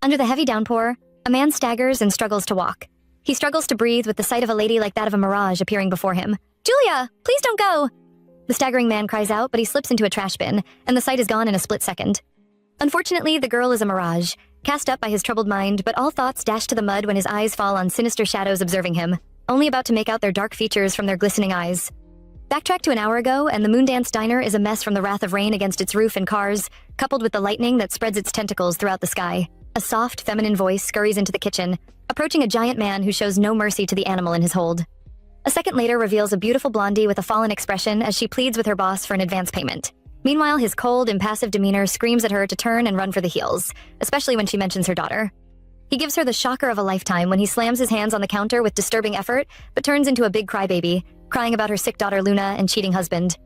Under the heavy downpour, a man staggers and struggles to walk. He struggles to breathe with the sight of a lady like that of a mirage appearing before him. "Julia, please don't go!" The staggering man cries out, but he slips into a trash bin, and the sight is gone in a split second. Unfortunately, the girl is a mirage, cast up by his troubled mind, but all thoughts dash to the mud when his eyes fall on sinister shadows observing him, only about to make out their dark features from their glistening eyes. Backtrack to an hour ago, and the Moondance Diner is a mess from the wrath of rain against its roof and cars, coupled with the lightning that spreads its tentacles throughout the sky. A soft, feminine voice scurries into the kitchen, approaching a giant man who shows no mercy to the animal in his hold. A second later reveals a beautiful blondie with a fallen expression as she pleads with her boss for an advance payment. Meanwhile, his cold, impassive demeanor screams at her to turn and run for the hills, especially when she mentions her daughter. He gives her the shocker of a lifetime when he slams his hands on the counter with disturbing effort, but turns into a big crybaby, crying about her sick daughter Luna and cheating husband.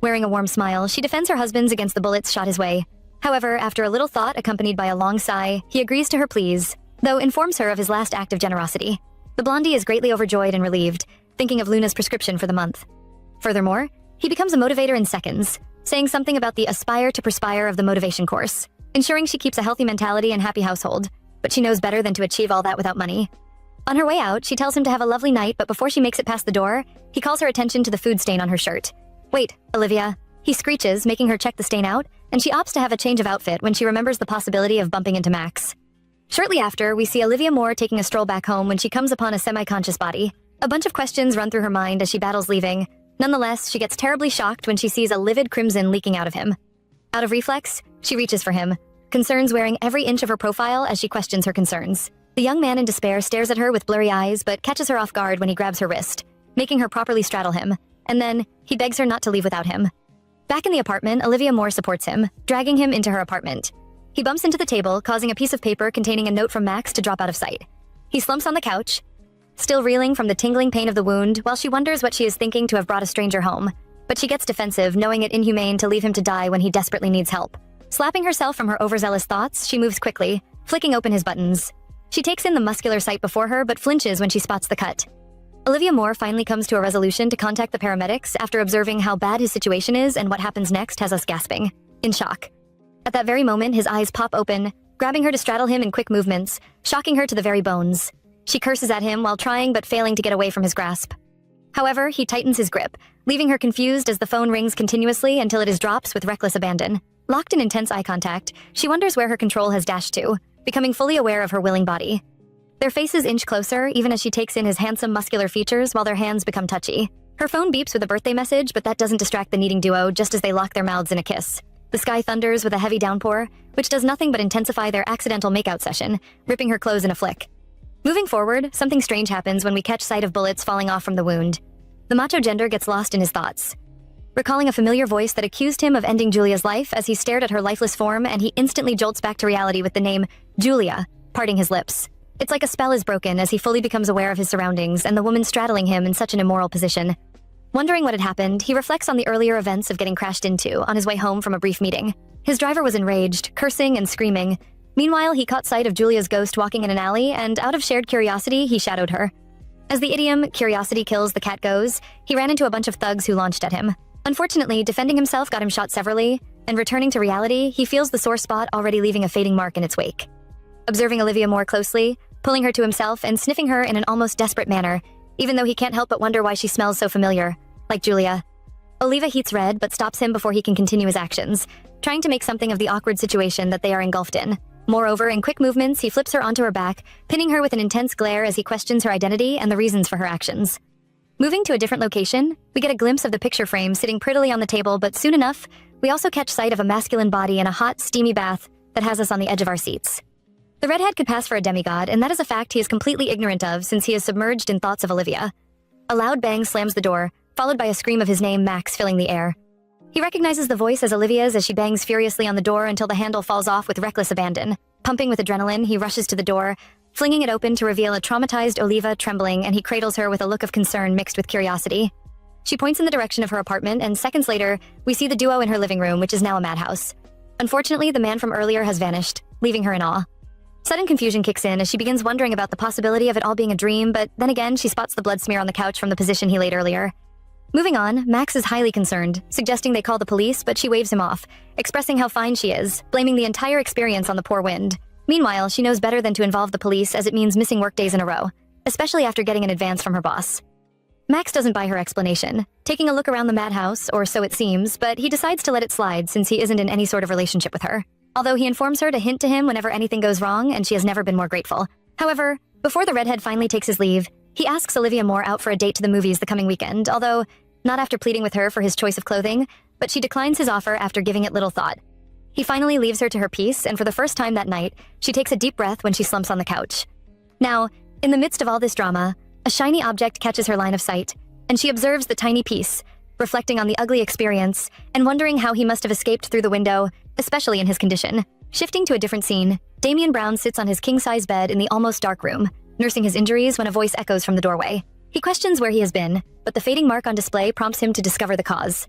Wearing a warm smile, she defends her husband against the bullets shot his way. However, after a little thought accompanied by a long sigh, he agrees to her pleas, though informs her of his last act of generosity. The blondie is greatly overjoyed and relieved, thinking of Luna's prescription for the month. Furthermore, he becomes a motivator in seconds, saying something about the aspire to perspire of the motivation course, ensuring she keeps a healthy mentality and happy household, but she knows better than to achieve all that without money. On her way out, she tells him to have a lovely night, but before she makes it past the door, he calls her attention to the food stain on her shirt. "Wait, Olivia," he screeches, making her check the stain out, and she opts to have a change of outfit when she remembers the possibility of bumping into Max. Shortly after, we see Olivia Moore taking a stroll back home when she comes upon a semi-conscious body. A bunch of questions run through her mind as she battles leaving. Nonetheless, she gets terribly shocked when she sees a livid crimson leaking out of him. Out of reflex, she reaches for him, concerns wearing every inch of her profile as she questions her concerns. The young man in despair stares at her with blurry eyes but catches her off guard when he grabs her wrist, making her properly straddle him, and then he begs her not to leave without him. Back in the apartment, Olivia Moore supports him, dragging him into her apartment. He bumps into the table, causing a piece of paper containing a note from Max to drop out of sight. He slumps on the couch, still reeling from the tingling pain of the wound, while she wonders what she is thinking to have brought a stranger home. But she gets defensive, knowing it inhumane to leave him to die when he desperately needs help. Slapping herself from her overzealous thoughts, she moves quickly, flicking open his buttons. She takes in the muscular sight before her, but flinches when she spots the cut. Olivia Moore finally comes to a resolution to contact the paramedics after observing how bad his situation is, and what happens next has us gasping, in shock. At that very moment, his eyes pop open, grabbing her to straddle him in quick movements, shocking her to the very bones. She curses at him while trying but failing to get away from his grasp. However, he tightens his grip, leaving her confused as the phone rings continuously until it drops with reckless abandon. Locked in intense eye contact, she wonders where her control has dashed to, becoming fully aware of her willing body. Their faces inch closer, even as she takes in his handsome, muscular features while their hands become touchy. Her phone beeps with a birthday message, but that doesn't distract the needing duo just as they lock their mouths in a kiss. The sky thunders with a heavy downpour, which does nothing but intensify their accidental makeout session, ripping her clothes in a flick. Moving forward, something strange happens when we catch sight of bullets falling off from the wound. The macho gender gets lost in his thoughts, recalling a familiar voice that accused him of ending Julia's life as he stared at her lifeless form, and he instantly jolts back to reality with the name Julia, parting his lips. It's like a spell is broken as he fully becomes aware of his surroundings and the woman straddling him in such an immoral position. Wondering what had happened, he reflects on the earlier events of getting crashed into on his way home from a brief meeting. His driver was enraged, cursing and screaming. Meanwhile, he caught sight of Julia's ghost walking in an alley, and out of shared curiosity, he shadowed her. As the idiom, "curiosity kills, the cat goes," he ran into a bunch of thugs who launched at him. Unfortunately, defending himself got him shot severally, and returning to reality, he feels the sore spot already leaving a fading mark in its wake. Observing Olivia more closely, pulling her to himself and sniffing her in an almost desperate manner, even though he can't help but wonder why she smells so familiar, like Julia. Oliva heats red but stops him before he can continue his actions, trying to make something of the awkward situation that they are engulfed in. Moreover, in quick movements, he flips her onto her back, pinning her with an intense glare as he questions her identity and the reasons for her actions. Moving to a different location, we get a glimpse of the picture frame sitting prettily on the table, but soon enough, we also catch sight of a masculine body in a hot, steamy bath that has us on the edge of our seats. The redhead could pass for a demigod, and that is a fact he is completely ignorant of since he is submerged in thoughts of Olivia. A loud bang slams the door, followed by a scream of his name, Max, filling the air. He recognizes the voice as Olivia's as she bangs furiously on the door until the handle falls off with reckless abandon. Pumping with adrenaline, he rushes to the door, flinging it open to reveal a traumatized Oliva trembling, and he cradles her with a look of concern mixed with curiosity. She points in the direction of her apartment, and seconds later, we see the duo in her living room, which is now a madhouse. Unfortunately, the man from earlier has vanished, leaving her in awe. Sudden confusion kicks in as she begins wondering about the possibility of it all being a dream, but then again, she spots the blood smear on the couch from the position he laid earlier. Moving on, Max is highly concerned, suggesting they call the police, but she waves him off, expressing how fine she is, blaming the entire experience on the poor wind. Meanwhile, she knows better than to involve the police as it means missing workdays in a row, especially after getting an advance from her boss. Max doesn't buy her explanation, taking a look around the madhouse, or so it seems, but he decides to let it slide since he isn't in any sort of relationship with her. Although he informs her to hint to him whenever anything goes wrong, and she has never been more grateful. However, before the redhead finally takes his leave, he asks Olivia Moore out for a date to the movies the coming weekend, although not after pleading with her for his choice of clothing, but she declines his offer after giving it little thought. He finally leaves her to her peace, and for the first time that night, she takes a deep breath when she slumps on the couch. Now, in the midst of all this drama, a shiny object catches her line of sight, and she observes the tiny piece, reflecting on the ugly experience and wondering how he must have escaped through the window, especially in his condition. Shifting to a different scene, Damian Brown sits on his king-size bed in the almost dark room, nursing his injuries when a voice echoes from the doorway. He questions where he has been, but the fading mark on display prompts him to discover the cause.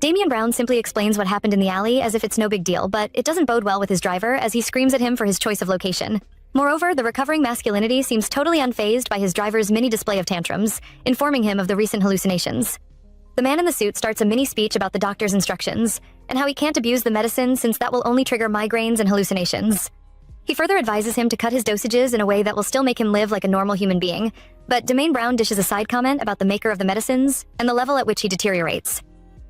Damian Brown simply explains what happened in the alley as if it's no big deal, but it doesn't bode well with his driver as he screams at him for his choice of location. Moreover, the recovering masculinity seems totally unfazed by his driver's mini display of tantrums, informing him of the recent hallucinations. The man in the suit starts a mini speech about the doctor's instructions, and how he can't abuse the medicine since that will only trigger migraines and hallucinations. He further advises him to cut his dosages in a way that will still make him live like a normal human being, but Damian Brown dishes a side comment about the maker of the medicines and the level at which he deteriorates.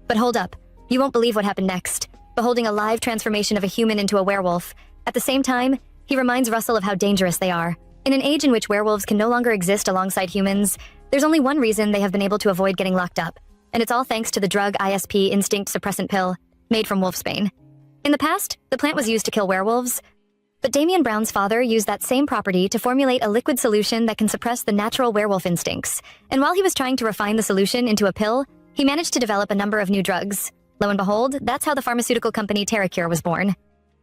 But hold up, you won't believe what happened next, beholding a live transformation of a human into a werewolf. At the same time, he reminds Russell of how dangerous they are. In an age in which werewolves can no longer exist alongside humans, there's only one reason they have been able to avoid getting locked up, and it's all thanks to the drug ISP instinct suppressant pill, made from wolfsbane. In the past, the plant was used to kill werewolves, but Damian Brown's father used that same property to formulate a liquid solution that can suppress the natural werewolf instincts, and while he was trying to refine the solution into a pill, he managed to develop a number of new drugs. Lo and behold, that's how the pharmaceutical company TerraCure was born.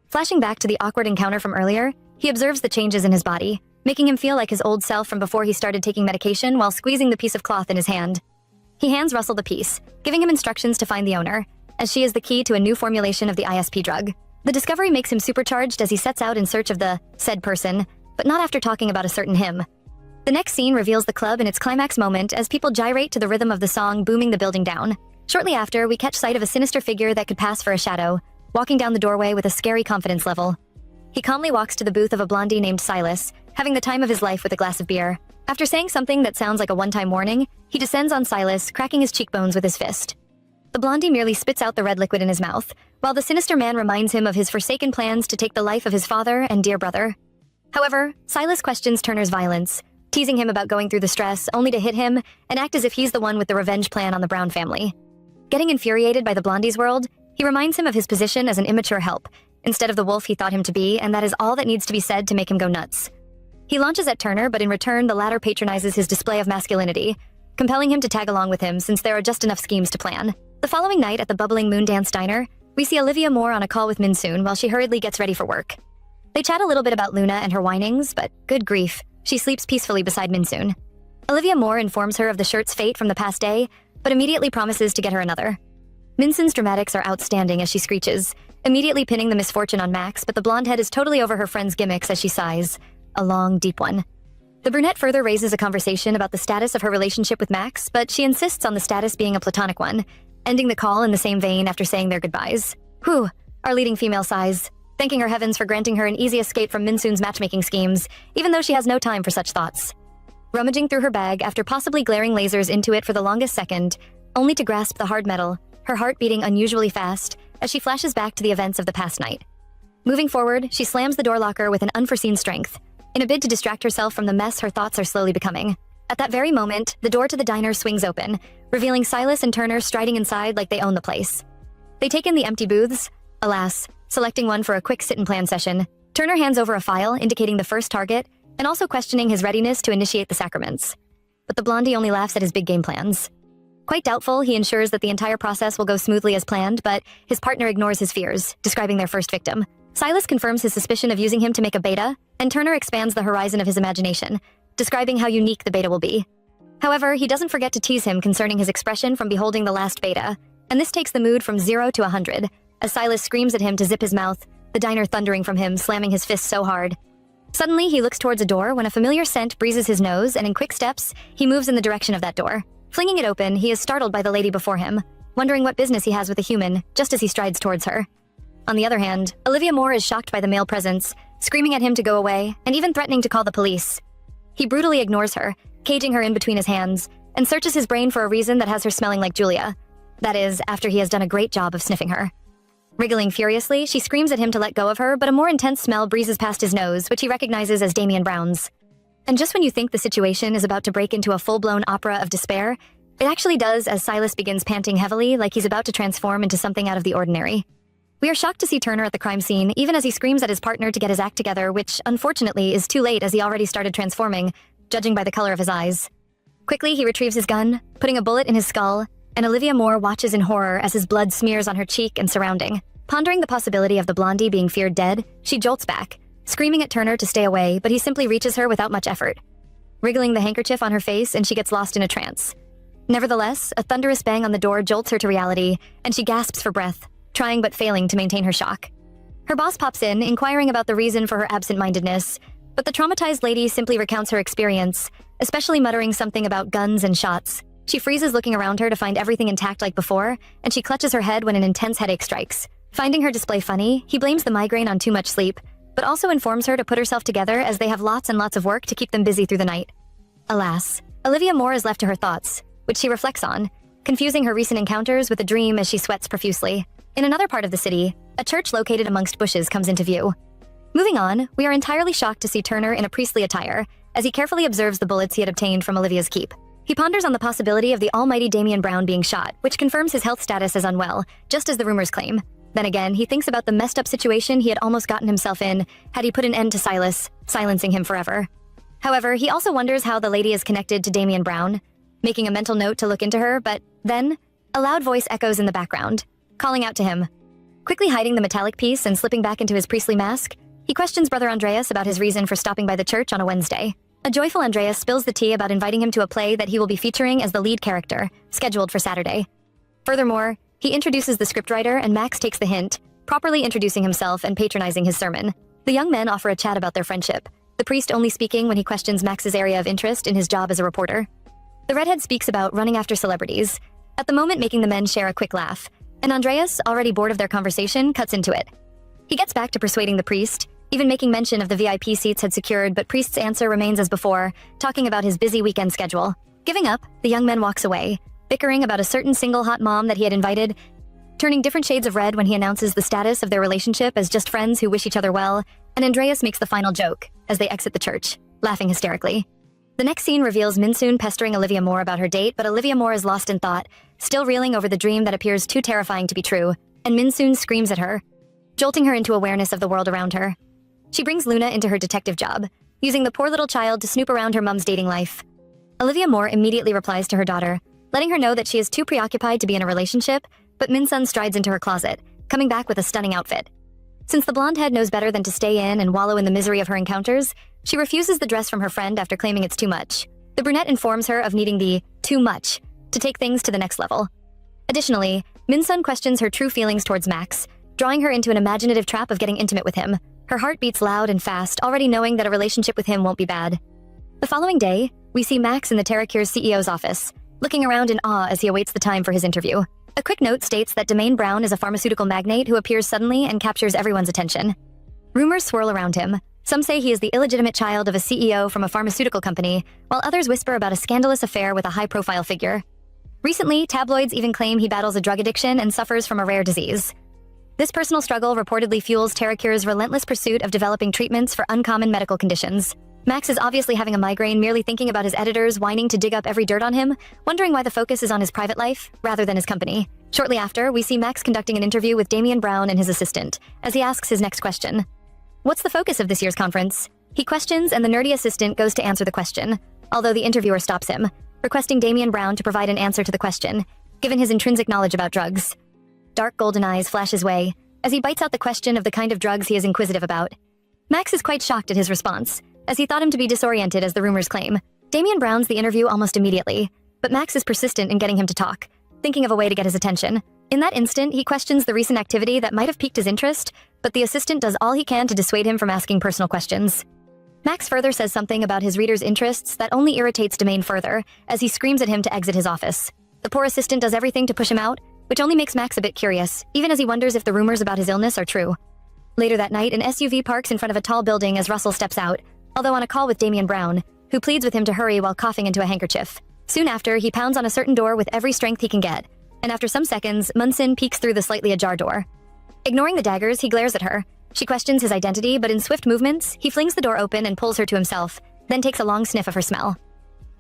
Flashing back to the awkward encounter from earlier, he observes the changes in his body, making him feel like his old self from before he started taking medication while squeezing the piece of cloth in his hand. He hands Russell the piece, giving him instructions to find the owner, as she is the key to a new formulation of the ISP drug. The discovery makes him supercharged as he sets out in search of the said person, but not after talking about a certain him. The next scene reveals the club in its climax moment as people gyrate to the rhythm of the song booming the building down. Shortly after, we catch sight of a sinister figure that could pass for a shadow, walking down the doorway with a scary confidence level. He calmly walks to the booth of a blondie named Silas, having the time of his life with a glass of beer. After saying something that sounds like a one-time warning, he descends on Silas, cracking his cheekbones with his fist. The blondie merely spits out the red liquid in his mouth, while the sinister man reminds him of his forsaken plans to take the life of his father and dear brother. However, Silas questions Turner's violence, teasing him about going through the stress only to hit him and act as if he's the one with the revenge plan on the Brown family. Getting infuriated by the blondie's world, he reminds him of his position as an immature help, instead of the wolf he thought him to be, and that is all that needs to be said to make him go nuts. He launches at Turner, but in return the latter patronizes his display of masculinity, compelling him to tag along with him since there are just enough schemes to plan. The following night at the bubbling Moondance Diner, we see Olivia Moore on a call with Minsoon while she hurriedly gets ready for work. They chat a little bit about Luna and her whinings, but good grief, she sleeps peacefully beside Minsoon. Olivia Moore informs her of the shirt's fate from the past day, but immediately promises to get her another. Minsoon's dramatics are outstanding as she screeches, immediately pinning the misfortune on Max, but the blonde head is totally over her friend's gimmicks as she sighs, a long, deep one. The brunette further raises a conversation about the status of her relationship with Max, but she insists on the status being a platonic one, ending the call in the same vein after saying their goodbyes. Whew, our leading female sighs, thanking her heavens for granting her an easy escape from Minsoon's matchmaking schemes, even though she has no time for such thoughts. Rummaging through her bag after possibly glaring lasers into it for the longest second, only to grasp the hard metal, her heart beating unusually fast as she flashes back to the events of the past night. Moving forward, she slams the door locker with an unforeseen strength, in a bid to distract herself from the mess her thoughts are slowly becoming. At that very moment, the door to the diner swings open, revealing Silas and Turner striding inside like they own the place. They take in the empty booths, alas, selecting one for a quick sit-and-plan session. Turner hands over a file indicating the first target, and also questioning his readiness to initiate the sacraments. But the blondie only laughs at his big game plans. Quite doubtful, he ensures that the entire process will go smoothly as planned, but his partner ignores his fears, describing their first victim. Silas confirms his suspicion of using him to make a beta, and Turner expands the horizon of his imagination, describing how unique the beta will be. However, he doesn't forget to tease him concerning his expression from beholding the last beta, and this takes the mood from 0 to 100, as Silas screams at him to zip his mouth, the diner thundering from him, slamming his fists so hard. Suddenly, he looks towards a door when a familiar scent breezes his nose, and in quick steps, he moves in the direction of that door. Flinging it open, he is startled by the lady before him, wondering what business he has with a human, just as he strides towards her. On the other hand, Olivia Moore is shocked by the male presence, screaming at him to go away and even threatening to call the police. He brutally ignores her, caging her in between his hands, and searches his brain for a reason that has her smelling like Julia. That is, after he has done a great job of sniffing her. Wriggling furiously, she screams at him to let go of her, but a more intense smell breezes past his nose, which he recognizes as Damian Brown's. And just when you think the situation is about to break into a full-blown opera of despair, it actually does as Silas begins panting heavily like he's about to transform into something out of the ordinary. We are shocked to see Turner at the crime scene, even as he screams at his partner to get his act together, which, unfortunately, is too late as he already started transforming, judging by the color of his eyes. Quickly, he retrieves his gun, putting a bullet in his skull, and Olivia Moore watches in horror as his blood smears on her cheek and surrounding. Pondering the possibility of the blondie being feared dead, she jolts back, screaming at Turner to stay away, but he simply reaches her without much effort, wriggling the handkerchief on her face, and she gets lost in a trance. Nevertheless, a thunderous bang on the door jolts her to reality, and she gasps for breath, trying but failing to maintain her shock. Her boss pops in, inquiring about the reason for her absent-mindedness, but the traumatized lady simply recounts her experience, especially muttering something about guns and shots. She freezes looking around her to find everything intact like before, and she clutches her head when an intense headache strikes. Finding her display funny, he blames the migraine on too much sleep, but also informs her to put herself together as they have lots and lots of work to keep them busy through the night. Alas, Olivia Moore is left to her thoughts, which she reflects on, confusing her recent encounters with a dream as she sweats profusely. In another part of the city, a church located amongst bushes comes into view. Moving on, we are entirely shocked to see Turner in a priestly attire, as he carefully observes the bullets he had obtained from Olivia's keep. He ponders on the possibility of the almighty Damian Brown being shot, which confirms his health status as unwell, just as the rumors claim. Then again, he thinks about the messed up situation he had almost gotten himself in had he put an end to Silas, silencing him forever. However, he also wonders how the lady is connected to Damian Brown, making a mental note to look into her, but then, a loud voice echoes in the background, calling out to him. Quickly hiding the metallic piece and slipping back into his priestly mask, he questions Brother Andreas about his reason for stopping by the church on a Wednesday. A joyful Andreas spills the tea about inviting him to a play that he will be featuring as the lead character, scheduled for Saturday. Furthermore, he introduces the scriptwriter and Max takes the hint, properly introducing himself and patronizing his sermon. The young men offer a chat about their friendship, the priest only speaking when he questions Max's area of interest in his job as a reporter. The redhead speaks about running after celebrities, at the moment making the men share a quick laugh, and Andreas, already bored of their conversation, cuts into it. He gets back to persuading the priest, even making mention of the VIP seats had secured, but priest's answer remains as before, talking about his busy weekend schedule. Giving up, the young man walks away, bickering about a certain single hot mom that he had invited, turning different shades of red when he announces the status of their relationship as just friends who wish each other well, and Andreas makes the final joke as they exit the church, laughing hysterically. The next scene reveals Minsoon pestering Olivia Moore about her date, but Olivia Moore is lost in thought, still reeling over the dream that appears too terrifying to be true, and Minsoon screams at her, jolting her into awareness of the world around her. She brings Luna into her detective job, using the poor little child to snoop around her mom's dating life. Olivia Moore immediately replies to her daughter, letting her know that she is too preoccupied to be in a relationship, but Minsoon strides into her closet, coming back with a stunning outfit. Since the blonde head knows better than to stay in and wallow in the misery of her encounters, she refuses the dress from her friend after claiming it's too much. The brunette informs her of needing the too much to take things to the next level. Additionally, Minsoon questions her true feelings towards Max, drawing her into an imaginative trap of getting intimate with him. Her heart beats loud and fast, already knowing that a relationship with him won't be bad. The following day, we see Max in the TerraCure's CEO's office, looking around in awe as he awaits the time for his interview. A quick note states that Damian Brown is a pharmaceutical magnate who appears suddenly and captures everyone's attention. Rumors swirl around him. Some say he is the illegitimate child of a CEO from a pharmaceutical company, while others whisper about a scandalous affair with a high-profile figure. Recently, tabloids even claim he battles a drug addiction and suffers from a rare disease. This personal struggle reportedly fuels TerraCure's relentless pursuit of developing treatments for uncommon medical conditions. Max is obviously having a migraine merely thinking about his editors whining to dig up every dirt on him, wondering why the focus is on his private life, rather than his company. Shortly after, we see Max conducting an interview with Damian Brown and his assistant, as he asks his next question. What's the focus of this year's conference? He questions, and the nerdy assistant goes to answer the question, although the interviewer stops him, requesting Damian Brown to provide an answer to the question, given his intrinsic knowledge about drugs. Dark golden eyes flash his way, as he bites out the question of the kind of drugs he is inquisitive about. Max is quite shocked at his response, as he thought him to be disoriented as the rumors claim. Damian Brown's the interview almost immediately, but Max is persistent in getting him to talk, thinking of a way to get his attention. In that instant, he questions the recent activity that might have piqued his interest, but the assistant does all he can to dissuade him from asking personal questions. Max further says something about his reader's interests that only irritates Damian further, as he screams at him to exit his office. The poor assistant does everything to push him out, which only makes Max a bit curious, even as he wonders if the rumors about his illness are true. Later that night, an SUV parks in front of a tall building as Russell steps out, although on a call with Damian Brown, who pleads with him to hurry while coughing into a handkerchief. Soon after, he pounds on a certain door with every strength he can get, and after some seconds, Munson peeks through the slightly ajar door. Ignoring the daggers, he glares at her. She questions his identity, but in swift movements, he flings the door open and pulls her to himself, then takes a long sniff of her smell.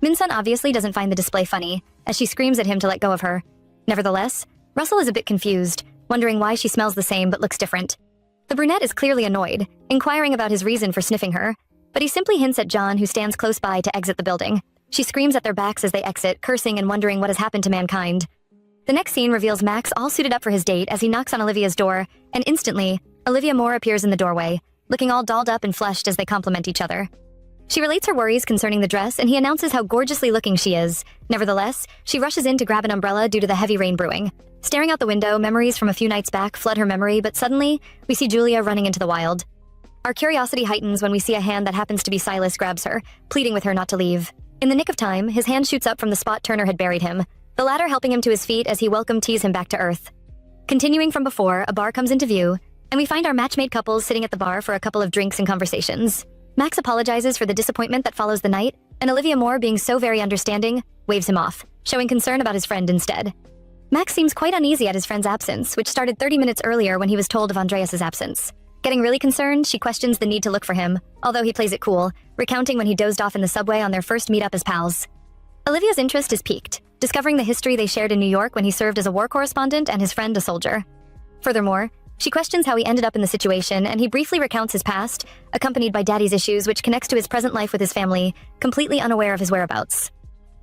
Minsun obviously doesn't find the display funny, as she screams at him to let go of her. Nevertheless, Russell is a bit confused, wondering why she smells the same but looks different. The brunette is clearly annoyed, inquiring about his reason for sniffing her, but he simply hints at John, who stands close by, to exit the building. She screams at their backs as they exit, cursing and wondering what has happened to mankind. The next scene reveals Max all suited up for his date as he knocks on Olivia's door, and instantly, Olivia Moore appears in the doorway, looking all dolled up and flushed as they compliment each other. She relates her worries concerning the dress, and he announces how gorgeously looking she is. Nevertheless, she rushes in to grab an umbrella due to the heavy rain brewing. Staring out the window, memories from a few nights back flood her memory, but suddenly, we see Julia running into the wild. Our curiosity heightens when we see a hand that happens to be Silas grabs her, pleading with her not to leave. In the nick of time, his hand shoots up from the spot Turner had buried him, the latter helping him to his feet as he welcome tees him back to earth. Continuing from before, a bar comes into view, and we find our match-made couples sitting at the bar for a couple of drinks and conversations. Max apologizes for the disappointment that follows the night, and Olivia Moore, being so very understanding, waves him off, showing concern about his friend instead. Max seems quite uneasy at his friend's absence, which started 30 minutes earlier when he was told of Andreas's absence. Getting really concerned, she questions the need to look for him, although he plays it cool, recounting when he dozed off in the subway on their first meet-up as pals. Olivia's interest is piqued, discovering the history they shared in New York when he served as a war correspondent and his friend a soldier. Furthermore, she questions how he ended up in the situation, and he briefly recounts his past, accompanied by Daddy's issues, which connects to his present life with his family, completely unaware of his whereabouts.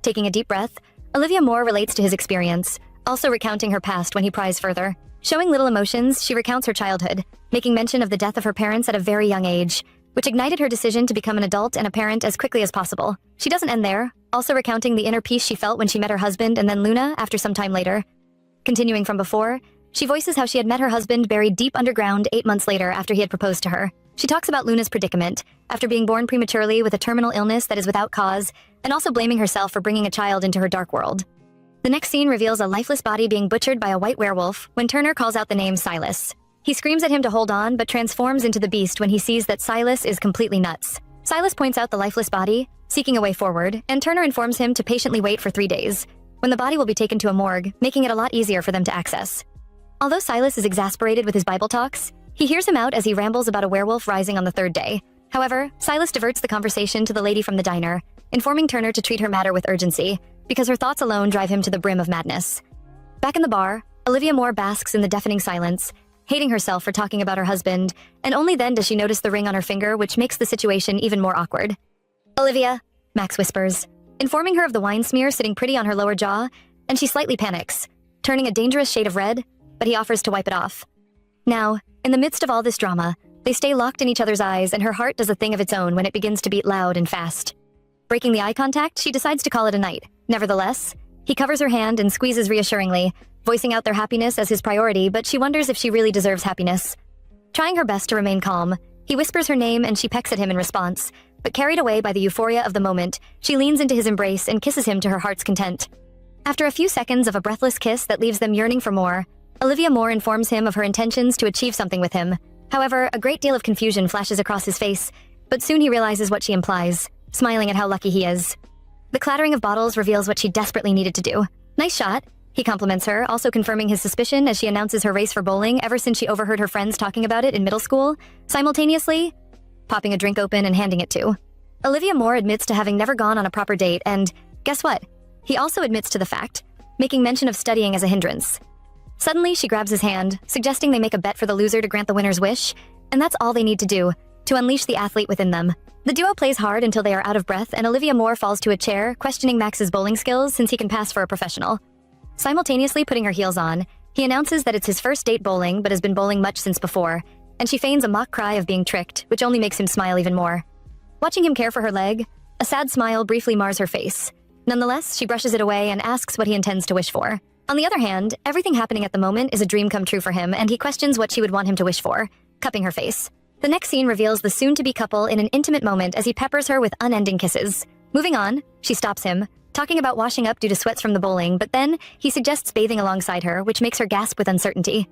Taking a deep breath, Olivia Moore relates to his experience, also recounting her past when he pries further. Showing little emotions, she recounts her childhood, making mention of the death of her parents at a very young age, which ignited her decision to become an adult and a parent as quickly as possible. She doesn't end there, also recounting the inner peace she felt when she met her husband and then Luna after some time later. Continuing from before, she voices how she had met her husband buried deep underground 8 months later after he had proposed to her. She talks about Luna's predicament, after being born prematurely with a terminal illness that is without cause, and also blaming herself for bringing a child into her dark world. The next scene reveals a lifeless body being butchered by a white werewolf when Turner calls out the name Silas. He screams at him to hold on, but transforms into the beast when he sees that Silas is completely nuts. Silas points out the lifeless body, seeking a way forward, and Turner informs him to patiently wait for 3 days, when the body will be taken to a morgue, making it a lot easier for them to access. Although Silas is exasperated with his Bible talks, he hears him out as he rambles about a werewolf rising on the 3rd day. However, Silas diverts the conversation to the lady from the diner, informing Turner to treat her matter with urgency, because her thoughts alone drive him to the brim of madness. Back in the bar, Olivia Moore basks in the deafening silence, hating herself for talking about her husband, and only then does she notice the ring on her finger, which makes the situation even more awkward. "Olivia," Max whispers, informing her of the wine smear sitting pretty on her lower jaw, and she slightly panics, turning a dangerous shade of red, but he offers to wipe it off. Now, in the midst of all this drama, they stay locked in each other's eyes, and her heart does a thing of its own when it begins to beat loud and fast. Breaking the eye contact, she decides to call it a night. Nevertheless, he covers her hand and squeezes reassuringly, voicing out their happiness as his priority, but she wonders if she really deserves happiness. Trying her best to remain calm, he whispers her name and she pecks at him in response, but carried away by the euphoria of the moment, she leans into his embrace and kisses him to her heart's content. After a few seconds of a breathless kiss that leaves them yearning for more, Olivia Moore informs him of her intentions to achieve something with him. However, a great deal of confusion flashes across his face, but soon he realizes what she implies, smiling at how lucky he is. The clattering of bottles reveals what she desperately needed to do. "Nice shot," he compliments her, also confirming his suspicion as she announces her race for bowling ever since she overheard her friends talking about it in middle school, simultaneously popping a drink open and handing it to. Olivia Moore admits to having never gone on a proper date, and guess what? He also admits to the fact, making mention of studying as a hindrance. Suddenly, she grabs his hand, suggesting they make a bet for the loser to grant the winner's wish, and that's all they need to do, to unleash the athlete within them. The duo plays hard until they are out of breath, and Olivia Moore falls to a chair, questioning Max's bowling skills since he can pass for a professional. Simultaneously putting her heels on, he announces that it's his first date bowling but has been bowling much since before, and she feigns a mock cry of being tricked, which only makes him smile even more. Watching him care for her leg, a sad smile briefly mars her face. Nonetheless, she brushes it away and asks what he intends to wish for. On the other hand, everything happening at the moment is a dream come true for him, and he questions what she would want him to wish for, cupping her face. The next scene reveals the soon-to-be couple in an intimate moment as he peppers her with unending kisses. Moving on, she stops him, talking about washing up due to sweats from the bowling, but then he suggests bathing alongside her, which makes her gasp with uncertainty.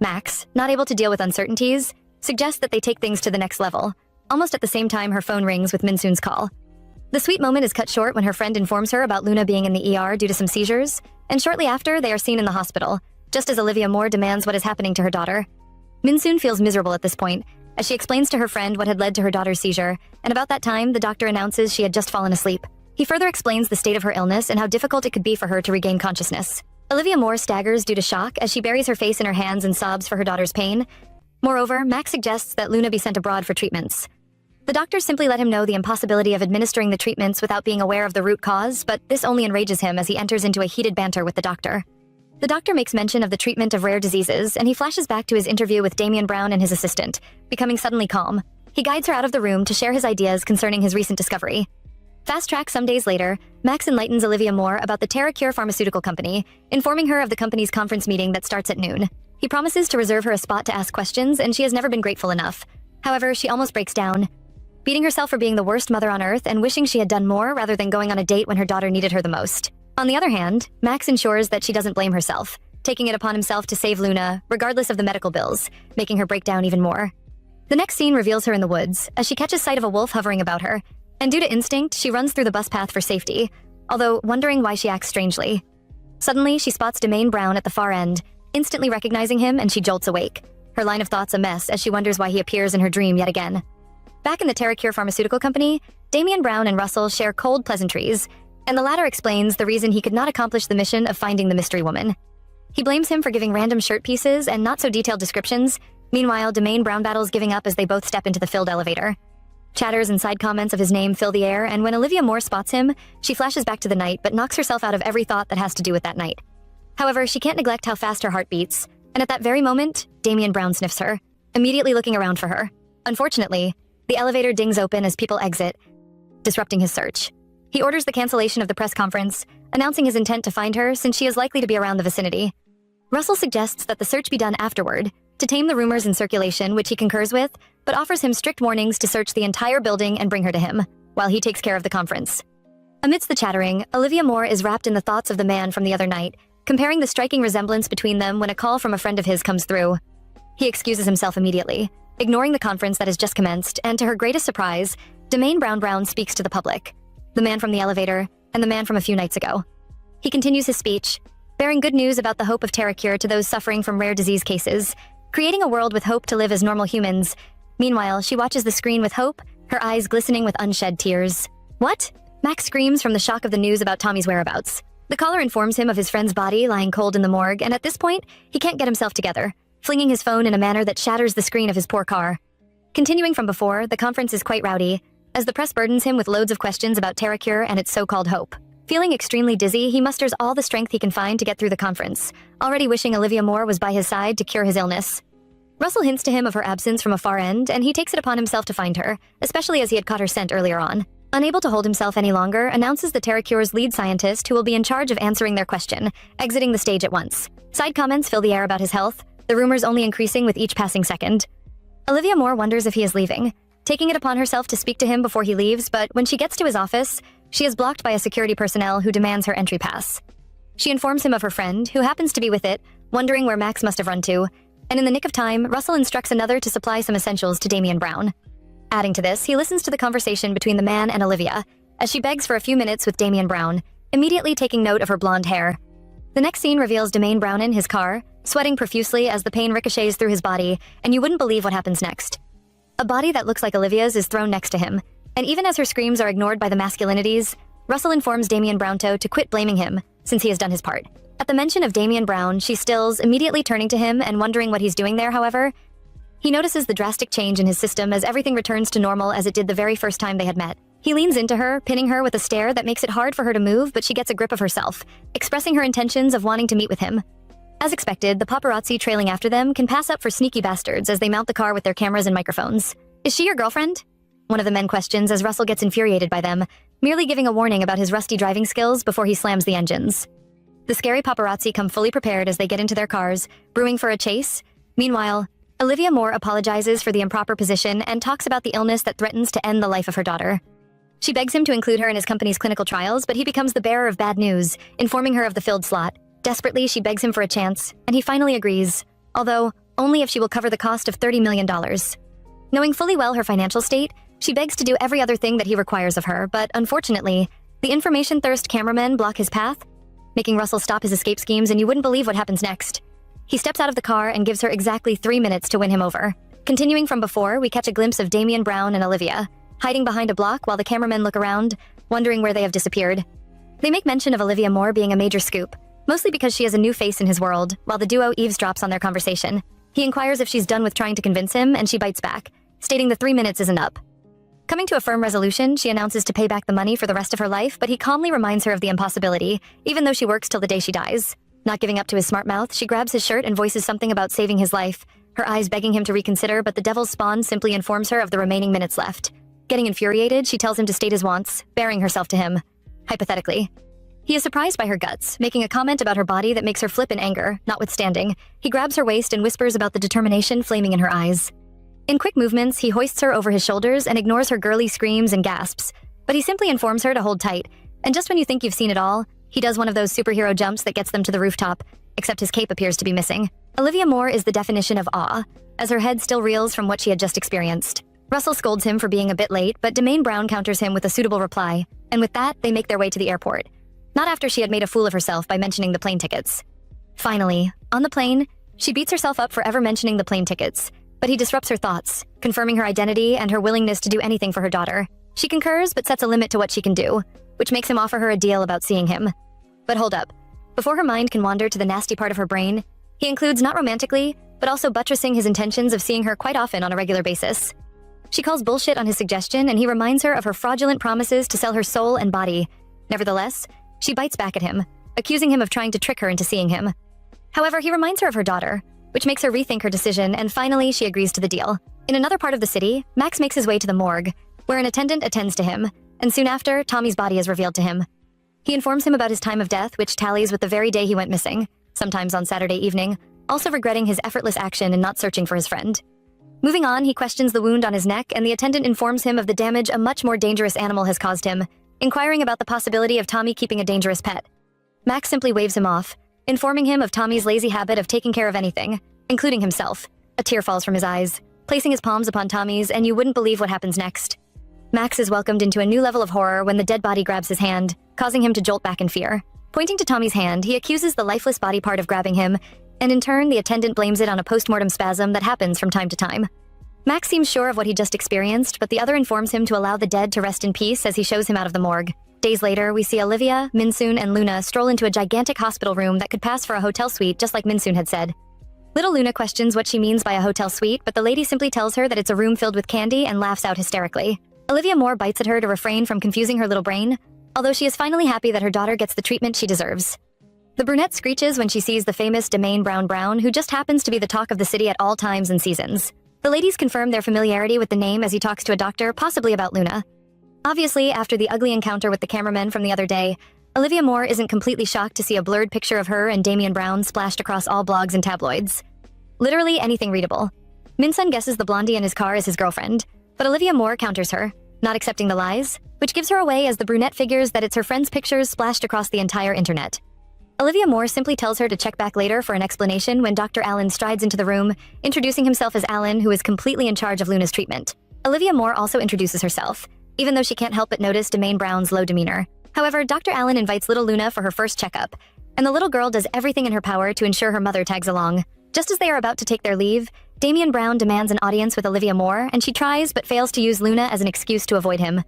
Max, not able to deal with uncertainties, suggests that they take things to the next level. Almost at the same time, her phone rings with Minsoon's call. The sweet moment is cut short when her friend informs her about Luna being in the ER due to some seizures, and shortly after, they are seen in the hospital, just as Olivia Moore demands what is happening to her daughter. Minsoon feels miserable at this point, as she explains to her friend what had led to her daughter's seizure, and about that time, the doctor announces she had just fallen asleep. He further explains the state of her illness and how difficult it could be for her to regain consciousness. Olivia Moore staggers due to shock as she buries her face in her hands and sobs for her daughter's pain. Moreover, Max suggests that Luna be sent abroad for treatments. The doctors simply let him know the impossibility of administering the treatments without being aware of the root cause, but this only enrages him as he enters into a heated banter with the doctor. The doctor makes mention of the treatment of rare diseases, and he flashes back to his interview with Damian Brown and his assistant, becoming suddenly calm. He guides her out of the room to share his ideas concerning his recent discovery. Fast track some days later, Max enlightens Olivia Moore about the TerraCure pharmaceutical company, informing her of the company's conference meeting that starts at noon. He promises to reserve her a spot to ask questions, and she has never been grateful enough. However, she almost breaks down, beating herself for being the worst mother on earth and wishing she had done more rather than going on a date when her daughter needed her the most. On the other hand, Max ensures that she doesn't blame herself, taking it upon himself to save Luna, regardless of the medical bills, making her break down even more. The next scene reveals her in the woods, as she catches sight of a wolf hovering about her, and due to instinct, she runs through the bus path for safety, although wondering why she acts strangely. Suddenly, she spots Damian Brown at the far end, instantly recognizing him, and she jolts awake, her line of thoughts a mess as she wonders why he appears in her dream yet again. Back in the TerraCure pharmaceutical company, Damian Brown and Russell share cold pleasantries, and the latter explains the reason he could not accomplish the mission of finding the mystery woman. He blames him for giving random shirt pieces and not-so-detailed descriptions. Meanwhile, Damian Brown battles giving up as they both step into the filled elevator. Chatters and side comments of his name fill the air, and when Olivia Moore spots him, she flashes back to the night but knocks herself out of every thought that has to do with that night. However, she can't neglect how fast her heart beats, and at that very moment, Damian Brown sniffs her, immediately looking around for her. Unfortunately, the elevator dings open as people exit, disrupting his search. He orders the cancellation of the press conference, announcing his intent to find her since she is likely to be around the vicinity. Russell suggests that the search be done afterward, to tame the rumors in circulation, which he concurs with, but offers him strict warnings to search the entire building and bring her to him, while he takes care of the conference. Amidst the chattering, Olivia Moore is wrapped in the thoughts of the man from the other night, comparing the striking resemblance between them when a call from a friend of his comes through. He excuses himself immediately, ignoring the conference that has just commenced, and to her greatest surprise, Damian Brown speaks to the public, the man from the elevator, and the man from a few nights ago. He continues his speech, bearing good news about the hope of TerraCure to those suffering from rare disease cases, creating a world with hope to live as normal humans. Meanwhile, she watches the screen with hope, her eyes glistening with unshed tears. What? Max screams from the shock of the news about Tommy's whereabouts. The caller informs him of his friend's body lying cold in the morgue, and at this point, he can't get himself together, flinging his phone in a manner that shatters the screen of his poor car. Continuing from before, the conference is quite rowdy, as the press burdens him with loads of questions about TerraCure and its so-called hope. Feeling extremely dizzy, he musters all the strength he can find to get through the conference, already wishing Olivia Moore was by his side to cure his illness. Russell hints to him of her absence from a far end, and he takes it upon himself to find her, especially as he had caught her scent earlier on. Unable to hold himself any longer, announces the TerraCure's lead scientist who will be in charge of answering their question, exiting the stage at once. Side comments fill the air about his health, the rumors only increasing with each passing second. Olivia Moore wonders if he is leaving, taking it upon herself to speak to him before he leaves, but when she gets to his office, she is blocked by a security personnel who demands her entry pass. She informs him of her friend, who happens to be with it, wondering where Max must have run to, and in the nick of time, Russell instructs another to supply some essentials to Damian Brown. Adding to this, he listens to the conversation between the man and Olivia, as she begs for a few minutes with Damian Brown, immediately taking note of her blonde hair. The next scene reveals Damian Brown in his car, sweating profusely as the pain ricochets through his body, and you wouldn't believe what happens next. A body that looks like Olivia's is thrown next to him, and even as her screams are ignored by the masculinities, Russell informs Damian Brown to quit blaming him, since he has done his part. At the mention of Damian Brown, she stills, immediately turning to him and wondering what he's doing there, however. He notices the drastic change in his system as everything returns to normal as it did the very first time they had met. He leans into her, pinning her with a stare that makes it hard for her to move, but she gets a grip of herself, expressing her intentions of wanting to meet with him. As expected, the paparazzi trailing after them can pass up for sneaky bastards as they mount the car with their cameras and microphones. "Is she your girlfriend?" One of the men questions as Russell gets infuriated by them, merely giving a warning about his rusty driving skills before he slams the engines. The scary paparazzi come fully prepared as they get into their cars, brewing for a chase. Meanwhile, Olivia Moore apologizes for the improper position and talks about the illness that threatens to end the life of her daughter. She begs him to include her in his company's clinical trials, but he becomes the bearer of bad news, informing her of the filled slot. Desperately, she begs him for a chance, and he finally agrees, although only if she will cover the cost of $30 million. Knowing fully well her financial state, she begs to do every other thing that he requires of her, but unfortunately, the information-thirst cameramen block his path, making Russell stop his escape schemes, and you wouldn't believe what happens next. He steps out of the car and gives her exactly 3 minutes to win him over. Continuing from before, we catch a glimpse of Damian Brown and Olivia, hiding behind a block while the cameramen look around, wondering where they have disappeared. They make mention of Olivia Moore being a major scoop, mostly because she is a new face in his world, while the duo eavesdrops on their conversation. He inquires if she's done with trying to convince him, and she bites back, stating the 3 minutes isn't up. Coming to a firm resolution, she announces to pay back the money for the rest of her life, but he calmly reminds her of the impossibility, even though she works till the day she dies. Not giving up to his smart mouth, she grabs his shirt and voices something about saving his life, her eyes begging him to reconsider, but the devil's spawn simply informs her of the remaining minutes left. Getting infuriated, she tells him to state his wants, bearing herself to him. Hypothetically. He is surprised by her guts, making a comment about her body that makes her flip in anger. Notwithstanding, he grabs her waist and whispers about the determination flaming in her eyes. In quick movements, he hoists her over his shoulders and ignores her girly screams and gasps, but he simply informs her to hold tight, and just when you think you've seen it all, he does one of those superhero jumps that gets them to the rooftop, except his cape appears to be missing. Olivia Moore is the definition of awe, as her head still reels from what she had just experienced. Russell scolds him for being a bit late, but Damian Brown counters him with a suitable reply, and with that, they make their way to the airport. Not after she had made a fool of herself by mentioning the plane tickets. Finally, on the plane, she beats herself up for ever mentioning the plane tickets, but he disrupts her thoughts, confirming her identity and her willingness to do anything for her daughter. She concurs, but sets a limit to what she can do, which makes him offer her a deal about seeing him. But hold up. Before her mind can wander to the nasty part of her brain, he includes not romantically, but also buttressing his intentions of seeing her quite often on a regular basis. She calls bullshit on his suggestion, and he reminds her of her fraudulent promises to sell her soul and body. Nevertheless, she bites back at him, accusing him of trying to trick her into seeing him. However, he reminds her of her daughter, which makes her rethink her decision, and finally she agrees to the deal. In another part of the city, Max makes his way to the morgue, where an attendant attends to him, and soon after, Tommy's body is revealed to him. He informs him about his time of death, which tallies with the very day he went missing, sometimes on Saturday evening, also regretting his effortless action in not searching for his friend. Moving on, he questions the wound on his neck, and the attendant informs him of the damage a much more dangerous animal has caused him, inquiring about the possibility of Tommy keeping a dangerous pet. Max simply waves him off, informing him of Tommy's lazy habit of taking care of anything, including himself. A tear falls from his eyes, placing his palms upon Tommy's, and you wouldn't believe what happens next. Max is welcomed into a new level of horror when the dead body grabs his hand, causing him to jolt back in fear. Pointing to Tommy's hand, he accuses the lifeless body part of grabbing him, and in turn, the attendant blames it on a post-mortem spasm that happens from time to time. Max seems sure of what he just experienced, but the other informs him to allow the dead to rest in peace as he shows him out of the morgue. Days later, we see Olivia, Minsoon, and Luna stroll into a gigantic hospital room that could pass for a hotel suite, just like Minsoon had said. Little Luna questions what she means by a hotel suite, but the lady simply tells her that it's a room filled with candy and laughs out hysterically. Olivia Moore bites at her to refrain from confusing her little brain, although she is finally happy that her daughter gets the treatment she deserves. The brunette screeches when she sees the famous Damian Brown, who just happens to be the talk of the city at all times and seasons. The ladies confirm their familiarity with the name as he talks to a doctor, possibly about Luna. Obviously, after the ugly encounter with the cameraman from the other day, Olivia Moore isn't completely shocked to see a blurred picture of her and Damian Brown splashed across all blogs and tabloids. Literally anything readable. Minsun guesses the blondie in his car is his girlfriend, but Olivia Moore counters her, not accepting the lies, which gives her away as the brunette figures that it's her friend's pictures splashed across the entire internet. Olivia Moore simply tells her to check back later for an explanation when Dr. Allen strides into the room, introducing himself as Allen, who is completely in charge of Luna's treatment. Olivia Moore also introduces herself, even though she can't help but notice Damian Brown's low demeanor. However, Dr. Allen invites little Luna for her first checkup, and the little girl does everything in her power to ensure her mother tags along. Just as they are about to take their leave, Damian Brown demands an audience with Olivia Moore, and she tries but fails to use Luna as an excuse to avoid him.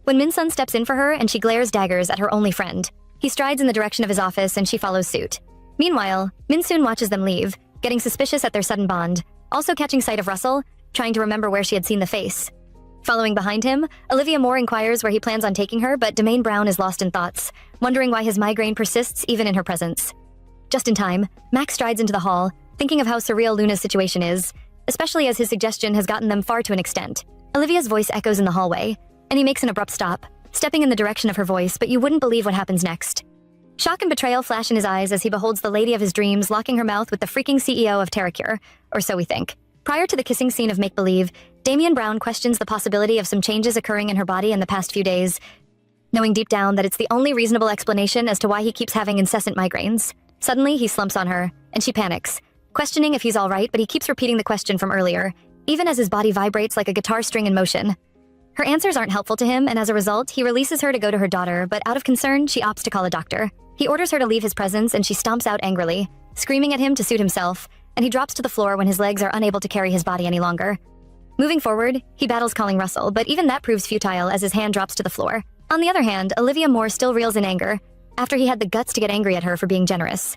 When Minsun steps in for her and she glares daggers at her only friend, he strides in the direction of his office and she follows suit. Meanwhile, Minsoon watches them leave, getting suspicious at their sudden bond, also catching sight of Russell, trying to remember where she had seen the face. Following behind him, Olivia Moore inquires where he plans on taking her, but Damian Brown is lost in thoughts, wondering why his migraine persists even in her presence. Just in time, Max strides into the hall, thinking of how surreal Luna's situation is, especially as his suggestion has gotten them far to an extent. Olivia's voice echoes in the hallway, and he makes an abrupt stop, stepping in the direction of her voice, but you wouldn't believe what happens next. Shock and betrayal flash in his eyes as he beholds the lady of his dreams locking her mouth with the freaking CEO of TerraCure, or so we think. Prior to the kissing scene of Make Believe, Damian Brown questions the possibility of some changes occurring in her body in the past few days, knowing deep down that it's the only reasonable explanation as to why he keeps having incessant migraines. Suddenly, he slumps on her, and she panics, questioning if he's all right, but he keeps repeating the question from earlier, even as his body vibrates like a guitar string in motion. Her answers aren't helpful to him, and as a result, he releases her to go to her daughter, but out of concern, she opts to call a doctor. He orders her to leave his presence, and she stomps out angrily, screaming at him to suit himself, and he drops to the floor when his legs are unable to carry his body any longer. Moving forward, he battles calling Russell, but even that proves futile as his hand drops to the floor. On the other hand, Olivia Moore still reels in anger, after he had the guts to get angry at her for being generous.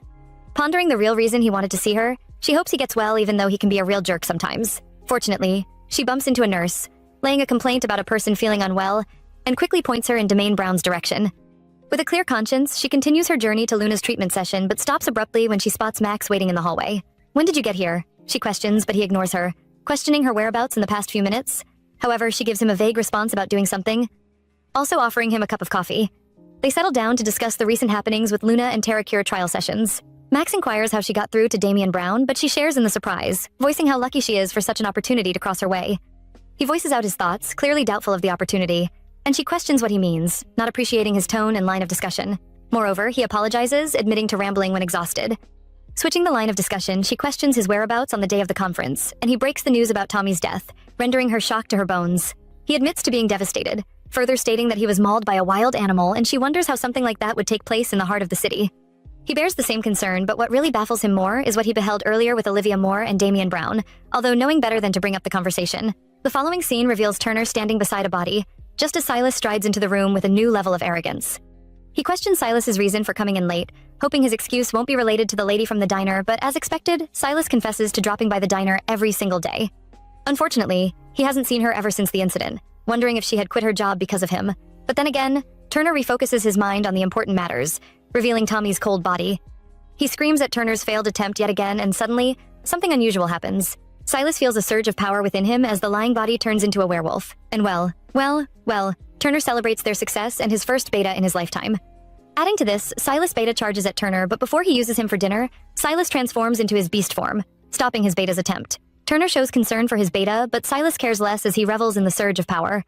Pondering the real reason he wanted to see her, she hopes he gets well even though he can be a real jerk sometimes. Fortunately, she bumps into a nurse, laying a complaint about a person feeling unwell, and quickly points her in Domain Brown's direction. With a clear conscience, she continues her journey to Luna's treatment session but stops abruptly when she spots Max waiting in the hallway. "When did you get here?" she questions, but he ignores her, questioning her whereabouts in the past few minutes. However, she gives him a vague response about doing something, also offering him a cup of coffee. They settle down to discuss the recent happenings with Luna and TerraCure trial sessions. Max inquires how she got through to Damian Brown, but she shares in the surprise, voicing how lucky she is for such an opportunity to cross her way. He voices out his thoughts, clearly doubtful of the opportunity, and she questions what he means, not appreciating his tone and line of discussion. Moreover, he apologizes, admitting to rambling when exhausted. Switching the line of discussion, she questions his whereabouts on the day of the conference, and he breaks the news about Tommy's death, rendering her shocked to her bones. He admits to being devastated, further stating that he was mauled by a wild animal, and she wonders how something like that would take place in the heart of the city. He bears the same concern, but what really baffles him more is what he beheld earlier with Olivia Moore and Damian Brown, although knowing better than to bring up the conversation. The following scene reveals Turner standing beside a body, just as Silas strides into the room with a new level of arrogance. He questions Silas's reason for coming in late, hoping his excuse won't be related to the lady from the diner, but as expected, Silas confesses to dropping by the diner every single day. Unfortunately, he hasn't seen her ever since the incident, wondering if she had quit her job because of him. But then again, Turner refocuses his mind on the important matters, revealing Tommy's cold body. He screams at Turner's failed attempt yet again, and suddenly, something unusual happens. Silas feels a surge of power within him as the lying body turns into a werewolf. And well, Turner celebrates their success and his first beta in his lifetime. Adding to this, Silas beta charges at Turner, but before he uses him for dinner, Silas transforms into his beast form, stopping his beta's attempt. Turner shows concern for his beta, but Silas cares less as he revels in the surge of power.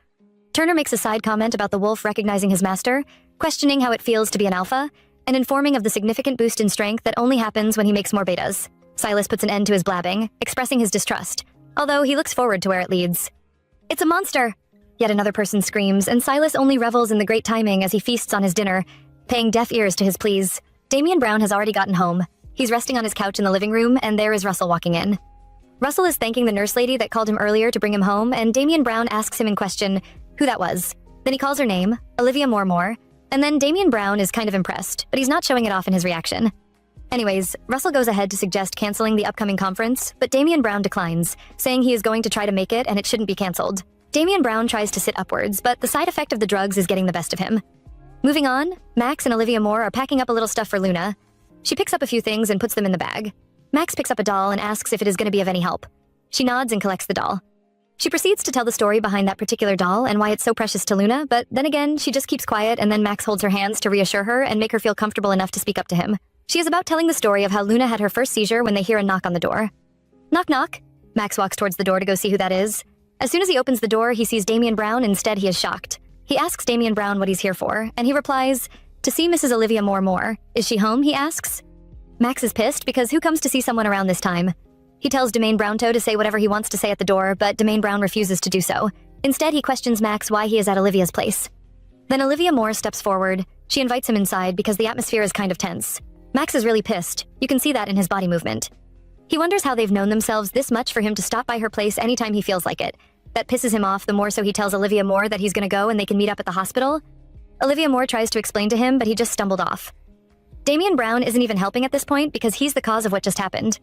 Turner makes a side comment about the wolf recognizing his master, questioning how it feels to be an alpha, and informing of the significant boost in strength that only happens when he makes more betas. Silas puts an end to his blabbing, expressing his distrust, although he looks forward to where it leads. "It's a monster!" Yet another person screams, and Silas only revels in the great timing as he feasts on his dinner, paying deaf ears to his pleas. Damian Brown has already gotten home. He's resting on his couch in the living room, and there is Russell walking in. Russell is thanking the nurse lady that called him earlier to bring him home, and Damian Brown asks him in question who that was. Then he calls her name, Olivia Moore, and then Damian Brown is kind of impressed, but he's not showing it off in his reaction. Anyways, Russell goes ahead to suggest canceling the upcoming conference, but Damian Brown declines, saying he is going to try to make it and it shouldn't be canceled. Damian Brown tries to sit upwards, but the side effect of the drugs is getting the best of him. Moving on, Max and Olivia Moore are packing up a little stuff for Luna. She picks up a few things and puts them in the bag. Max picks up a doll and asks if it is going to be of any help. She nods and collects the doll. She proceeds to tell the story behind that particular doll and why it's so precious to Luna, but then again, she just keeps quiet, and then Max holds her hands to reassure her and make her feel comfortable enough to speak up to him. She is about telling the story of how Luna had her first seizure when they hear a knock on the door. Knock knock. Max walks towards the door to go see who that is. As soon as he opens the door, he sees Damian Brown. Instead, he is shocked. He asks Damian Brown what he's here for, and he replies, "To see Mrs. Olivia Moore. Is she home?" he asks. Max is pissed because who comes to see someone around this time? He tells Domain Browntoe to say whatever he wants to say at the door, but Domain Brown refuses to do so. Instead, he questions Max why he is at Olivia's place. Then Olivia Moore steps forward. She invites him inside because the atmosphere is kind of tense. Max is really pissed. You can see that in his body movement. He wonders how they've known themselves this much for him to stop by her place anytime he feels like it. That pisses him off the more, so he tells Olivia Moore that he's gonna go and they can meet up at the hospital. Olivia Moore tries to explain to him, but he just stumbled off. Damian Brown isn't even helping at this point because he's the cause of what just happened.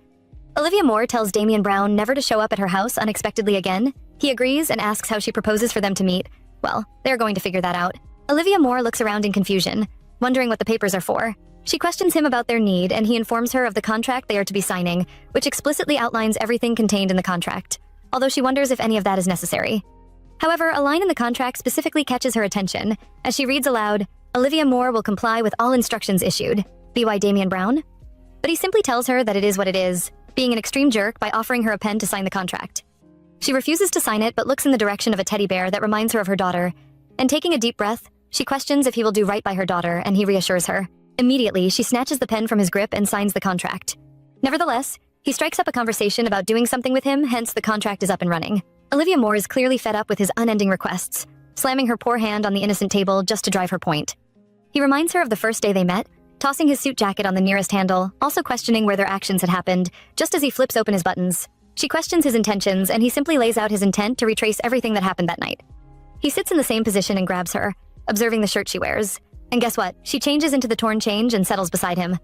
Olivia Moore tells Damian Brown never to show up at her house unexpectedly again. He agrees and asks how she proposes for them to meet. Well, they're going to figure that out. Olivia Moore looks around in confusion, wondering what the papers are for. She questions him about their need, and he informs her of the contract they are to be signing, which explicitly outlines everything contained in the contract, although she wonders if any of that is necessary. However, a line in the contract specifically catches her attention, as she reads aloud, "Olivia Moore will comply with all instructions issued. B.Y. Damian Brown?" But he simply tells her that it is what it is, being an extreme jerk by offering her a pen to sign the contract. She refuses to sign it, but looks in the direction of a teddy bear that reminds her of her daughter, and taking a deep breath, she questions if he will do right by her daughter, and he reassures her. Immediately, she snatches the pen from his grip and signs the contract. Nevertheless, He strikes up a conversation about doing something with him, hence the contract is up and running. Olivia Moore is clearly fed up with his unending requests, slamming her poor hand on the innocent table just to drive her point. He reminds her of the first day they met, tossing his suit jacket on the nearest handle, also questioning where their actions had happened, just as he flips open his buttons. She questions his intentions, and he simply lays out his intent to retrace everything that happened that night. He sits in the same position and grabs her, observing the shirt she wears. And guess what? She changes into the torn change and settles beside him.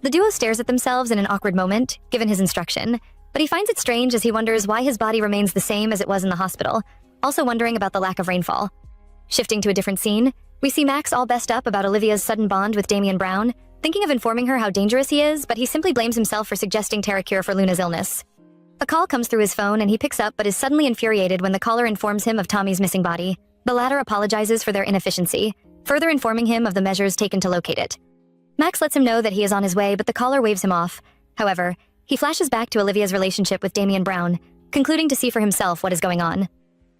The duo stares at themselves in an awkward moment, given his instruction, but he finds it strange as he wonders why his body remains the same as it was in the hospital, also wondering about the lack of rainfall. Shifting to a different scene, we see Max all best up about Olivia's sudden bond with Damian Brown, thinking of informing her how dangerous he is, but he simply blames himself for suggesting Terracure for Luna's illness. A call comes through his phone and he picks up but is suddenly infuriated when the caller informs him of Tommy's missing body. The latter apologizes for their inefficiency, further informing him of the measures taken to locate it. Max lets him know that he is on his way, but the caller waves him off. However, he flashes back to Olivia's relationship with Damian Brown, concluding to see for himself what is going on.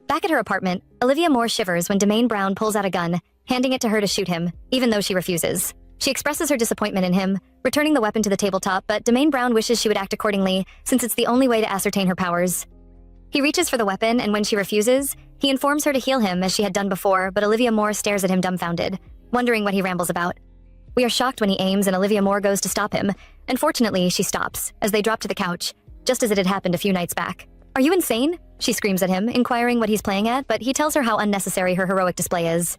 Back at her apartment, Olivia Moore shivers when Damian Brown pulls out a gun, handing it to her to shoot him, even though she refuses. She expresses her disappointment in him, returning the weapon to the tabletop, but Damian Brown wishes she would act accordingly, since it's the only way to ascertain her powers. He reaches for the weapon, and when she refuses, he informs her to heal him as she had done before, but Olivia Moore stares at him dumbfounded, wondering what he rambles about. We are shocked when he aims and Olivia Moore goes to stop him, and fortunately, she stops, as they drop to the couch, just as it had happened a few nights back. "Are you insane?" she screams at him, inquiring what he's playing at, but he tells her how unnecessary her heroic display is.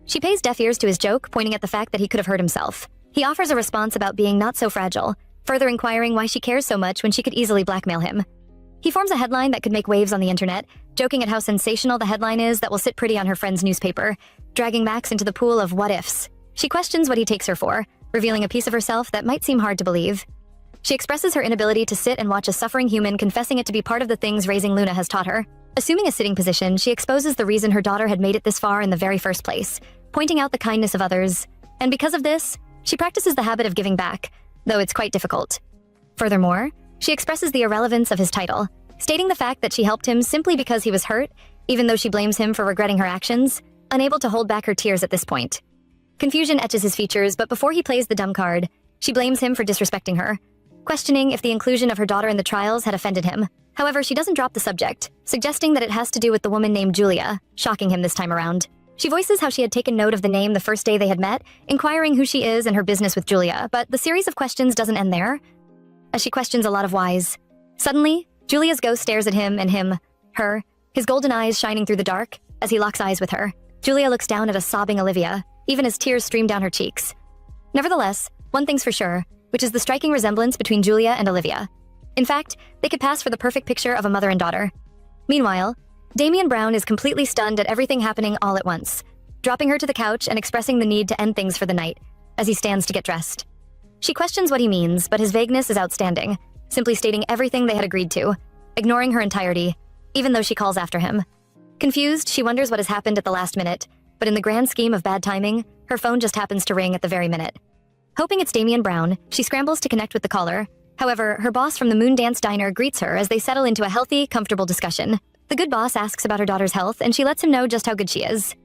She pays deaf ears to his joke, pointing at the fact that he could have hurt himself. He offers a response about being not so fragile, further inquiring why she cares so much when she could easily blackmail him. He forms a headline that could make waves on the internet, joking at how sensational the headline is that will sit pretty on her friend's newspaper, dragging Max into the pool of what-ifs. She questions what he takes her for, revealing a piece of herself that might seem hard to believe. She expresses her inability to sit and watch a suffering human, confessing it to be part of the things raising Luna has taught her. Assuming a sitting position, she exposes the reason her daughter had made it this far in the very first place, pointing out the kindness of others. And because of this, she practices the habit of giving back, though it's quite difficult. Furthermore, she expresses the irrelevance of his title, stating the fact that she helped him simply because he was hurt, even though she blames him for regretting her actions, unable to hold back her tears at this point. Confusion etches his features, but before he plays the dumb card, she blames him for disrespecting her, questioning if the inclusion of her daughter in the trials had offended him. However, she doesn't drop the subject, suggesting that it has to do with the woman named Julia, shocking him this time around. She voices how she had taken note of the name the first day they had met, inquiring who she is and her business with Julia, but the series of questions doesn't end there, as she questions a lot of whys. Suddenly, Julia's ghost stares at him and her, his golden eyes shining through the dark, as he locks eyes with her. Julia looks down at a sobbing Olivia, even as tears stream down her cheeks. Nevertheless, one thing's for sure, which is the striking resemblance between Julia and Olivia. In fact, they could pass for the perfect picture of a mother and daughter. Meanwhile, Damian Brown is completely stunned at everything happening all at once, dropping her to the couch and expressing the need to end things for the night, as he stands to get dressed. She questions what he means, but his vagueness is outstanding, simply stating everything they had agreed to, ignoring her entirety, even though she calls after him. Confused, she wonders what has happened at the last minute, but in the grand scheme of bad timing, her phone just happens to ring at the very minute. Hoping it's Damian Brown, she scrambles to connect with the caller. However, her boss from the Moon Dance Diner greets her as they settle into a healthy, comfortable discussion. The good boss asks about her daughter's health, and she lets him know just how good she is.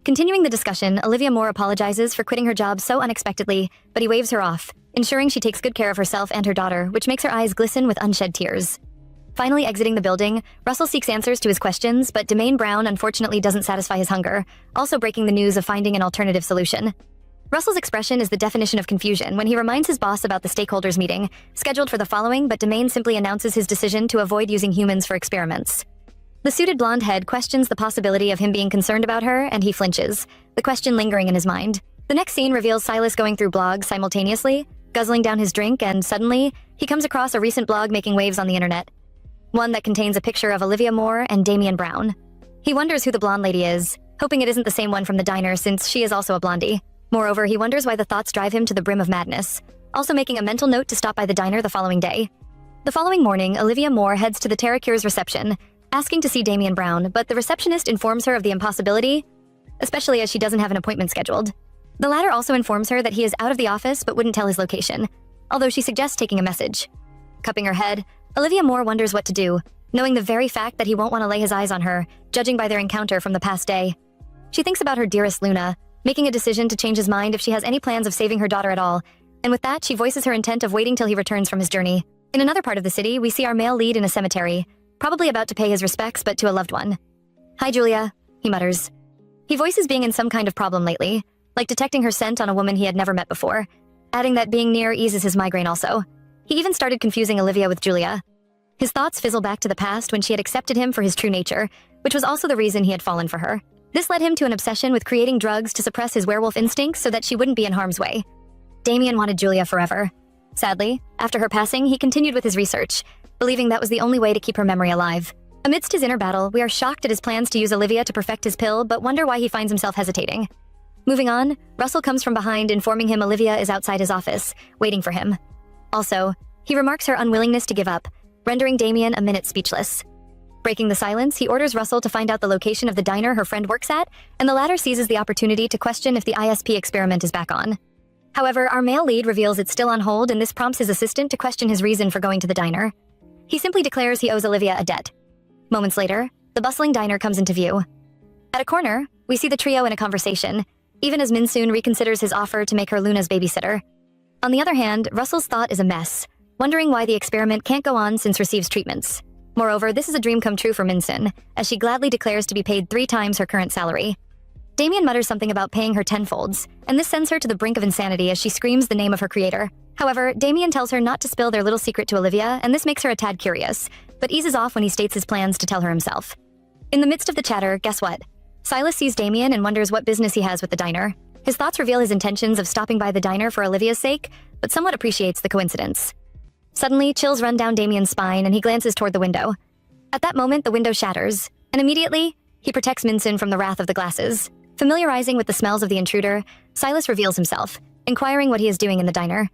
Continuing the discussion, Olivia Moore apologizes for quitting her job so unexpectedly, but he waves her off, ensuring she takes good care of herself and her daughter, which makes her eyes glisten with unshed tears. Finally exiting the building, Russell seeks answers to his questions, but Damian Brown unfortunately doesn't satisfy his hunger, also breaking the news of finding an alternative solution. Russell's expression is the definition of confusion when he reminds his boss about the stakeholders meeting, scheduled for the following, but Damian simply announces his decision to avoid using humans for experiments. The suited blonde head questions the possibility of him being concerned about her, and he flinches, the question lingering in his mind. The next scene reveals Silas going through blogs simultaneously, guzzling down his drink, and suddenly, he comes across a recent blog making waves on the internet. One that contains a picture of Olivia Moore and Damian Brown. He wonders who the blonde lady is, hoping it isn't the same one from the diner since she is also a blondie. Moreover, he wonders why the thoughts drive him to the brim of madness, also making a mental note to stop by the diner the following day. The following morning, Olivia Moore heads to the Terracure's reception, asking to see Damian Brown, but the receptionist informs her of the impossibility, especially as she doesn't have an appointment scheduled. The latter also informs her that he is out of the office but wouldn't tell his location, although she suggests taking a message. Cupping her head, Olivia Moore wonders what to do, knowing the very fact that he won't want to lay his eyes on her, judging by their encounter from the past day. She thinks about her dearest Luna, making a decision to change his mind if she has any plans of saving her daughter at all, and with that, she voices her intent of waiting till he returns from his journey. In another part of the city, we see our male lead in a cemetery, probably about to pay his respects but to a loved one. "Hi, Julia," he mutters. He voices being in some kind of problem lately, like detecting her scent on a woman he had never met before, adding that being near eases his migraine also. He even started confusing Olivia with Julia. His thoughts fizzle back to the past when she had accepted him for his true nature, which was also the reason he had fallen for her. This led him to an obsession with creating drugs to suppress his werewolf instincts so that she wouldn't be in harm's way. Damien wanted Julia forever. Sadly, after her passing, he continued with his research, believing that was the only way to keep her memory alive. Amidst his inner battle, we are shocked at his plans to use Olivia to perfect his pill, but wonder why he finds himself hesitating. Moving on, Russell comes from behind, informing him Olivia is outside his office, waiting for him. Also, he remarks her unwillingness to give up, rendering Damien a minute speechless. Breaking the silence, he orders Russell to find out the location of the diner her friend works at, and the latter seizes the opportunity to question if the ISP experiment is back on. However, our male lead reveals it's still on hold, and this prompts his assistant to question his reason for going to the diner. He simply declares he owes Olivia a debt. Moments later, the bustling diner comes into view. At a corner, we see the trio in a conversation, even as Min-soon reconsiders his offer to make her Luna's babysitter. On the other hand, Russell's thought is a mess, wondering why the experiment can't go on since receives treatments. Moreover, this is a dream come true for Min-soon, as she gladly declares to be paid 3 times her current salary. Damien mutters something about paying her tenfolds, and this sends her to the brink of insanity as she screams the name of her creator. However, Damien tells her not to spill their little secret to Olivia, and this makes her a tad curious, but eases off when he states his plans to tell her himself. In the midst of the chatter, guess what? Silas sees Damien and wonders what business he has with the diner. His thoughts reveal his intentions of stopping by the diner for Olivia's sake, but somewhat appreciates the coincidence. Suddenly, chills run down Damien's spine and he glances toward the window. At that moment, the window shatters, and immediately, he protects Min-soon from the wrath of the glasses. Familiarizing with the smells of the intruder, Silas reveals himself, inquiring what he is doing in the diner.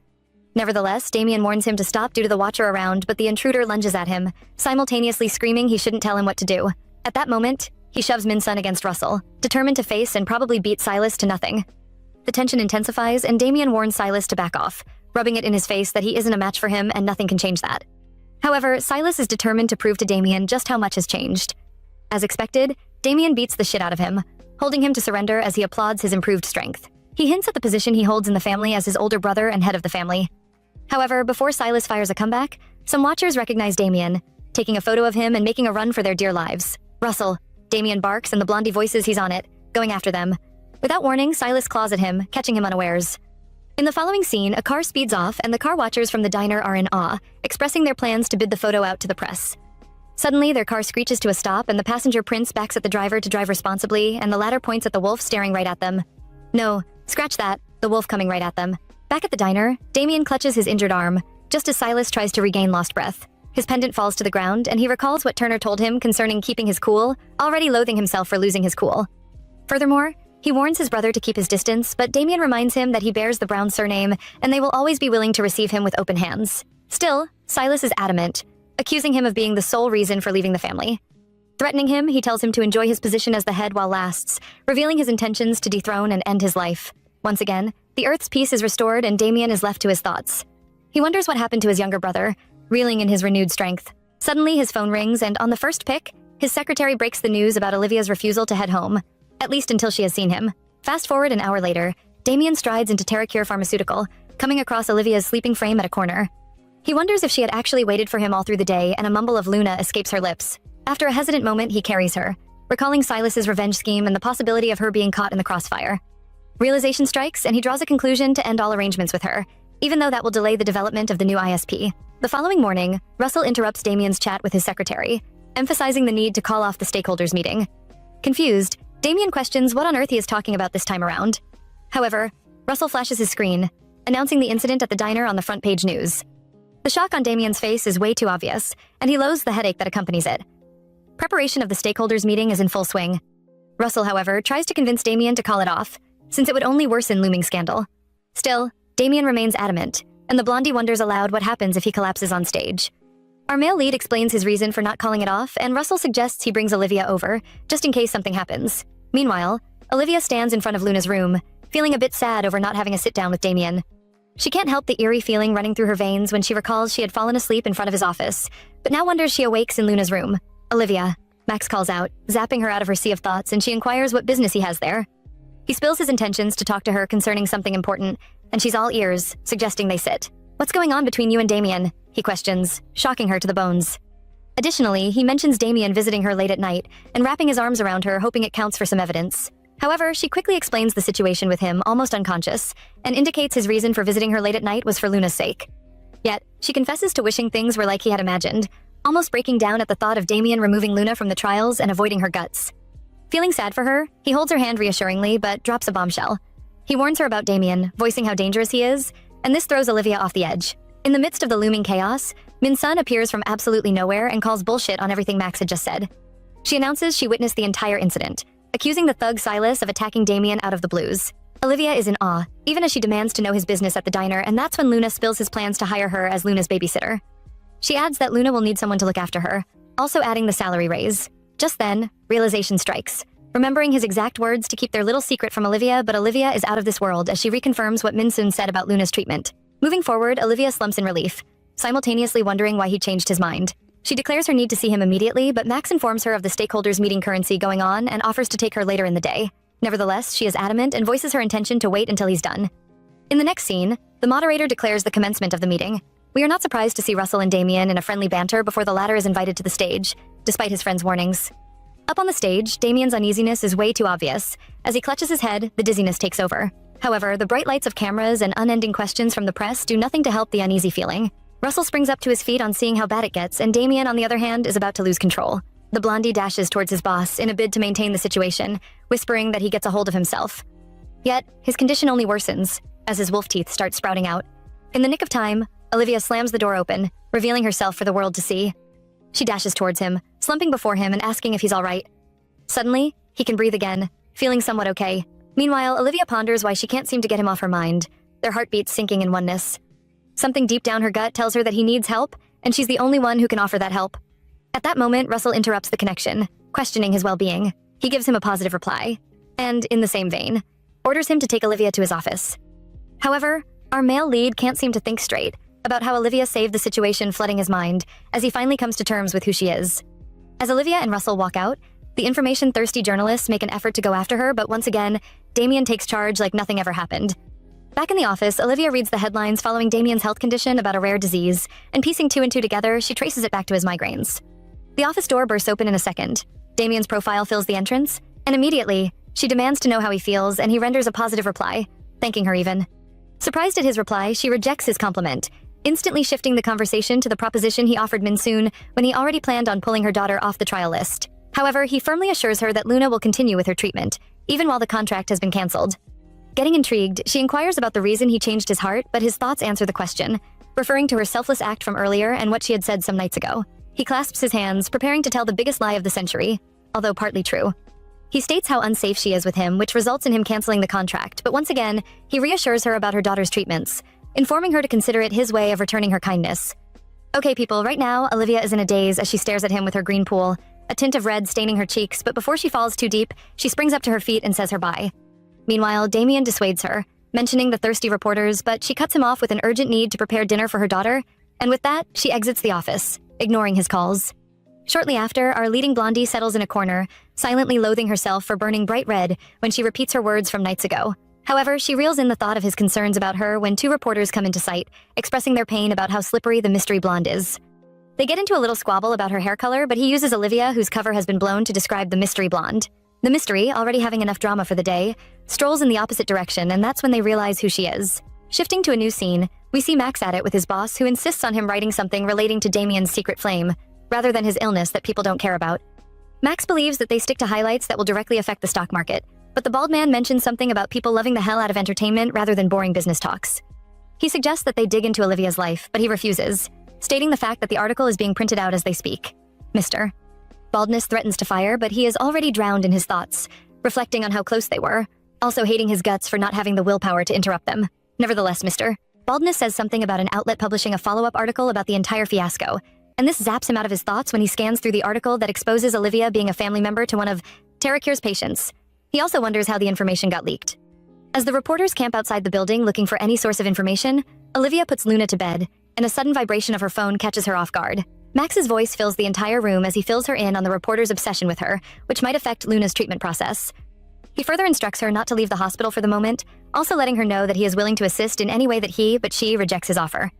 Nevertheless, Damien warns him to stop due to the watcher around, but the intruder lunges at him, simultaneously screaming he shouldn't tell him what to do. At that moment, he shoves Min-sun against Russell, determined to face and probably beat Silas to nothing. The tension intensifies, and Damien warns Silas to back off, rubbing it in his face that he isn't a match for him and nothing can change that. However, Silas is determined to prove to Damien just how much has changed. As expected, Damien beats the shit out of him, holding him to surrender as he applauds his improved strength. He hints at the position he holds in the family as his older brother and head of the family. However, before Silas fires a comeback, some watchers recognize Damien, taking a photo of him and making a run for their dear lives. "Russell," Damien barks, and the blondie voices he's on it, going after them. Without warning, Silas claws at him, catching him unawares. In the following scene, a car speeds off and the car watchers from the diner are in awe, expressing their plans to bid the photo out to the press. Suddenly, their car screeches to a stop and the passenger Prince backs at the driver to drive responsibly, and the latter points at the wolf staring right at them. No, scratch that, the wolf coming right at them. Back at the diner, Damien clutches his injured arm, just as Silas tries to regain lost breath. His pendant falls to the ground, and he recalls what Turner told him concerning keeping his cool, already loathing himself for losing his cool. Furthermore, he warns his brother to keep his distance, but Damien reminds him that he bears the Brown surname, and they will always be willing to receive him with open hands. Still, Silas is adamant, accusing him of being the sole reason for leaving the family. Threatening him, he tells him to enjoy his position as the head while lasts, revealing his intentions to dethrone and end his life. Once again, the Earth's peace is restored and Damien is left to his thoughts. He wonders what happened to his younger brother, reeling in his renewed strength. Suddenly, his phone rings, and on the first pick, his secretary breaks the news about Olivia's refusal to head home, at least until she has seen him. Fast forward an hour later, Damien strides into Terracure Pharmaceutical, coming across Olivia's sleeping frame at a corner. He wonders if she had actually waited for him all through the day, and a mumble of Luna escapes her lips. After a hesitant moment, he carries her, recalling Silas's revenge scheme and the possibility of her being caught in the crossfire. Realization strikes, and he draws a conclusion to end all arrangements with her, even though that will delay the development of the new ISP. The following morning, Russell interrupts Damien's chat with his secretary, emphasizing the need to call off the stakeholders meeting. Confused, Damien questions what on earth he is talking about this time around. However, Russell flashes his screen, announcing the incident at the diner on the front page news. The shock on Damien's face is way too obvious, and he loathes the headache that accompanies it. Preparation of the stakeholders meeting is in full swing. Russell, however, tries to convince Damien to call it off, since it would only worsen looming scandal. Still, Damien remains adamant, and the blondie wonders aloud what happens if he collapses on stage. Our male lead explains his reason for not calling it off, and Russell suggests he brings Olivia over, just in case something happens. Meanwhile, Olivia stands in front of Luna's room, feeling a bit sad over not having a sit-down with Damien. She can't help the eerie feeling running through her veins when she recalls she had fallen asleep in front of his office, but now wonders she awakes in Luna's room. "Olivia," Max calls out, zapping her out of her sea of thoughts, and she inquires what business he has there. He spills his intentions to talk to her concerning something important, and she's all ears, suggesting they sit. "What's going on between you and Damien?" he questions, shocking her to the bones. Additionally, he mentions Damien visiting her late at night and wrapping his arms around her, hoping it counts for some evidence. However, she quickly explains the situation with him, almost unconscious, and indicates his reason for visiting her late at night was for Luna's sake. Yet, she confesses to wishing things were like he had imagined, almost breaking down at the thought of Damien removing Luna from the trials and avoiding her guts. Feeling sad for her, he holds her hand reassuringly but drops a bombshell. He warns her about Damien, voicing how dangerous he is, and this throws Olivia off the edge. In the midst of the looming chaos, Min-sun appears from absolutely nowhere and calls bullshit on everything Max had just said. She announces she witnessed the entire incident, accusing the thug Silas of attacking Damien out of the blues. Olivia is in awe, even as she demands to know his business at the diner, and that's when Luna spills his plans to hire her as Luna's babysitter. She adds that Luna will need someone to look after her, also adding the salary raise. Just then, realization strikes, remembering his exact words to keep their little secret from Olivia, but Olivia is out of this world as she reconfirms what Min-sun said about Luna's treatment. Moving forward, Olivia slumps in relief, simultaneously wondering why he changed his mind. She declares her need to see him immediately, but Max informs her of the stakeholders' meeting currency going on and offers to take her later in the day. Nevertheless, she is adamant and voices her intention to wait until he's done. In the next scene, the moderator declares the commencement of the meeting. We are not surprised to see Russell and Damien in a friendly banter before the latter is invited to the stage, despite his friend's warnings. Up on the stage, Damien's uneasiness is way too obvious. As he clutches his head, the dizziness takes over. However, the bright lights of cameras and unending questions from the press do nothing to help the uneasy feeling. Russell springs up to his feet on seeing how bad it gets, and Damien, on the other hand, is about to lose control. The blondie dashes towards his boss in a bid to maintain the situation, whispering that he gets a hold of himself. Yet, his condition only worsens, as his wolf teeth start sprouting out. In the nick of time, Olivia slams the door open, revealing herself for the world to see. She dashes towards him, slumping before him and asking if he's all right. Suddenly, he can breathe again, feeling somewhat okay. Meanwhile, Olivia ponders why she can't seem to get him off her mind, their heartbeats sinking in oneness. Something deep down her gut tells her that he needs help, and she's the only one who can offer that help. At that moment, Russell interrupts the connection, questioning his well-being. He gives him a positive reply, and, in the same vein, orders him to take Olivia to his office. However, our male lead can't seem to think straight about how Olivia saved the situation, flooding his mind, as he finally comes to terms with who she is. As Olivia and Russell walk out, the information-thirsty journalists make an effort to go after her, but once again, Damien takes charge like nothing ever happened. Back in the office, Olivia reads the headlines following Damien's health condition about a rare disease, and piecing two and two together, she traces it back to his migraines. The office door bursts open in a second. Damien's profile fills the entrance, and immediately, she demands to know how he feels, and he renders a positive reply, thanking her even. Surprised at his reply, she rejects his compliment, instantly shifting the conversation to the proposition he offered Min-sun when he already planned on pulling her daughter off the trial list. However, he firmly assures her that Luna will continue with her treatment, even while the contract has been cancelled. Getting intrigued, she inquires about the reason he changed his heart, but his thoughts answer the question, referring to her selfless act from earlier and what she had said some nights ago. He clasps his hands, preparing to tell the biggest lie of the century, although partly true. He states how unsafe she is with him, which results in him canceling the contract, but once again, he reassures her about her daughter's treatments, informing her to consider it his way of returning her kindness. Okay, people, right now, Olivia is in a daze as she stares at him with her green pool, a tint of red staining her cheeks, but before she falls too deep, she springs up to her feet and says her bye. Meanwhile, Damien dissuades her, mentioning the thirsty reporters, but she cuts him off with an urgent need to prepare dinner for her daughter, and with that, she exits the office, ignoring his calls. Shortly after, our leading blondie settles in a corner, silently loathing herself for burning bright red when she repeats her words from nights ago. However, she reels in the thought of his concerns about her when two reporters come into sight, expressing their pain about how slippery the mystery blonde is. They get into a little squabble about her hair color, but he uses Olivia, whose cover has been blown, to describe the mystery blonde. The mystery, already having enough drama for the day, strolls in the opposite direction, and that's when they realize who she is. Shifting to a new scene, we see Max at it with his boss, who insists on him writing something relating to Damien's secret flame, rather than his illness that people don't care about. Max believes that they stick to highlights that will directly affect the stock market, but the bald man mentions something about people loving the hell out of entertainment rather than boring business talks. He suggests that they dig into Olivia's life, but he refuses, stating the fact that the article is being printed out as they speak. Mr. Baldness threatens to fire, but he is already drowned in his thoughts, reflecting on how close they were, also hating his guts for not having the willpower to interrupt them. Nevertheless, Mr. Baldness says something about an outlet publishing a follow-up article about the entire fiasco, and this zaps him out of his thoughts when he scans through the article that exposes Olivia being a family member to one of Taracure's patients. He also wonders how the information got leaked. As the reporters camp outside the building looking for any source of information, Olivia puts Luna to bed, and a sudden vibration of her phone catches her off guard. Max's voice fills the entire room as he fills her in on the reporter's obsession with her, which might affect Luna's treatment process. He further instructs her not to leave the hospital for the moment, also letting her know that he is willing to assist in any way that he, but she, rejects his offer.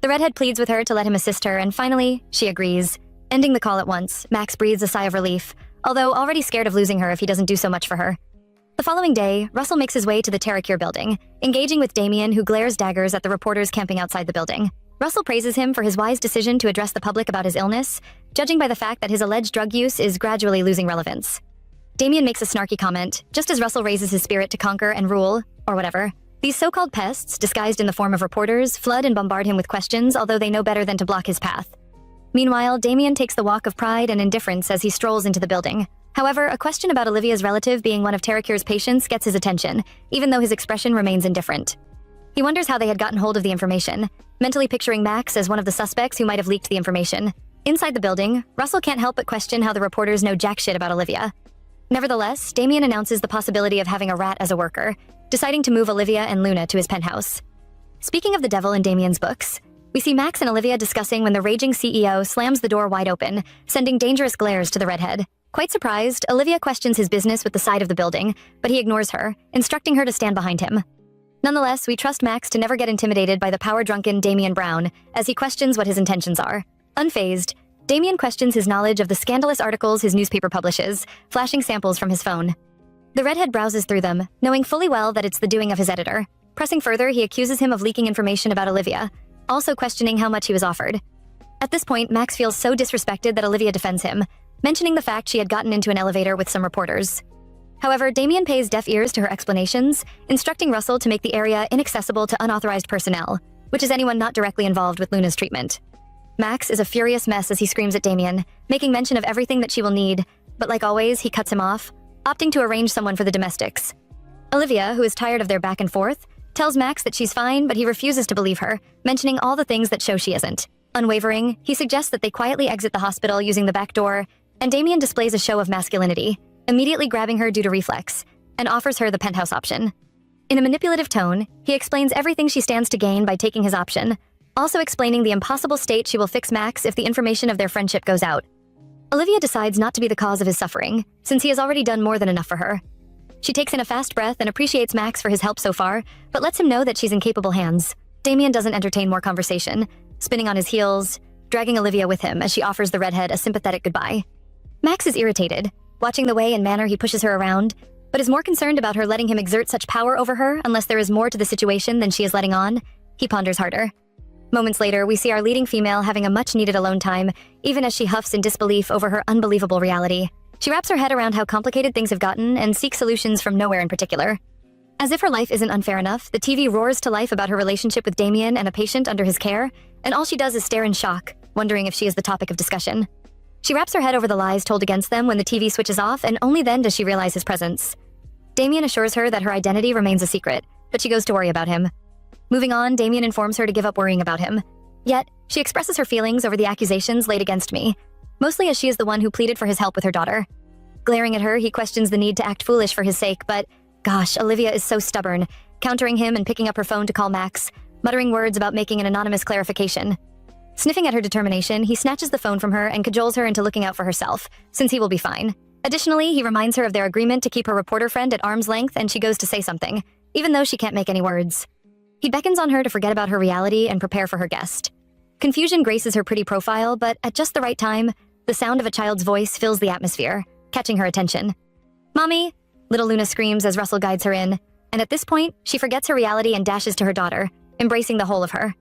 The redhead pleads with her to let him assist her, and finally, she agrees. Ending the call at once, Max breathes a sigh of relief, although already scared of losing her if he doesn't do so much for her. The following day, Russell makes his way to the Terracure building, engaging with Damien, who glares daggers at the reporters camping outside the building. Russell praises him for his wise decision to address the public about his illness, judging by the fact that his alleged drug use is gradually losing relevance. Damien makes a snarky comment, just as Russell raises his spirit to conquer and rule, or whatever. These so-called pests, disguised in the form of reporters, flood and bombard him with questions, although they know better than to block his path. Meanwhile, Damien takes the walk of pride and indifference as he strolls into the building. However, a question about Olivia's relative being one of Terracure's patients gets his attention, even though his expression remains indifferent. He wonders how they had gotten hold of the information, mentally picturing Max as one of the suspects who might have leaked the information. Inside the building, Russell can't help but question how the reporters know jack shit about Olivia. Nevertheless, Damien announces the possibility of having a rat as a worker, deciding to move Olivia and Luna to his penthouse. Speaking of the devil in Damien's books, we see Max and Olivia discussing when the raging CEO slams the door wide open, sending dangerous glares to the redhead. Quite surprised, Olivia questions his business with the side of the building, but he ignores her, instructing her to stand behind him. Nonetheless, we trust Max to never get intimidated by the power-drunken Damien Brown, as he questions what his intentions are. Unfazed, Damien questions his knowledge of the scandalous articles his newspaper publishes, flashing samples from his phone. The redhead browses through them, knowing fully well that it's the doing of his editor. Pressing further, he accuses him of leaking information about Olivia, also questioning how much he was offered. At this point, Max feels so disrespected that Olivia defends him, mentioning the fact she had gotten into an elevator with some reporters. However, Damien pays deaf ears to her explanations, instructing Russell to make the area inaccessible to unauthorized personnel, which is anyone not directly involved with Luna's treatment. Max is a furious mess as he screams at Damien, making mention of everything that she will need, but like always, he cuts him off, opting to arrange someone for the domestics. Olivia, who is tired of their back and forth, tells Max that she's fine, but he refuses to believe her, mentioning all the things that show she isn't. Unwavering, he suggests that they quietly exit the hospital using the back door, and Damien displays a show of masculinity, immediately grabbing her due to reflex, and offers her the penthouse option. In a manipulative tone, he explains everything she stands to gain by taking his option, also explaining the impossible state she will fix Max if the information of their friendship goes out. Olivia decides not to be the cause of his suffering, since he has already done more than enough for her. She takes in a fast breath and appreciates Max for his help so far, but lets him know that she's in capable hands. Damien doesn't entertain more conversation, spinning on his heels, dragging Olivia with him as she offers the redhead a sympathetic goodbye. Max is irritated, watching the way and manner he pushes her around, but is more concerned about her letting him exert such power over her unless there is more to the situation than she is letting on. He ponders harder. Moments later, we see our leading female having a much-needed alone time, even as she huffs in disbelief over her unbelievable reality. She wraps her head around how complicated things have gotten and seeks solutions from nowhere in particular. As if her life isn't unfair enough, the TV roars to life about her relationship with Damien and a patient under his care, and all she does is stare in shock, wondering if she is the topic of discussion. She wraps her head over the lies told against them when the TV switches off, and only then does she realize his presence. Damien assures her that her identity remains a secret, but she goes to worry about him. Moving on, Damien informs her to give up worrying about him. Yet, she expresses her feelings over the accusations laid against me, mostly as she is the one who pleaded for his help with her daughter. Glaring at her, he questions the need to act foolish for his sake, but gosh, Olivia is so stubborn, countering him and picking up her phone to call Max, muttering words about making an anonymous clarification. Sniffing at her determination, he snatches the phone from her and cajoles her into looking out for herself, since he will be fine. Additionally, he reminds her of their agreement to keep her reporter friend at arm's length, and she goes to say something, even though she can't make any words. He beckons on her to forget about her reality and prepare for her guest. Confusion graces her pretty profile, but at just the right time, the sound of a child's voice fills the atmosphere, catching her attention. "Mommy!" little Luna screams as Russell guides her in, and at this point, she forgets her reality and dashes to her daughter, embracing the whole of her.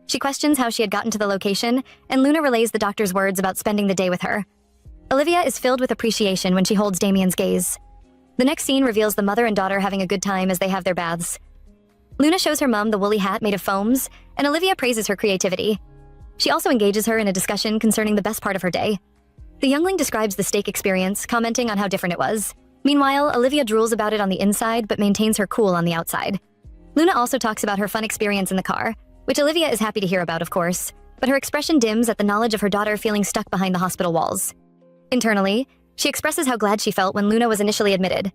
She questions how she had gotten to the location, and Luna relays the doctor's words about spending the day with her. Olivia is filled with appreciation when she holds Damien's gaze. The next scene reveals the mother and daughter having a good time as they have their baths. Luna shows her mom the woolly hat made of foams, and Olivia praises her creativity. She also engages her in a discussion concerning the best part of her day. The youngling describes the steak experience, commenting on how different it was. Meanwhile, Olivia drools about it on the inside but maintains her cool on the outside. Luna also talks about her fun experience in the car, which Olivia is happy to hear about, of course, but her expression dims at the knowledge of her daughter feeling stuck behind the hospital walls. Internally, she expresses how glad she felt when Luna was initially admitted.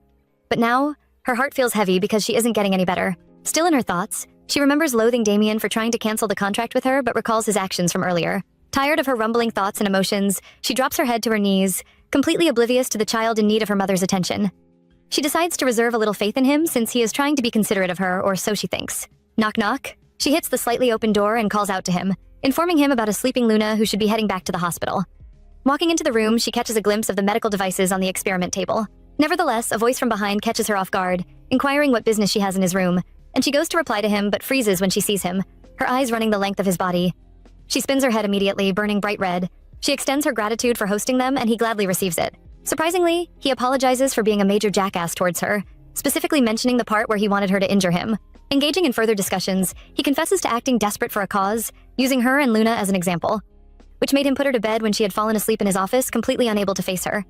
But now, her heart feels heavy because she isn't getting any better. Still in her thoughts, she remembers loathing Damien for trying to cancel the contract with her but recalls his actions from earlier. Tired of her rumbling thoughts and emotions, she drops her head to her knees, completely oblivious to the child in need of her mother's attention. She decides to reserve a little faith in him since he is trying to be considerate of her, or so she thinks. Knock knock. She hits the slightly open door and calls out to him, informing him about a sleeping Luna who should be heading back to the hospital. Walking into the room, she catches a glimpse of the medical devices on the experiment table. Nevertheless, a voice from behind catches her off guard, inquiring what business she has in his room, and she goes to reply to him but freezes when she sees him, her eyes running the length of his body. She spins her head immediately, burning bright red. She extends her gratitude for hosting them, and he gladly receives it. Surprisingly, he apologizes for being a major jackass towards her, specifically mentioning the part where he wanted her to injure him. Engaging in further discussions, he confesses to acting desperate for a cause, using her and Luna as an example, which made him put her to bed when she had fallen asleep in his office, completely unable to face her.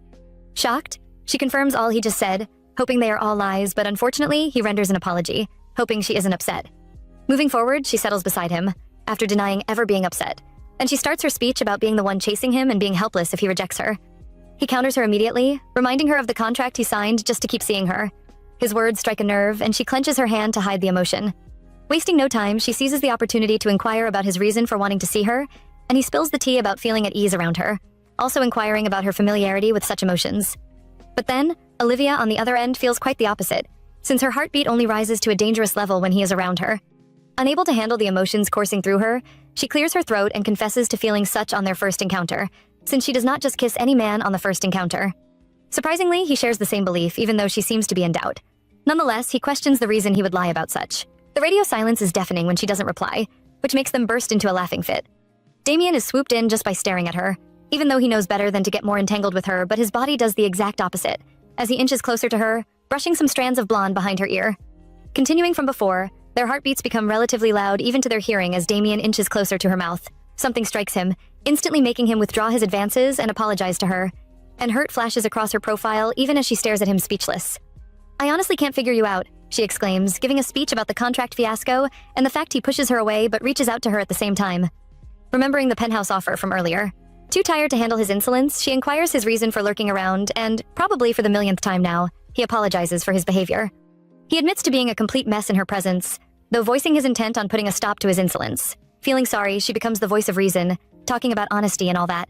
Shocked, she confirms all he just said, hoping they are all lies, but unfortunately, he renders an apology, hoping she isn't upset. Moving forward, she settles beside him, after denying ever being upset, and she starts her speech about being the one chasing him and being helpless if he rejects her. He counters her immediately, reminding her of the contract he signed just to keep seeing her. His words strike a nerve, and she clenches her hand to hide the emotion. Wasting no time, she seizes the opportunity to inquire about his reason for wanting to see her, and he spills the tea about feeling at ease around her, also inquiring about her familiarity with such emotions. But then, Olivia on the other end feels quite the opposite, since her heartbeat only rises to a dangerous level when he is around her. Unable to handle the emotions coursing through her, she clears her throat and confesses to feeling such on their first encounter, since she does not just kiss any man on the first encounter. Surprisingly, he shares the same belief, even though she seems to be in doubt. Nonetheless, he questions the reason he would lie about such. The radio silence is deafening when she doesn't reply, which makes them burst into a laughing fit. Damien is swooped in just by staring at her, even though he knows better than to get more entangled with her, but his body does the exact opposite, as he inches closer to her, brushing some strands of blonde behind her ear. Continuing from before, their heartbeats become relatively loud even to their hearing as Damien inches closer to her mouth. Something strikes him, instantly making him withdraw his advances and apologize to her, and hurt flashes across her profile even as she stares at him speechless. "I honestly can't figure you out," she exclaims, giving a speech about the contract fiasco and the fact he pushes her away but reaches out to her at the same time. Remembering the penthouse offer from earlier, too tired to handle his insolence, she inquires his reason for lurking around and, probably for the millionth time now, he apologizes for his behavior. He admits to being a complete mess in her presence, though voicing his intent on putting a stop to his insolence. Feeling sorry, she becomes the voice of reason, talking about honesty and all that.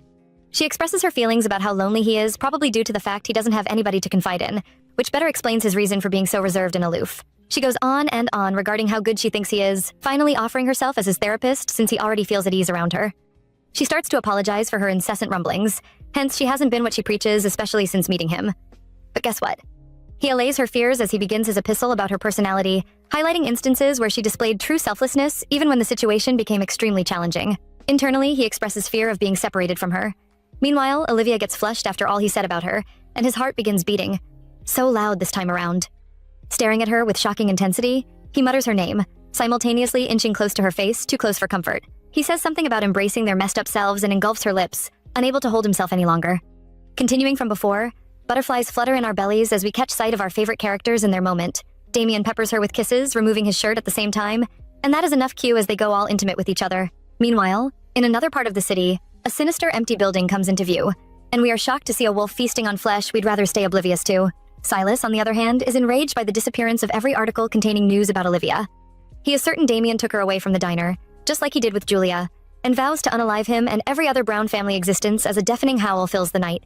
She expresses her feelings about how lonely he is, probably due to the fact he doesn't have anybody to confide in, which better explains his reason for being so reserved and aloof. She goes on and on regarding how good she thinks he is, finally offering herself as his therapist since he already feels at ease around her. She starts to apologize for her incessant rumblings, hence she hasn't been what she preaches, especially since meeting him. But guess what? He allays her fears as he begins his epistle about her personality, highlighting instances where she displayed true selflessness even when the situation became extremely challenging. Internally, he expresses fear of being separated from her. Meanwhile, Olivia gets flushed after all he said about her, and his heart begins beating. So loud this time around. Staring at her with shocking intensity, he mutters her name, simultaneously inching close to her face, too close for comfort. He says something about embracing their messed up selves and engulfs her lips, unable to hold himself any longer. Continuing from before, butterflies flutter in our bellies as we catch sight of our favorite characters in their moment. Damien peppers her with kisses, removing his shirt at the same time, and that is enough cue as they go all intimate with each other. Meanwhile, in another part of the city, a sinister empty building comes into view, and we are shocked to see a wolf feasting on flesh we'd rather stay oblivious to. Silas, on the other hand, is enraged by the disappearance of every article containing news about Olivia. He is certain Damien took her away from the diner, just like he did with Julia, and vows to unalive him and every other Brown family existence as a deafening howl fills the night.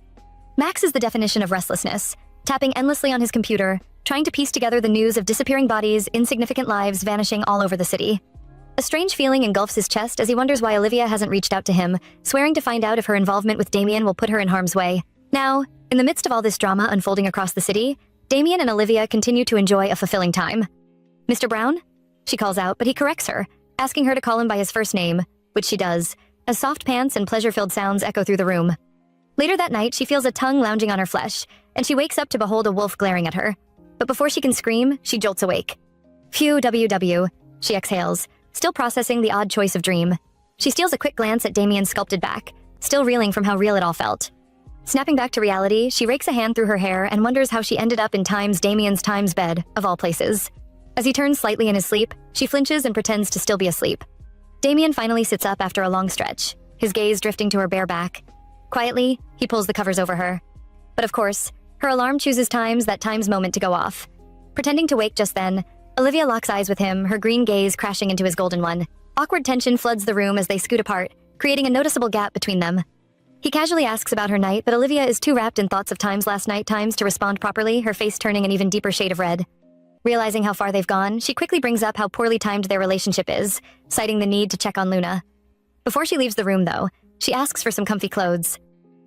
Max is the definition of restlessness, tapping endlessly on his computer, trying to piece together the news of disappearing bodies, insignificant lives vanishing all over the city. A strange feeling engulfs his chest as he wonders why Olivia hasn't reached out to him, swearing to find out if her involvement with Damien will put her in harm's way. Now, in the midst of all this drama unfolding across the city, Damien and Olivia continue to enjoy a fulfilling time. "Mr. Brown?" she calls out, but he corrects her, asking her to call him by his first name, which she does, as soft pants and pleasure-filled sounds echo through the room. Later that night, she feels a tongue lounging on her flesh, and she wakes up to behold a wolf glaring at her. But before she can scream, she jolts awake. "Phew, WW," she exhales, still processing the odd choice of dream. She steals a quick glance at Damien's sculpted back, still reeling from how real it all felt. Snapping back to reality, she rakes a hand through her hair and wonders how she ended up in Damien's bed, of all places. As he turns slightly in his sleep, she flinches and pretends to still be asleep. Damien finally sits up after a long stretch, his gaze drifting to her bare back. Quietly, he pulls the covers over her. But of course, her alarm chooses that moment to go off. Pretending to wake just then, Olivia locks eyes with him, her green gaze crashing into his golden one. Awkward tension floods the room as they scoot apart, creating a noticeable gap between them. He casually asks about her night, but Olivia is too wrapped in thoughts of last night to respond properly, her face turning an even deeper shade of red. Realizing how far they've gone, she quickly brings up how poorly timed their relationship is, citing the need to check on Luna. Before she leaves the room, though, she asks for some comfy clothes.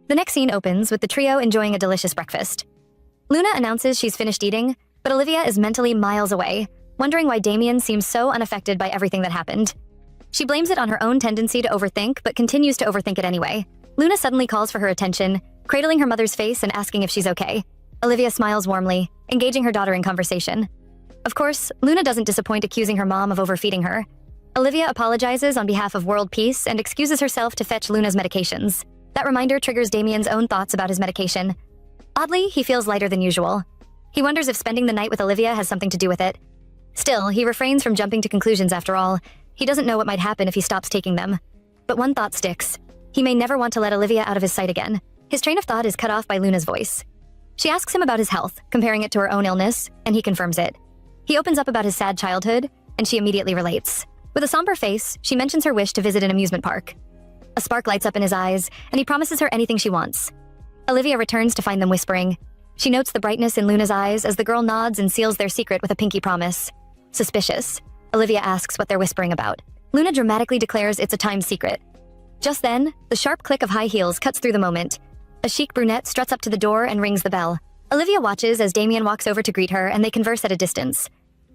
The next scene opens with the trio enjoying a delicious breakfast. Luna announces she's finished eating, but Olivia is mentally miles away, wondering why Damien seems so unaffected by everything that happened. She blames it on her own tendency to overthink, but continues to overthink it anyway. Luna suddenly calls for her attention, cradling her mother's face and asking if she's okay. Olivia smiles warmly, engaging her daughter in conversation. Of course, Luna doesn't disappoint, accusing her mom of overfeeding her. Olivia apologizes on behalf of world peace and excuses herself to fetch Luna's medications. That reminder triggers Damien's own thoughts about his medication. Oddly, he feels lighter than usual. He wonders if spending the night with Olivia has something to do with it. Still, he refrains from jumping to conclusions after all. He doesn't know what might happen if he stops taking them. But one thought sticks. He may never want to let Olivia out of his sight again. His train of thought is cut off by Luna's voice. She asks him about his health, comparing it to her own illness, and he confirms it. He opens up about his sad childhood, and she immediately relates. With a somber face, she mentions her wish to visit an amusement park. A spark lights up in his eyes, and he promises her anything she wants. Olivia returns to find them whispering. She notes the brightness in Luna's eyes as the girl nods and seals their secret with a pinky promise. Suspicious. Olivia asks what they're whispering about. Luna dramatically declares it's a timed secret. Just then, the sharp click of high heels cuts through the moment. A chic brunette struts up to the door and rings the bell. Olivia watches as Damien walks over to greet her, and they converse at a distance.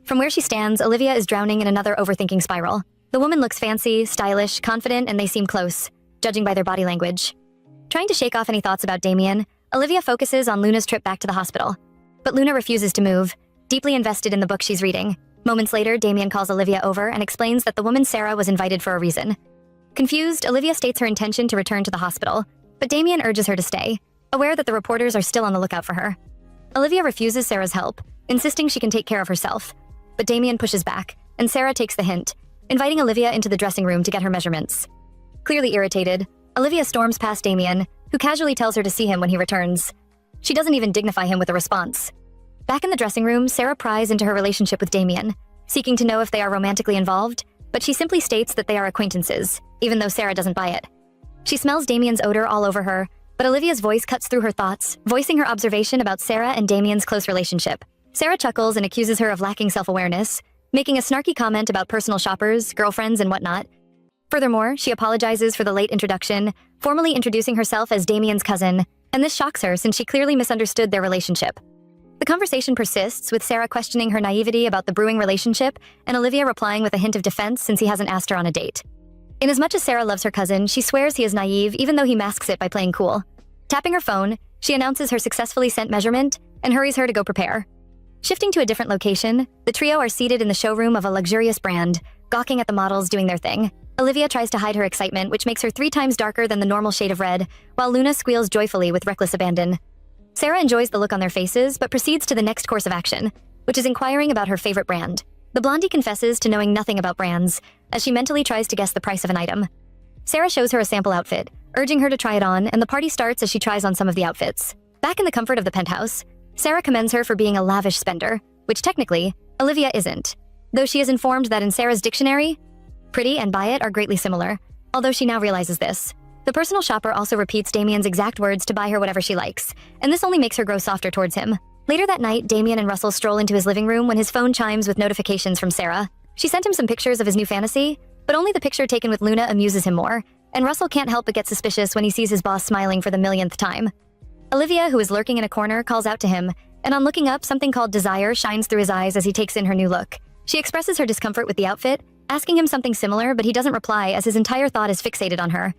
From where she stands, Olivia is drowning in another overthinking spiral. The woman looks fancy, stylish, confident, and they seem close, judging by their body language. Trying to shake off any thoughts about Damien, Olivia focuses on Luna's trip back to the hospital. But Luna refuses to move, deeply invested in the book she's reading. Moments later, Damien calls Olivia over and explains that the woman Sarah was invited for a reason. Confused, Olivia states her intention to return to the hospital, but Damien urges her to stay, aware that the reporters are still on the lookout for her. Olivia refuses Sarah's help, insisting she can take care of herself. But Damien pushes back, and Sarah takes the hint, inviting Olivia into the dressing room to get her measurements. Clearly irritated, Olivia storms past Damien, who casually tells her to see him when he returns. She doesn't even dignify him with a response. Back in the dressing room, Sarah pries into her relationship with Damien, seeking to know if they are romantically involved, but she simply states that they are acquaintances, even though Sarah doesn't buy it. She smells Damien's odor all over her, but Olivia's voice cuts through her thoughts, voicing her observation about Sarah and Damien's close relationship. Sarah chuckles and accuses her of lacking self-awareness, making a snarky comment about personal shoppers, girlfriends, and whatnot. Furthermore, she apologizes for the late introduction, formally introducing herself as Damien's cousin, and this shocks her since she clearly misunderstood their relationship. The conversation persists, with Sarah questioning her naivety about the brewing relationship, and Olivia replying with a hint of defense since he hasn't asked her on a date. Inasmuch as Sarah loves her cousin, she swears he is naive even though he masks it by playing cool. Tapping her phone, she announces her successfully sent measurement and hurries her to go prepare. Shifting to a different location, the trio are seated in the showroom of a luxurious brand, gawking at the models doing their thing. Olivia tries to hide her excitement, which makes her 3 times darker than the normal shade of red, while Luna squeals joyfully with reckless abandon. Sarah enjoys the look on their faces, but proceeds to the next course of action, which is inquiring about her favorite brand. The blondie confesses to knowing nothing about brands, as she mentally tries to guess the price of an item. Sarah shows her a sample outfit, urging her to try it on, and the party starts as she tries on some of the outfits. Back in the comfort of the penthouse, Sarah commends her for being a lavish spender, which technically, Olivia isn't, though she is informed that in Sarah's dictionary, pretty and buy it are greatly similar, although she now realizes this. The personal shopper also repeats Damien's exact words to buy her whatever she likes, and this only makes her grow softer towards him. Later that night, Damien and Russell stroll into his living room when his phone chimes with notifications from Sarah. She sent him some pictures of his new fantasy, but only the picture taken with Luna amuses him more, and Russell can't help but get suspicious when he sees his boss smiling for the millionth time. Olivia, who is lurking in a corner, calls out to him, and on looking up, something called desire shines through his eyes as he takes in her new look. She expresses her discomfort with the outfit, asking him something similar, but he doesn't reply as his entire thought is fixated on her.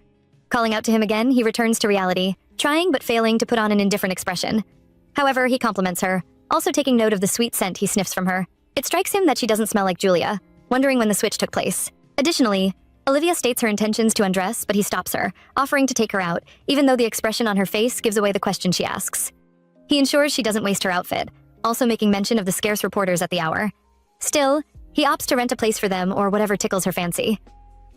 Calling out to him again, he returns to reality, trying but failing to put on an indifferent expression. However, he compliments her, also taking note of the sweet scent he sniffs from her. It strikes him that she doesn't smell like Julia, wondering when the switch took place. Additionally, Olivia states her intentions to undress, but he stops her, offering to take her out, even though the expression on her face gives away the question she asks. He ensures she doesn't waste her outfit, also making mention of the scarce reporters at the hour. Still, he opts to rent a place for them or whatever tickles her fancy.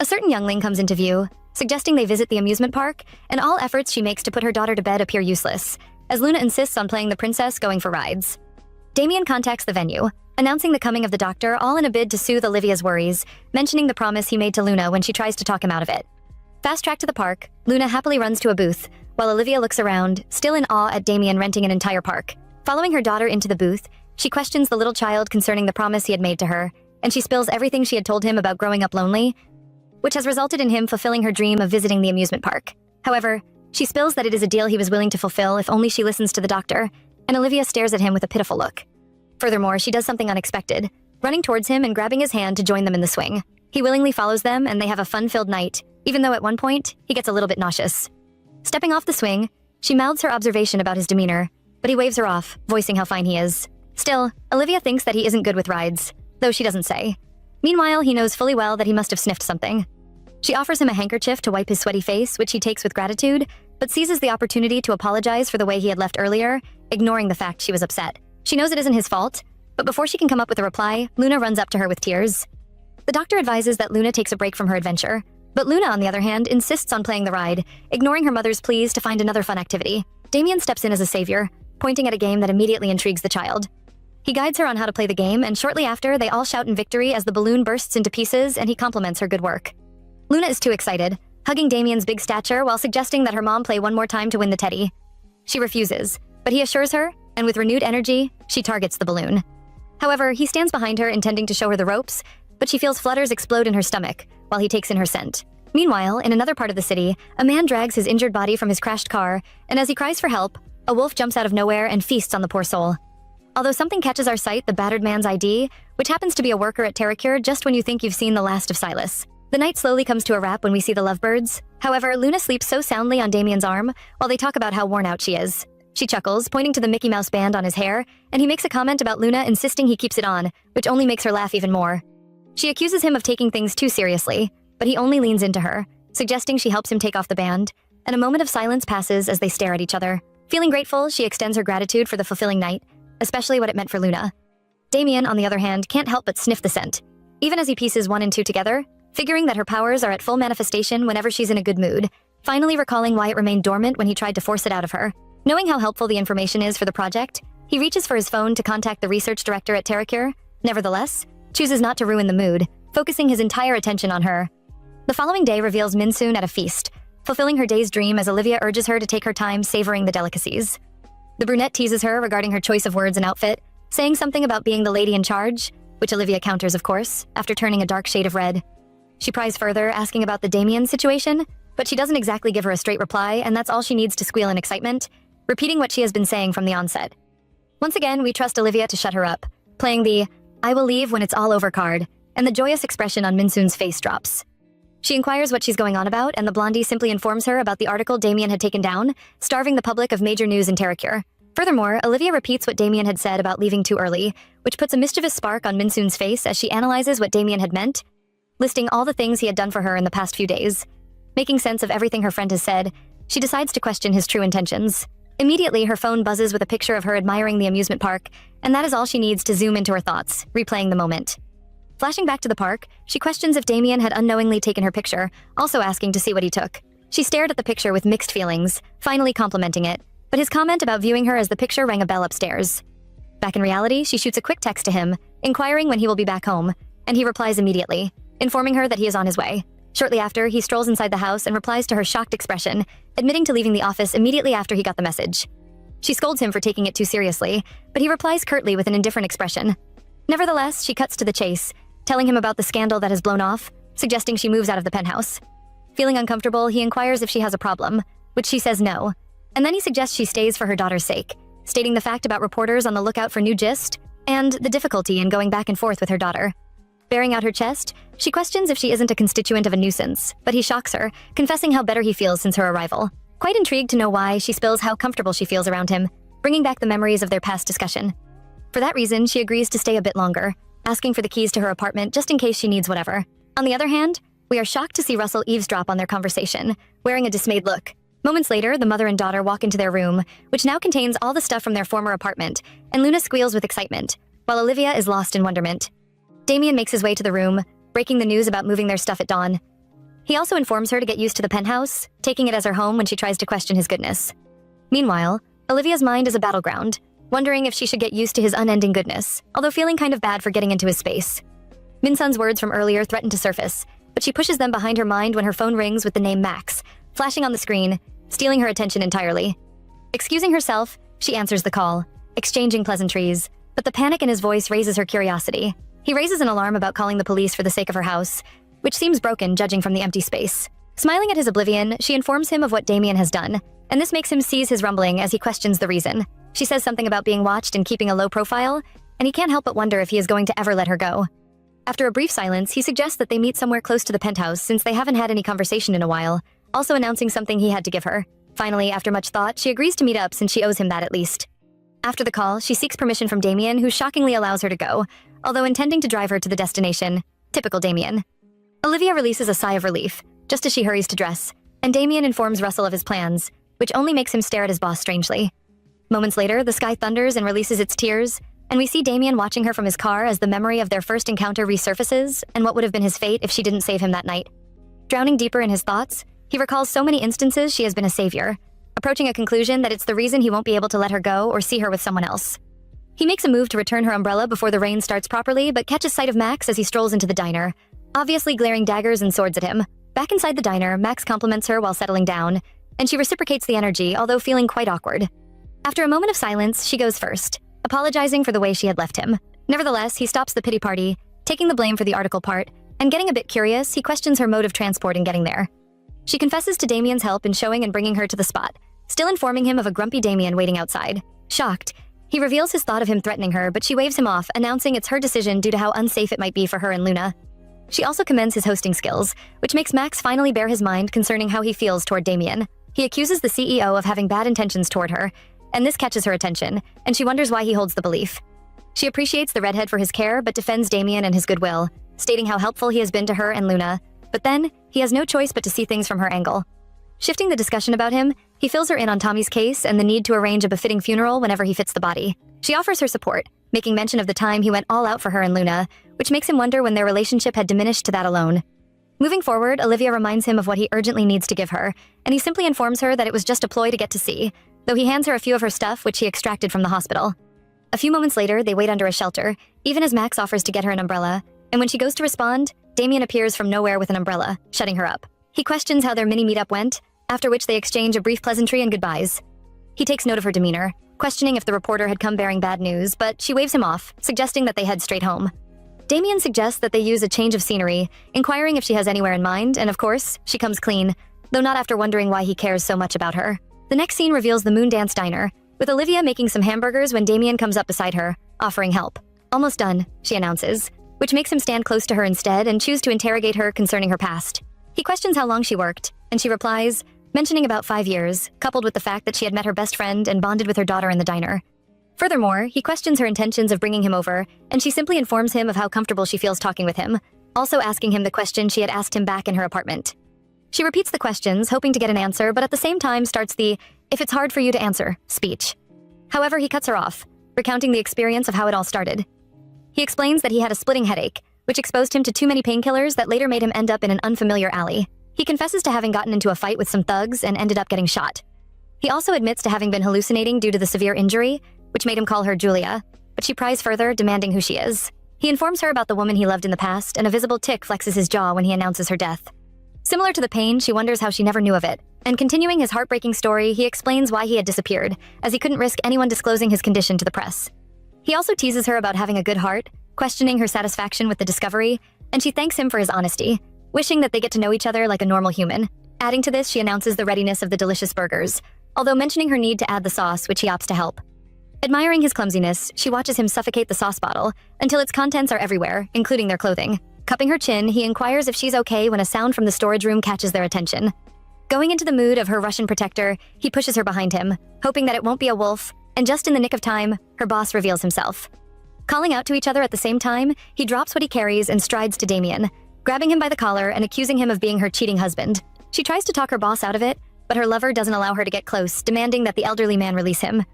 A certain youngling comes into view, suggesting they visit the amusement park, and all efforts she makes to put her daughter to bed appear useless, as Luna insists on playing the princess going for rides. Damien contacts the venue, announcing the coming of the doctor, all in a bid to soothe Olivia's worries, mentioning the promise he made to Luna when she tries to talk him out of it. Fast-track to the park, Luna happily runs to a booth, while Olivia looks around, still in awe at Damien renting an entire park. Following her daughter into the booth, she questions the little child concerning the promise he had made to her, and she spills everything she had told him about growing up lonely. which has resulted in him fulfilling her dream of visiting the amusement park. However, she spills that it is a deal he was willing to fulfill if only she listens to the doctor, and Olivia stares at him with a pitiful look. Furthermore, she does something unexpected, running towards him and grabbing his hand to join them in the swing. He willingly follows them, and they have a fun-filled night, even though at one point, he gets a little bit nauseous. Stepping off the swing, she mouths her observation about his demeanor, but he waves her off, voicing how fine he is. Still, Olivia thinks that he isn't good with rides, though she doesn't say. Meanwhile, he knows fully well that he must have sniffed something. She offers him a handkerchief to wipe his sweaty face, which he takes with gratitude, but seizes the opportunity to apologize for the way he had left earlier, ignoring the fact she was upset. She knows it isn't his fault, but before she can come up with a reply, Luna runs up to her with tears. The doctor advises that Luna takes a break from her adventure, but Luna, on the other hand, insists on playing the ride, ignoring her mother's pleas to find another fun activity. Damien steps in as a savior, pointing at a game that immediately intrigues the child. He guides her on how to play the game, and shortly after, they all shout in victory as the balloon bursts into pieces and he compliments her good work. Luna is too excited, hugging Damien's big stature while suggesting that her mom play one more time to win the teddy. She refuses, but he assures her, and with renewed energy, she targets the balloon. However, he stands behind her intending to show her the ropes, but she feels flutters explode in her stomach while he takes in her scent. Meanwhile, in another part of the city, a man drags his injured body from his crashed car, and as he cries for help, a wolf jumps out of nowhere and feasts on the poor soul. Although something catches our sight, the battered man's ID, which happens to be a worker at Terracure just when you think you've seen the last of Silas. The night slowly comes to a wrap when we see the lovebirds. However, Luna sleeps so soundly on Damien's arm while they talk about how worn out she is. She chuckles, pointing to the Mickey Mouse band on his hair, and he makes a comment about Luna insisting he keeps it on, which only makes her laugh even more. She accuses him of taking things too seriously, but he only leans into her, suggesting she helps him take off the band, and a moment of silence passes as they stare at each other. Feeling grateful, she extends her gratitude for the fulfilling night, especially what it meant for Luna. Damien, on the other hand, can't help but sniff the scent, even as he pieces 1 and 2 together, figuring that her powers are at full manifestation whenever she's in a good mood, finally recalling why it remained dormant when he tried to force it out of her. Knowing how helpful the information is for the project, he reaches for his phone to contact the research director at Terracure, nevertheless, chooses not to ruin the mood, focusing his entire attention on her. The following day reveals Minsoon at a feast, fulfilling her day's dream as Olivia urges her to take her time savoring the delicacies. The brunette teases her regarding her choice of words and outfit, saying something about being the lady in charge, which Olivia counters, of course, after turning a dark shade of red. She pries further, asking about the Damien situation, but she doesn't exactly give her a straight reply, and that's all she needs to squeal in excitement, repeating what she has been saying from the onset. Once again, we trust Olivia to shut her up, playing the "I will leave when it's all over" card, and the joyous expression on Minsoon's face drops. She inquires what she's going on about, and the blondie simply informs her about the article Damien had taken down, starving the public of major news in Terracure. Furthermore, Olivia repeats what Damien had said about leaving too early, which puts a mischievous spark on Minsoon's face as she analyzes what Damien had meant, listing all the things he had done for her in the past few days. Making sense of everything her friend has said, she decides to question his true intentions. Immediately, her phone buzzes with a picture of her admiring the amusement park, and that is all she needs to zoom into her thoughts, replaying the moment. Flashing back to the park, she questions if Damien had unknowingly taken her picture, also asking to see what he took. She stared at the picture with mixed feelings, finally complimenting it, but his comment about viewing her as the picture rang a bell upstairs. Back in reality, she shoots a quick text to him, inquiring when he will be back home, and he replies immediately, informing her that he is on his way. Shortly after, he strolls inside the house and replies to her shocked expression, admitting to leaving the office immediately after he got the message. She scolds him for taking it too seriously, but he replies curtly with an indifferent expression. Nevertheless, she cuts to the chase, telling him about the scandal that has blown off, suggesting she moves out of the penthouse. Feeling uncomfortable, he inquires if she has a problem, which she says no, and then he suggests she stays for her daughter's sake, stating the fact about reporters on the lookout for new gist, and the difficulty in going back and forth with her daughter. Bearing out her chest, she questions if she isn't a constituent of a nuisance, but he shocks her, confessing how better he feels since her arrival. Quite intrigued to know why, she spills how comfortable she feels around him, bringing back the memories of their past discussion. For that reason, she agrees to stay a bit longer, asking for the keys to her apartment just in case she needs whatever. On the other hand, we are shocked to see Russell eavesdrop on their conversation, wearing a dismayed look. Moments later, the mother and daughter walk into their room, which now contains all the stuff from their former apartment, and Luna squeals with excitement, while Olivia is lost in wonderment. Damien makes his way to the room, breaking the news about moving their stuff at dawn. He also informs her to get used to the penthouse, taking it as her home when she tries to question his goodness. Meanwhile, Olivia's mind is a battleground, wondering if she should get used to his unending goodness, although feeling kind of bad for getting into his space. Minsun's words from earlier threaten to surface, but she pushes them behind her mind when her phone rings with the name Max, flashing on the screen, stealing her attention entirely. Excusing herself, she answers the call, exchanging pleasantries, but the panic in his voice raises her curiosity. He raises an alarm about calling the police for the sake of her house, which seems broken judging from the empty space. Smiling at his oblivion, she informs him of what Damien has done, and this makes him seize his rumbling as he questions the reason. She says something about being watched and keeping a low profile, and he can't help but wonder if he is going to ever let her go. After a brief silence, he suggests that they meet somewhere close to the penthouse since they haven't had any conversation in a while, also announcing something he had to give her. Finally, after much thought, she agrees to meet up since she owes him that at least. After the call, she seeks permission from Damien, who shockingly allows her to go, although intending to drive her to the destination. Typical Damien. Olivia releases a sigh of relief, just as she hurries to dress, and Damien informs Russell of his plans, which only makes him stare at his boss strangely. Moments later, the sky thunders and releases its tears, and we see Damien watching her from his car as the memory of their first encounter resurfaces and what would have been his fate if she didn't save him that night. Drowning deeper in his thoughts, he recalls so many instances she has been a savior, approaching a conclusion that it's the reason he won't be able to let her go or see her with someone else. He makes a move to return her umbrella before the rain starts properly, but catches sight of Max as he strolls into the diner, obviously glaring daggers and swords at him. Back inside the diner, Max compliments her while settling down, and she reciprocates the energy, although feeling quite awkward. After a moment of silence, she goes first, apologizing for the way she had left him. Nevertheless, he stops the pity party, taking the blame for the article part, and getting a bit curious, he questions her mode of transport in getting there. She confesses to Damien's help in showing and bringing her to the spot, still informing him of a grumpy Damien waiting outside. Shocked, he reveals his thought of him threatening her, but she waves him off, announcing it's her decision due to how unsafe it might be for her and Luna. She also commends his hosting skills, which makes Max finally bear his mind concerning how he feels toward Damien. He accuses the CEO of having bad intentions toward her, and this catches her attention, and she wonders why he holds the belief. She appreciates the redhead for his care, but defends Damien and his goodwill, stating how helpful he has been to her and Luna, but then, he has no choice but to see things from her angle. Shifting the discussion about him, he fills her in on Tommy's case and the need to arrange a befitting funeral whenever he fits the body. She offers her support, making mention of the time he went all out for her and Luna, which makes him wonder when their relationship had diminished to that alone. Moving forward, Olivia reminds him of what he urgently needs to give her, and he simply informs her that it was just a ploy to get to see, though he hands her a few of her stuff which he extracted from the hospital. A few moments later, they wait under a shelter, even as Max offers to get her an umbrella, and when she goes to respond, Damien appears from nowhere with an umbrella, shutting her up. He questions how their mini meetup went, after which they exchange a brief pleasantry and goodbyes. He takes note of her demeanor, questioning if the reporter had come bearing bad news, but she waves him off, suggesting that they head straight home. Damien suggests that they use a change of scenery, inquiring if she has anywhere in mind, and of course, she comes clean, though not after wondering why he cares so much about her. The next scene reveals the Moondance Diner, with Olivia making some hamburgers when Damien comes up beside her, offering help. Almost done, she announces, which makes him stand close to her instead and choose to interrogate her concerning her past. He questions how long she worked, and she replies, mentioning about 5 years, coupled with the fact that she had met her best friend and bonded with her daughter in the diner. Furthermore, he questions her intentions of bringing him over, and she simply informs him of how comfortable she feels talking with him, also asking him the question she had asked him back in her apartment. She repeats the questions, hoping to get an answer, but at the same time starts the "if it's hard for you to answer" speech. However, he cuts her off, recounting the experience of how it all started. He explains that he had a splitting headache, which exposed him to too many painkillers that later made him end up in an unfamiliar alley. He confesses to having gotten into a fight with some thugs and ended up getting shot. He also admits to having been hallucinating due to the severe injury, which made him call her Julia, but she pries further, demanding who she is. He informs her about the woman he loved in the past, and a visible tic flexes his jaw when he announces her death. Similar to the pain, she wonders how she never knew of it, and continuing his heartbreaking story, he explains why he had disappeared, as he couldn't risk anyone disclosing his condition to the press. He also teases her about having a good heart, questioning her satisfaction with the discovery, and she thanks him for his honesty, wishing that they get to know each other like a normal human. Adding to this, she announces the readiness of the delicious burgers, although mentioning her need to add the sauce, which he opts to help. Admiring his clumsiness, she watches him suffocate the sauce bottle until its contents are everywhere, including their clothing. Cupping her chin, he inquires if she's okay when a sound from the storage room catches their attention. Going into the mood of her Russian protector, he pushes her behind him, hoping that it won't be a wolf, and just in the nick of time, her boss reveals himself. Calling out to each other at the same time, he drops what he carries and strides to Damien, grabbing him by the collar and accusing him of being her cheating husband. She tries to talk her boss out of it, but her lover doesn't allow her to get close, demanding that the elderly man release him.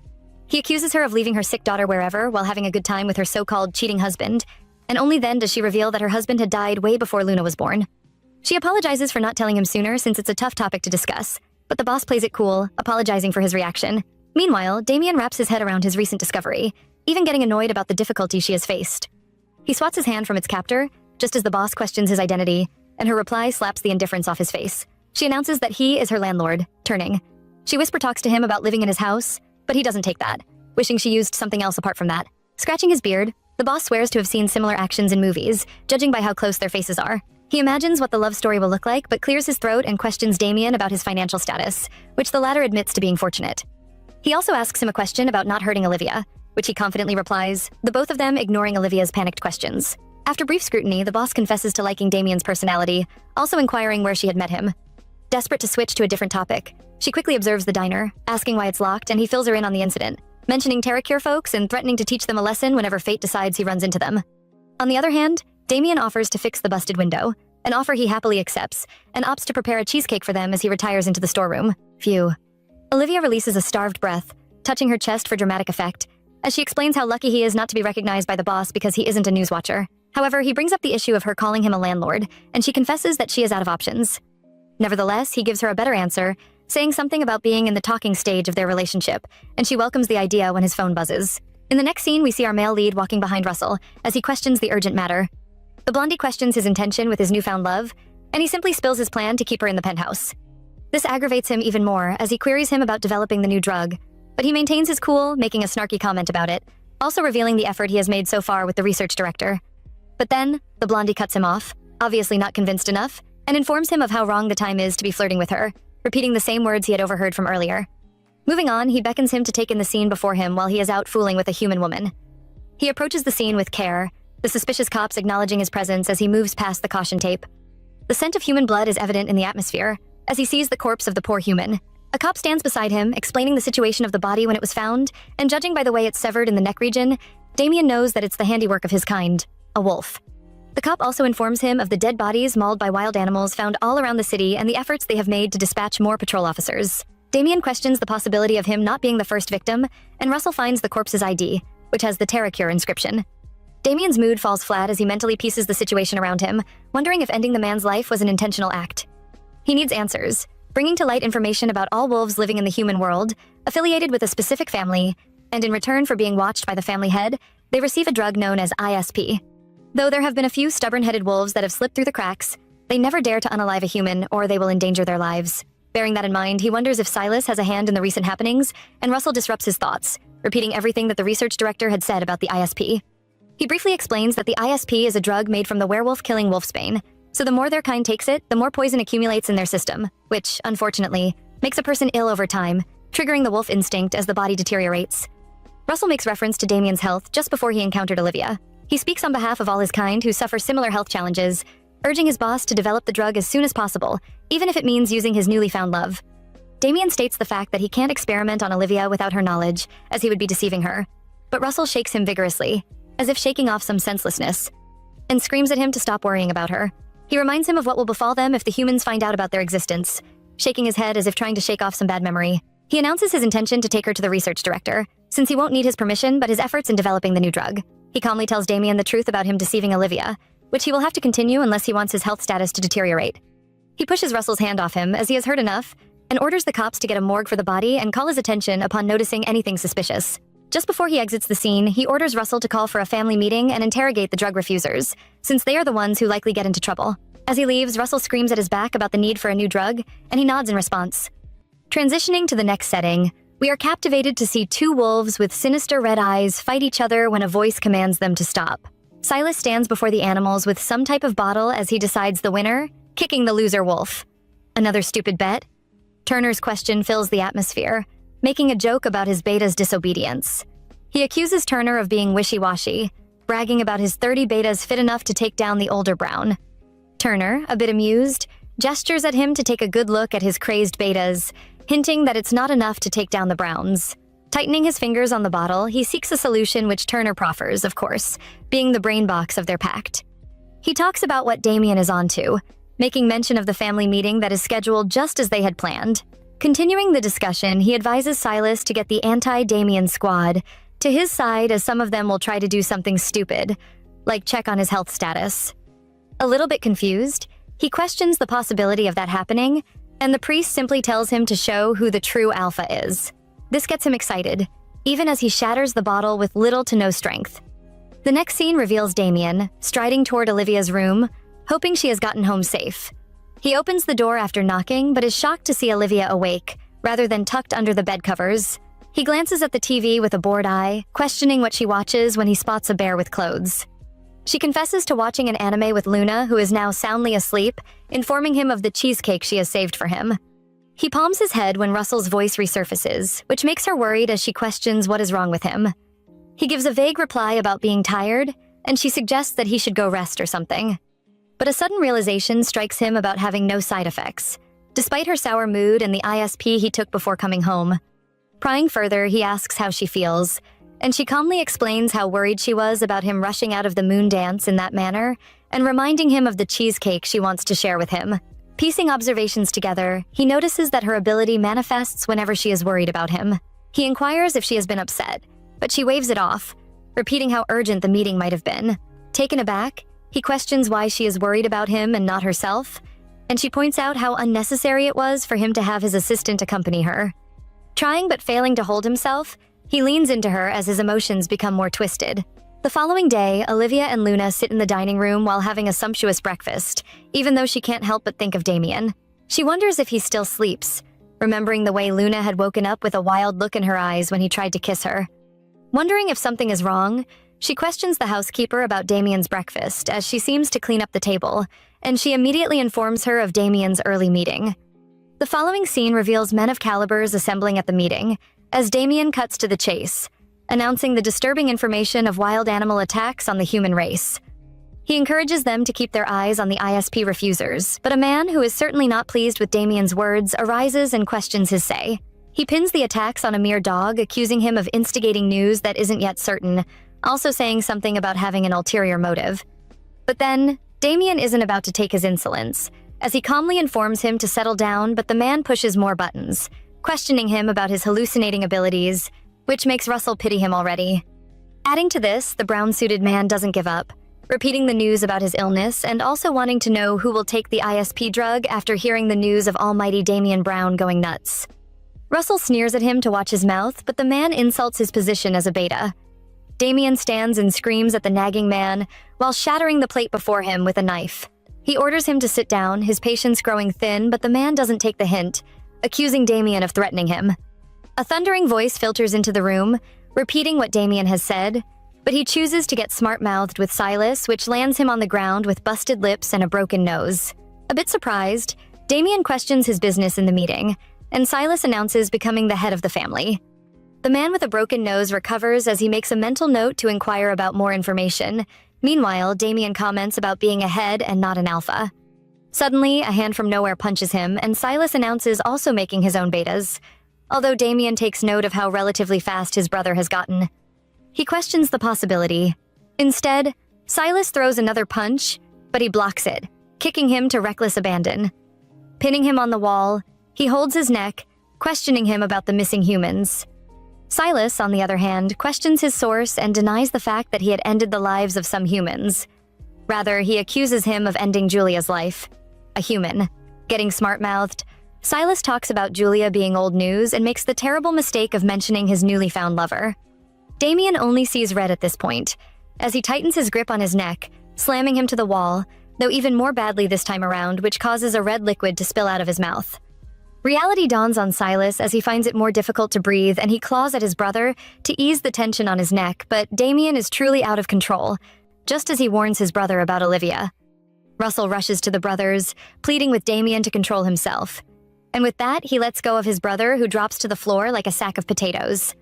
He accuses her of leaving her sick daughter wherever while having a good time with her so-called cheating husband, and only then does she reveal that her husband had died way before Luna was born. She apologizes for not telling him sooner since it's a tough topic to discuss, but the boss plays it cool, apologizing for his reaction. Meanwhile, Damien wraps his head around his recent discovery, even getting annoyed about the difficulty she has faced. He swats his hand from its captor, just as the boss questions his identity, and her reply slaps the indifference off his face. She announces that he is her landlord, turning. She whisper talks to him about living in his house, but he doesn't take that, wishing she used something else apart from that. Scratching his beard, the boss swears to have seen similar actions in movies, judging by how close their faces are. He imagines what the love story will look like, but clears his throat and questions Damien about his financial status, which the latter admits to being fortunate. He also asks him a question about not hurting Olivia, which he confidently replies, the both of them ignoring Olivia's panicked questions. After brief scrutiny, the boss confesses to liking Damien's personality, also inquiring where she had met him. Desperate to switch to a different topic, she quickly observes the diner, asking why it's locked, and he fills her in on the incident, mentioning Terracure folks and threatening to teach them a lesson whenever fate decides he runs into them. On the other hand, Damien offers to fix the busted window, an offer he happily accepts, and opts to prepare a cheesecake for them as he retires into the storeroom. Phew. Olivia releases a starved breath, touching her chest for dramatic effect, as she explains how lucky he is not to be recognized by the boss because he isn't a news watcher. However, he brings up the issue of her calling him a landlord, and she confesses that she is out of options. Nevertheless, he gives her a better answer, saying something about being in the talking stage of their relationship, and she welcomes the idea when his phone buzzes. In the next scene, we see our male lead walking behind Russell as he questions the urgent matter. The blondie questions his intention with his newfound love, and he simply spills his plan to keep her in the penthouse. This aggravates him even more as he queries him about developing the new drug, but he maintains his cool, making a snarky comment about it, also revealing the effort he has made so far with the research director. But then, the blondie cuts him off, obviously not convinced enough, and informs him of how wrong the time is to be flirting with her, repeating the same words he had overheard from earlier. Moving on, he beckons him to take in the scene before him while he is out fooling with a human woman. He approaches the scene with care, the suspicious cops acknowledging his presence as he moves past the caution tape. The scent of human blood is evident in the atmosphere, as he sees the corpse of the poor human. A cop stands beside him, explaining the situation of the body when it was found, and judging by the way it's severed in the neck region, Damien knows that it's the handiwork of his kind, a wolf. The cop also informs him of the dead bodies mauled by wild animals found all around the city and the efforts they have made to dispatch more patrol officers. Damien questions the possibility of him not being the first victim, and Russell finds the corpse's ID, which has the Terracure inscription. Damien's mood falls flat as he mentally pieces the situation around him, wondering if ending the man's life was an intentional act. He needs answers, bringing to light information about all wolves living in the human world, affiliated with a specific family, and in return for being watched by the family head, they receive a drug known as ISP. Though there have been a few stubborn-headed wolves that have slipped through the cracks, they never dare to unalive a human or they will endanger their lives. Bearing that in mind, he wonders if Silas has a hand in the recent happenings, and Russell disrupts his thoughts, repeating everything that the research director had said about the ISP. He briefly explains that the ISP is a drug made from the werewolf-killing wolfsbane, so the more their kind takes it, the more poison accumulates in their system, which, unfortunately, makes a person ill over time, triggering the wolf instinct as the body deteriorates. Russell makes reference to Damien's health just before he encountered Olivia. He speaks on behalf of all his kind who suffer similar health challenges, urging his boss to develop the drug as soon as possible, even if it means using his newly found love. Damien states the fact that he can't experiment on Olivia without her knowledge, as he would be deceiving her. But Russell shakes him vigorously, as if shaking off some senselessness, and screams at him to stop worrying about her. He reminds him of what will befall them if the humans find out about their existence, shaking his head as if trying to shake off some bad memory. He announces his intention to take her to the research director, since he won't need his permission but his efforts in developing the new drug. He calmly tells Damien the truth about him deceiving Olivia, which he will have to continue unless he wants his health status to deteriorate. He pushes Russell's hand off him as he has heard enough, and orders the cops to get a morgue for the body and call his attention upon noticing anything suspicious. Just before he exits the scene, he orders Russell to call for a family meeting and interrogate the drug refusers, since they are the ones who likely get into trouble. As he leaves, Russell screams at his back about the need for a new drug, and he nods in response. Transitioning to the next setting, we are captivated to see two wolves with sinister red eyes fight each other when a voice commands them to stop. Silas stands before the animals with some type of bottle as he decides the winner, kicking the loser wolf. Another stupid bet? Turner's question fills the atmosphere, making a joke about his beta's disobedience. He accuses Turner of being wishy-washy, bragging about his 30 betas fit enough to take down the older Brown. Turner, a bit amused, gestures at him to take a good look at his crazed betas, hinting that it's not enough to take down the Browns. Tightening his fingers on the bottle, he seeks a solution which Turner proffers, of course, being the brain box of their pact. He talks about what Damien is onto, making mention of the family meeting that is scheduled just as they had planned. Continuing the discussion, he advises Silas to get the anti-Damien squad to his side as some of them will try to do something stupid, like check on his health status. A little bit confused, he questions the possibility of that happening, and the priest simply tells him to show who the true alpha is. This gets him excited, even as he shatters the bottle with little to no strength. The next scene reveals Damien, striding toward Olivia's room, hoping she has gotten home safe. He opens the door after knocking, but is shocked to see Olivia awake, rather than tucked under the bed covers. He glances at the TV with a bored eye, questioning what she watches when he spots a bear with clothes. She confesses to watching an anime with Luna, who is now soundly asleep, informing him of the cheesecake she has saved for him. He palms his head when Russell's voice resurfaces, which makes her worried as she questions what is wrong with him. He gives a vague reply about being tired, and she suggests that he should go rest or something. But a sudden realization strikes him about having no side effects, despite her sour mood and the ISP he took before coming home. Prying further, he asks how she feels, and she calmly explains how worried she was about him rushing out of the moon dance in that manner and reminding him of the cheesecake she wants to share with him. Piecing observations together, he notices that her ability manifests whenever she is worried about him. He inquires if she has been upset, but she waves it off, repeating how urgent the meeting might have been. Taken aback, he questions why she is worried about him and not herself, and she points out how unnecessary it was for him to have his assistant accompany her. Trying but failing to hold himself, he leans into her as his emotions become more twisted. The following day, Olivia and Luna sit in the dining room while having a sumptuous breakfast, even though she can't help but think of Damien. She wonders if he still sleeps, remembering the way Luna had woken up with a wild look in her eyes when he tried to kiss her. Wondering if something is wrong, she questions the housekeeper about Damien's breakfast as she seems to clean up the table, and she immediately informs her of Damien's early meeting. The following scene reveals men of calibers assembling at the meeting, as Damien cuts to the chase, announcing the disturbing information of wild animal attacks on the human race. He encourages them to keep their eyes on the ISP refusers, but a man who is certainly not pleased with Damien's words arises and questions his say. He pins the attacks on a mere dog, accusing him of instigating news that isn't yet certain, also saying something about having an ulterior motive. But then, Damien isn't about to take his insolence, as he calmly informs him to settle down, but the man pushes more buttons, questioning him about his hallucinating abilities, which makes Russell pity him already. Adding to this, the brown-suited man doesn't give up, repeating the news about his illness and also wanting to know who will take the ISP drug after hearing the news of almighty Damien Brown going nuts. Russell sneers at him to watch his mouth, but the man insults his position as a beta. Damien stands and screams at the nagging man while shattering the plate before him with a knife. He orders him to sit down, his patience growing thin, but the man doesn't take the hint, accusing Damien of threatening him. A thundering voice filters into the room, repeating what Damien has said, but he chooses to get smart-mouthed with Silas, which lands him on the ground with busted lips and a broken nose. A bit surprised, Damien questions his business in the meeting, and Silas announces becoming the head of the family. The man with a broken nose recovers as he makes a mental note to inquire about more information. Meanwhile, Damien comments about being a head and not an alpha. Suddenly, a hand from nowhere punches him, and Silas announces also making his own betas, although Damien takes note of how relatively fast his brother has gotten. He questions the possibility. Instead, Silas throws another punch, but he blocks it, kicking him to reckless abandon. Pinning him on the wall, he holds his neck, questioning him about the missing humans. Silas, on the other hand, questions his source and denies the fact that he had ended the lives of some humans. Rather, he accuses him of ending Julia's life. A human. Getting smart-mouthed, Silas talks about Julia being old news and makes the terrible mistake of mentioning his newly found lover. Damien only sees red at this point, as he tightens his grip on his neck, slamming him to the wall, though even more badly this time around, which causes a red liquid to spill out of his mouth. Reality dawns on Silas as he finds it more difficult to breathe, and he claws at his brother to ease the tension on his neck, but Damien is truly out of control, just as he warns his brother about Olivia. Russell rushes to the brothers, pleading with Damien to control himself. And with that, he lets go of his brother, who drops to the floor like a sack of potatoes.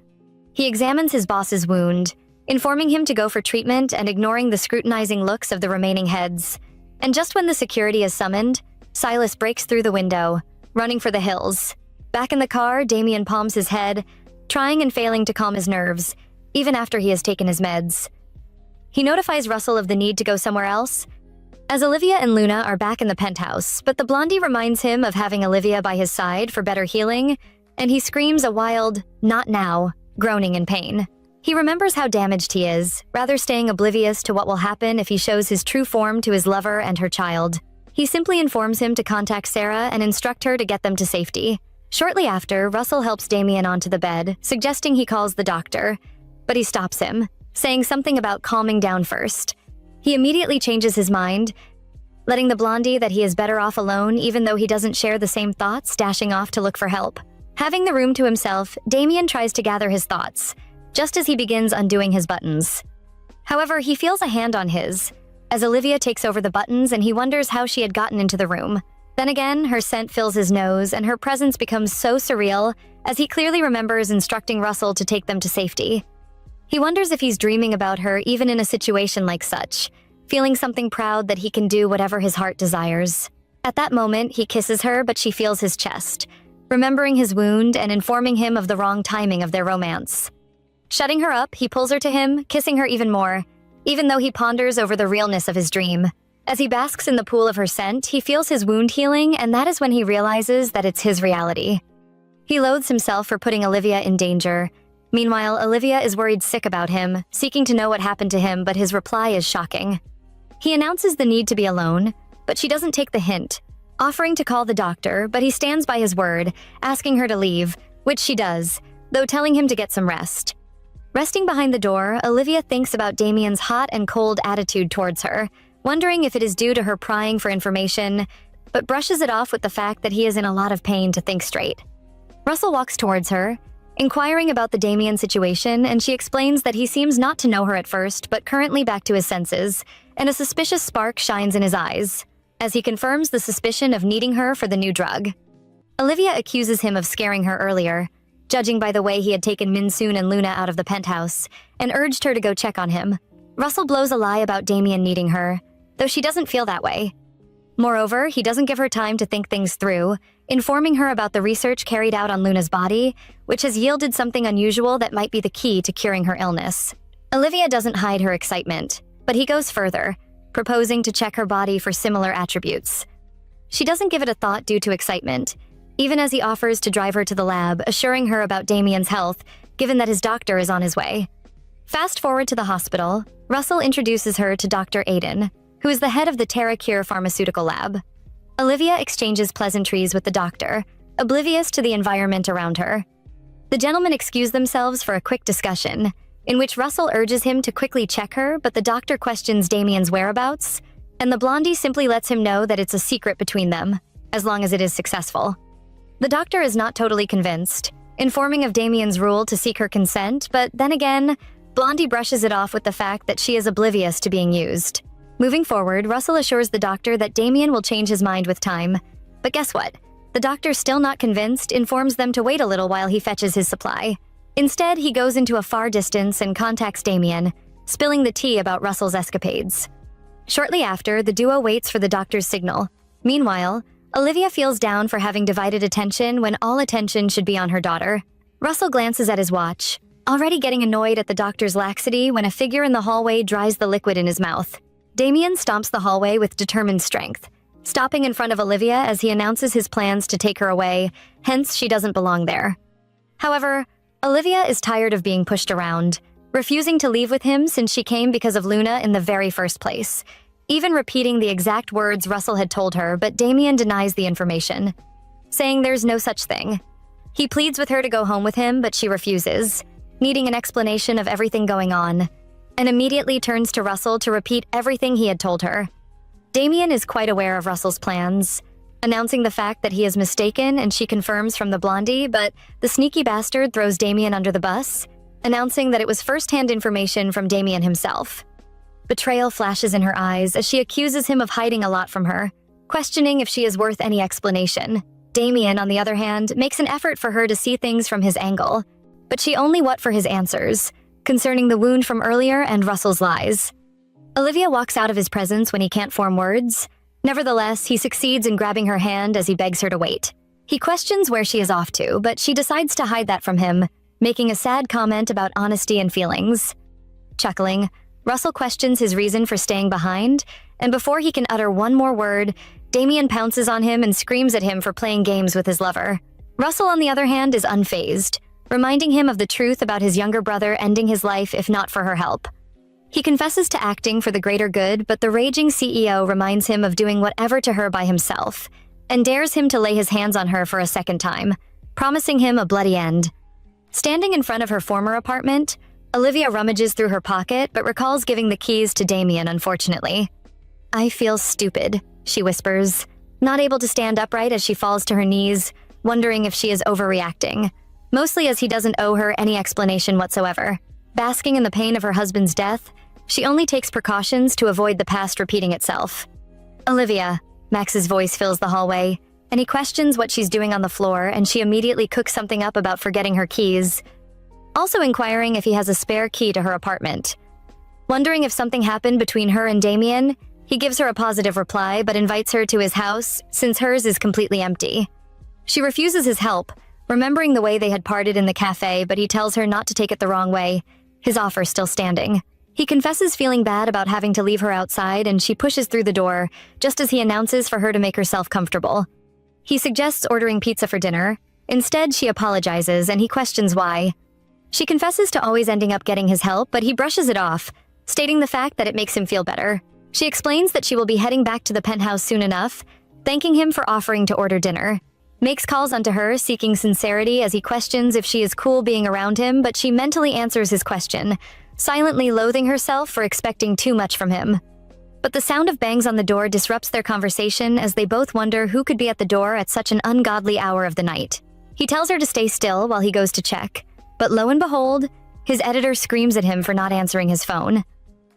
He examines his boss's wound, informing him to go for treatment and ignoring the scrutinizing looks of the remaining heads. And just when the security is summoned, Silas breaks through the window, running for the hills. Back in the car, Damien palms his head, trying and failing to calm his nerves, even after he has taken his meds. He notifies Russell of the need to go somewhere else, as Olivia and Luna are back in the penthouse, but the blondie reminds him of having Olivia by his side for better healing, and he screams a wild, "Not now," groaning in pain. He remembers how damaged he is, rather staying oblivious to what will happen if he shows his true form to his lover and her child. He simply informs him to contact Sarah and instruct her to get them to safety. Shortly after, Russell helps Damien onto the bed, suggesting he calls the doctor, but he stops him, saying something about calming down first. He immediately changes his mind, letting the blondie that he is better off alone even though he doesn't share the same thoughts, dashing off to look for help. Having the room to himself, Damien tries to gather his thoughts, just as he begins undoing his buttons. However, he feels a hand on his, as Olivia takes over the buttons and he wonders how she had gotten into the room. Then again, her scent fills his nose and her presence becomes so surreal as he clearly remembers instructing Russell to take them to safety. He wonders if he's dreaming about her even in a situation like such, feeling something proud that he can do whatever his heart desires. At that moment, he kisses her, but she feels his chest, remembering his wound and informing him of the wrong timing of their romance. Shutting her up, he pulls her to him, kissing her even more, even though he ponders over the realness of his dream. As he basks in the pool of her scent, he feels his wound healing, and that is when he realizes that it's his reality. He loathes himself for putting Olivia in danger. Meanwhile, Olivia is worried sick about him, seeking to know what happened to him, but his reply is shocking. He announces the need to be alone, but she doesn't take the hint, offering to call the doctor, but he stands by his word, asking her to leave, which she does, though telling him to get some rest. Resting behind the door, Olivia thinks about Damien's hot and cold attitude towards her, wondering if it is due to her prying for information, but brushes it off with the fact that he is in a lot of pain to think straight. Russell walks towards her, inquiring about the Damien situation, and she explains that he seems not to know her at first, but currently back to his senses, and a suspicious spark shines in his eyes, as he confirms the suspicion of needing her for the new drug. Olivia accuses him of scaring her earlier, judging by the way he had taken Minsoon and Luna out of the penthouse, and urged her to go check on him. Russell blows a lie about Damien needing her, though she doesn't feel that way. Moreover, he doesn't give her time to think things through, informing her about the research carried out on Luna's body, which has yielded something unusual that might be the key to curing her illness. Olivia doesn't hide her excitement, but he goes further, proposing to check her body for similar attributes. She doesn't give it a thought due to excitement, even as he offers to drive her to the lab, assuring her about Damien's health, given that his doctor is on his way. Fast forward to the hospital, Russell introduces her to Dr. Aiden, who is the head of the TerraCure pharmaceutical lab. Olivia exchanges pleasantries with the doctor, oblivious to the environment around her. The gentlemen excuse themselves for a quick discussion, in which Russell urges him to quickly check her, but the doctor questions Damien's whereabouts, and the blondie simply lets him know that it's a secret between them, as long as it is successful. The doctor is not totally convinced, informing of Damien's rule to seek her consent, but then again, Blondie brushes it off with the fact that she is oblivious to being used. Moving forward, Russell assures the doctor that Damien will change his mind with time. But guess what? The doctor, still not convinced, informs them to wait a little while he fetches his supply. Instead, he goes into a far distance and contacts Damien, spilling the tea about Russell's escapades. Shortly after, the duo waits for the doctor's signal. Meanwhile, Olivia feels down for having divided attention when all attention should be on her daughter. Russell glances at his watch, already getting annoyed at the doctor's laxity when a figure in the hallway dries the liquid in his mouth. Damien stomps the hallway with determined strength, stopping in front of Olivia as he announces his plans to take her away, hence she doesn't belong there. However, Olivia is tired of being pushed around, refusing to leave with him since she came because of Luna in the very first place, even repeating the exact words Russell had told her, but Damien denies the information, saying there's no such thing. He pleads with her to go home with him, but she refuses, needing an explanation of everything going on, and immediately turns to Russell to repeat everything he had told her. Damien is quite aware of Russell's plans, announcing the fact that he is mistaken, and she confirms from the blondie, but the sneaky bastard throws Damien under the bus, announcing that it was first-hand information from Damien himself. Betrayal flashes in her eyes as she accuses him of hiding a lot from her, questioning if she is worth any explanation. Damien, on the other hand, makes an effort for her to see things from his angle, but she only what for his answers, concerning the wound from earlier and Russell's lies. Olivia walks out of his presence when he can't form words. Nevertheless, he succeeds in grabbing her hand as he begs her to wait. He questions where she is off to, but she decides to hide that from him, making a sad comment about honesty and feelings. Chuckling, Russell questions his reason for staying behind, and before he can utter one more word, Damien pounces on him and screams at him for playing games with his lover. Russell, on the other hand, is unfazed, reminding him of the truth about his younger brother ending his life if not for her help. He confesses to acting for the greater good, but the raging CEO reminds him of doing whatever to her by himself, and dares him to lay his hands on her for a second time, promising him a bloody end. Standing in front of her former apartment, Olivia rummages through her pocket but recalls giving the keys to Damien, unfortunately. "I feel stupid," she whispers, not able to stand upright as she falls to her knees, wondering if she is overreacting, mostly as he doesn't owe her any explanation whatsoever. Basking in the pain of her husband's death, She only takes precautions to avoid the past repeating itself. Olivia, Max's voice fills the hallway, and he questions what she's doing on the floor, and she immediately cooks something up about forgetting her keys, also inquiring if he has a spare key to her apartment. Wondering if something happened between her and Damien, he gives her a positive reply but invites her to his house since hers is completely empty. She refuses his help, remembering the way they had parted in the cafe, but he tells her not to take it the wrong way, his offer still standing. He confesses feeling bad about having to leave her outside, and she pushes through the door, just as he announces for her to make herself comfortable. He suggests ordering pizza for dinner. Instead, she apologizes, and he questions why. She confesses to always ending up getting his help, but he brushes it off, stating the fact that it makes him feel better. She explains that she will be heading back to the penthouse soon enough, thanking him for offering to order dinner. Makes calls onto her, seeking sincerity as he questions if she is cool being around him, but she mentally answers his question, silently loathing herself for expecting too much from him. But the sound of bangs on the door disrupts their conversation as they both wonder who could be at the door at such an ungodly hour of the night. He tells her to stay still while he goes to check, but lo and behold, his editor screams at him for not answering his phone.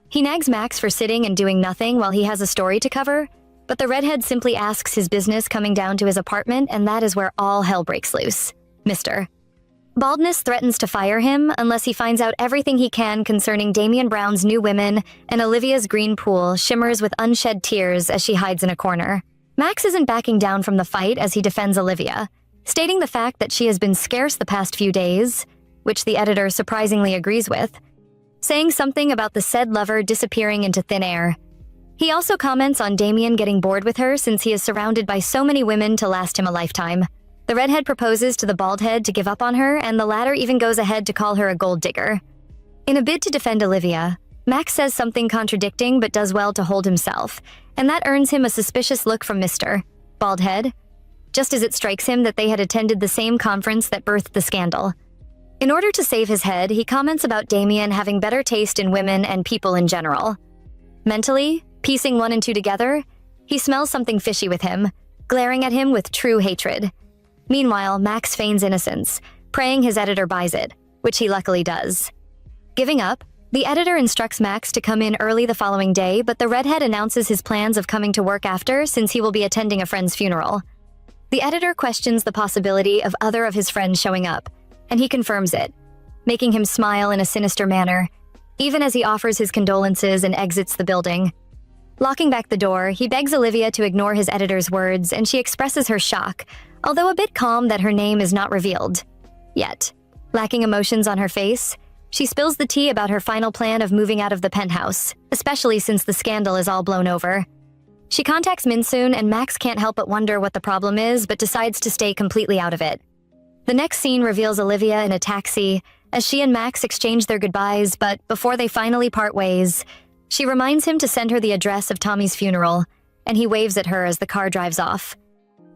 He nags Max for sitting and doing nothing while he has a story to cover, but the redhead simply asks his business coming down to his apartment, and that is where all hell breaks loose. Mr. Baldness threatens to fire him unless he finds out everything he can concerning Damian Brown's new women, and Olivia's green pool shimmers with unshed tears as she hides in a corner. Max isn't backing down from the fight as he defends Olivia, stating the fact that she has been scarce the past few days, which the editor surprisingly agrees with, saying something about the said lover disappearing into thin air. He also comments on Damien getting bored with her since he is surrounded by so many women to last him a lifetime. The redhead proposes to the baldhead to give up on her, and the latter even goes ahead to call her a gold digger. In a bid to defend Olivia, Max says something contradicting but does well to hold himself, and that earns him a suspicious look from Mr. Baldhead, just as it strikes him that they had attended the same conference that birthed the scandal. In order to save his head, he comments about Damien having better taste in women and people in general. Mentally, piecing one and two together, he smells something fishy with him, glaring at him with true hatred. Meanwhile, Max feigns innocence, praying his editor buys it, which he luckily does. Giving up, the editor instructs Max to come in early the following day, but the redhead announces his plans of coming to work after since he will be attending a friend's funeral. The editor questions the possibility of other of his friends showing up, and he confirms it, making him smile in a sinister manner, even as he offers his condolences and exits the building. Locking back the door, he begs Olivia to ignore his editor's words, and she expresses her shock, although a bit calm that her name is not revealed. Yet, lacking emotions on her face, she spills the tea about her final plan of moving out of the penthouse, especially since the scandal is all blown over. She contacts Minsoon, and Max can't help but wonder what the problem is, but decides to stay completely out of it. The next scene reveals Olivia in a taxi, as she and Max exchange their goodbyes, but before they finally part ways, she reminds him to send her the address of Tommy's funeral, and he waves at her as the car drives off.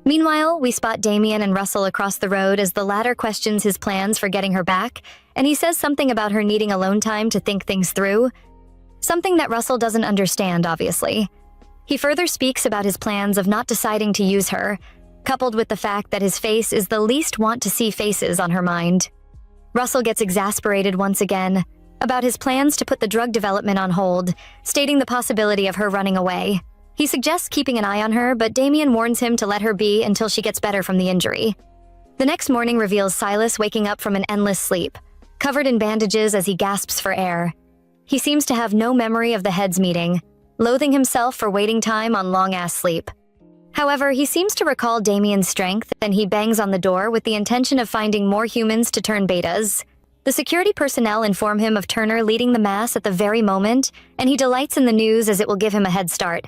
Meanwhile, we spot Damien and Russell across the road as the latter questions his plans for getting her back, and he says something about her needing alone time to think things through. Something that Russell doesn't understand, obviously. He further speaks about his plans of not deciding to use her, coupled with the fact that his face is the least want-to-see faces on her mind. Russell gets exasperated once again about his plans to put the drug development on hold, stating the possibility of her running away. He suggests keeping an eye on her, but Damien warns him to let her be until she gets better from the injury. The next morning reveals Silas waking up from an endless sleep, covered in bandages as he gasps for air. He seems to have no memory of the heads meeting, loathing himself for waiting time on long-ass sleep. However, he seems to recall Damien's strength, and he bangs on the door with the intention of finding more humans to turn betas. The security personnel inform him of Turner leading the mass at the very moment, and he delights in the news as it will give him a head start.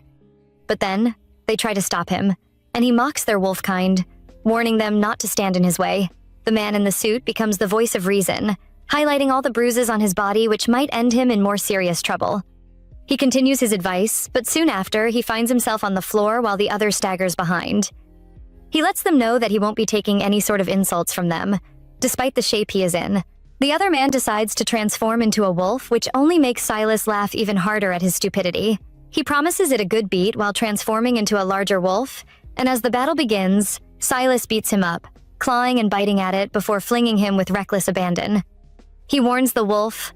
But then, they try to stop him, and he mocks their wolf kind, warning them not to stand in his way. The man in the suit becomes the voice of reason, highlighting all the bruises on his body which might end him in more serious trouble. He continues his advice, but soon after, he finds himself on the floor while the other staggers behind. He lets them know that he won't be taking any sort of insults from them, despite the shape he is in. The other man decides to transform into a wolf, which only makes Silas laugh even harder at his stupidity. He promises it a good beat while transforming into a larger wolf, and as the battle begins, Silas beats him up, clawing and biting at it before flinging him with reckless abandon. He warns the wolf,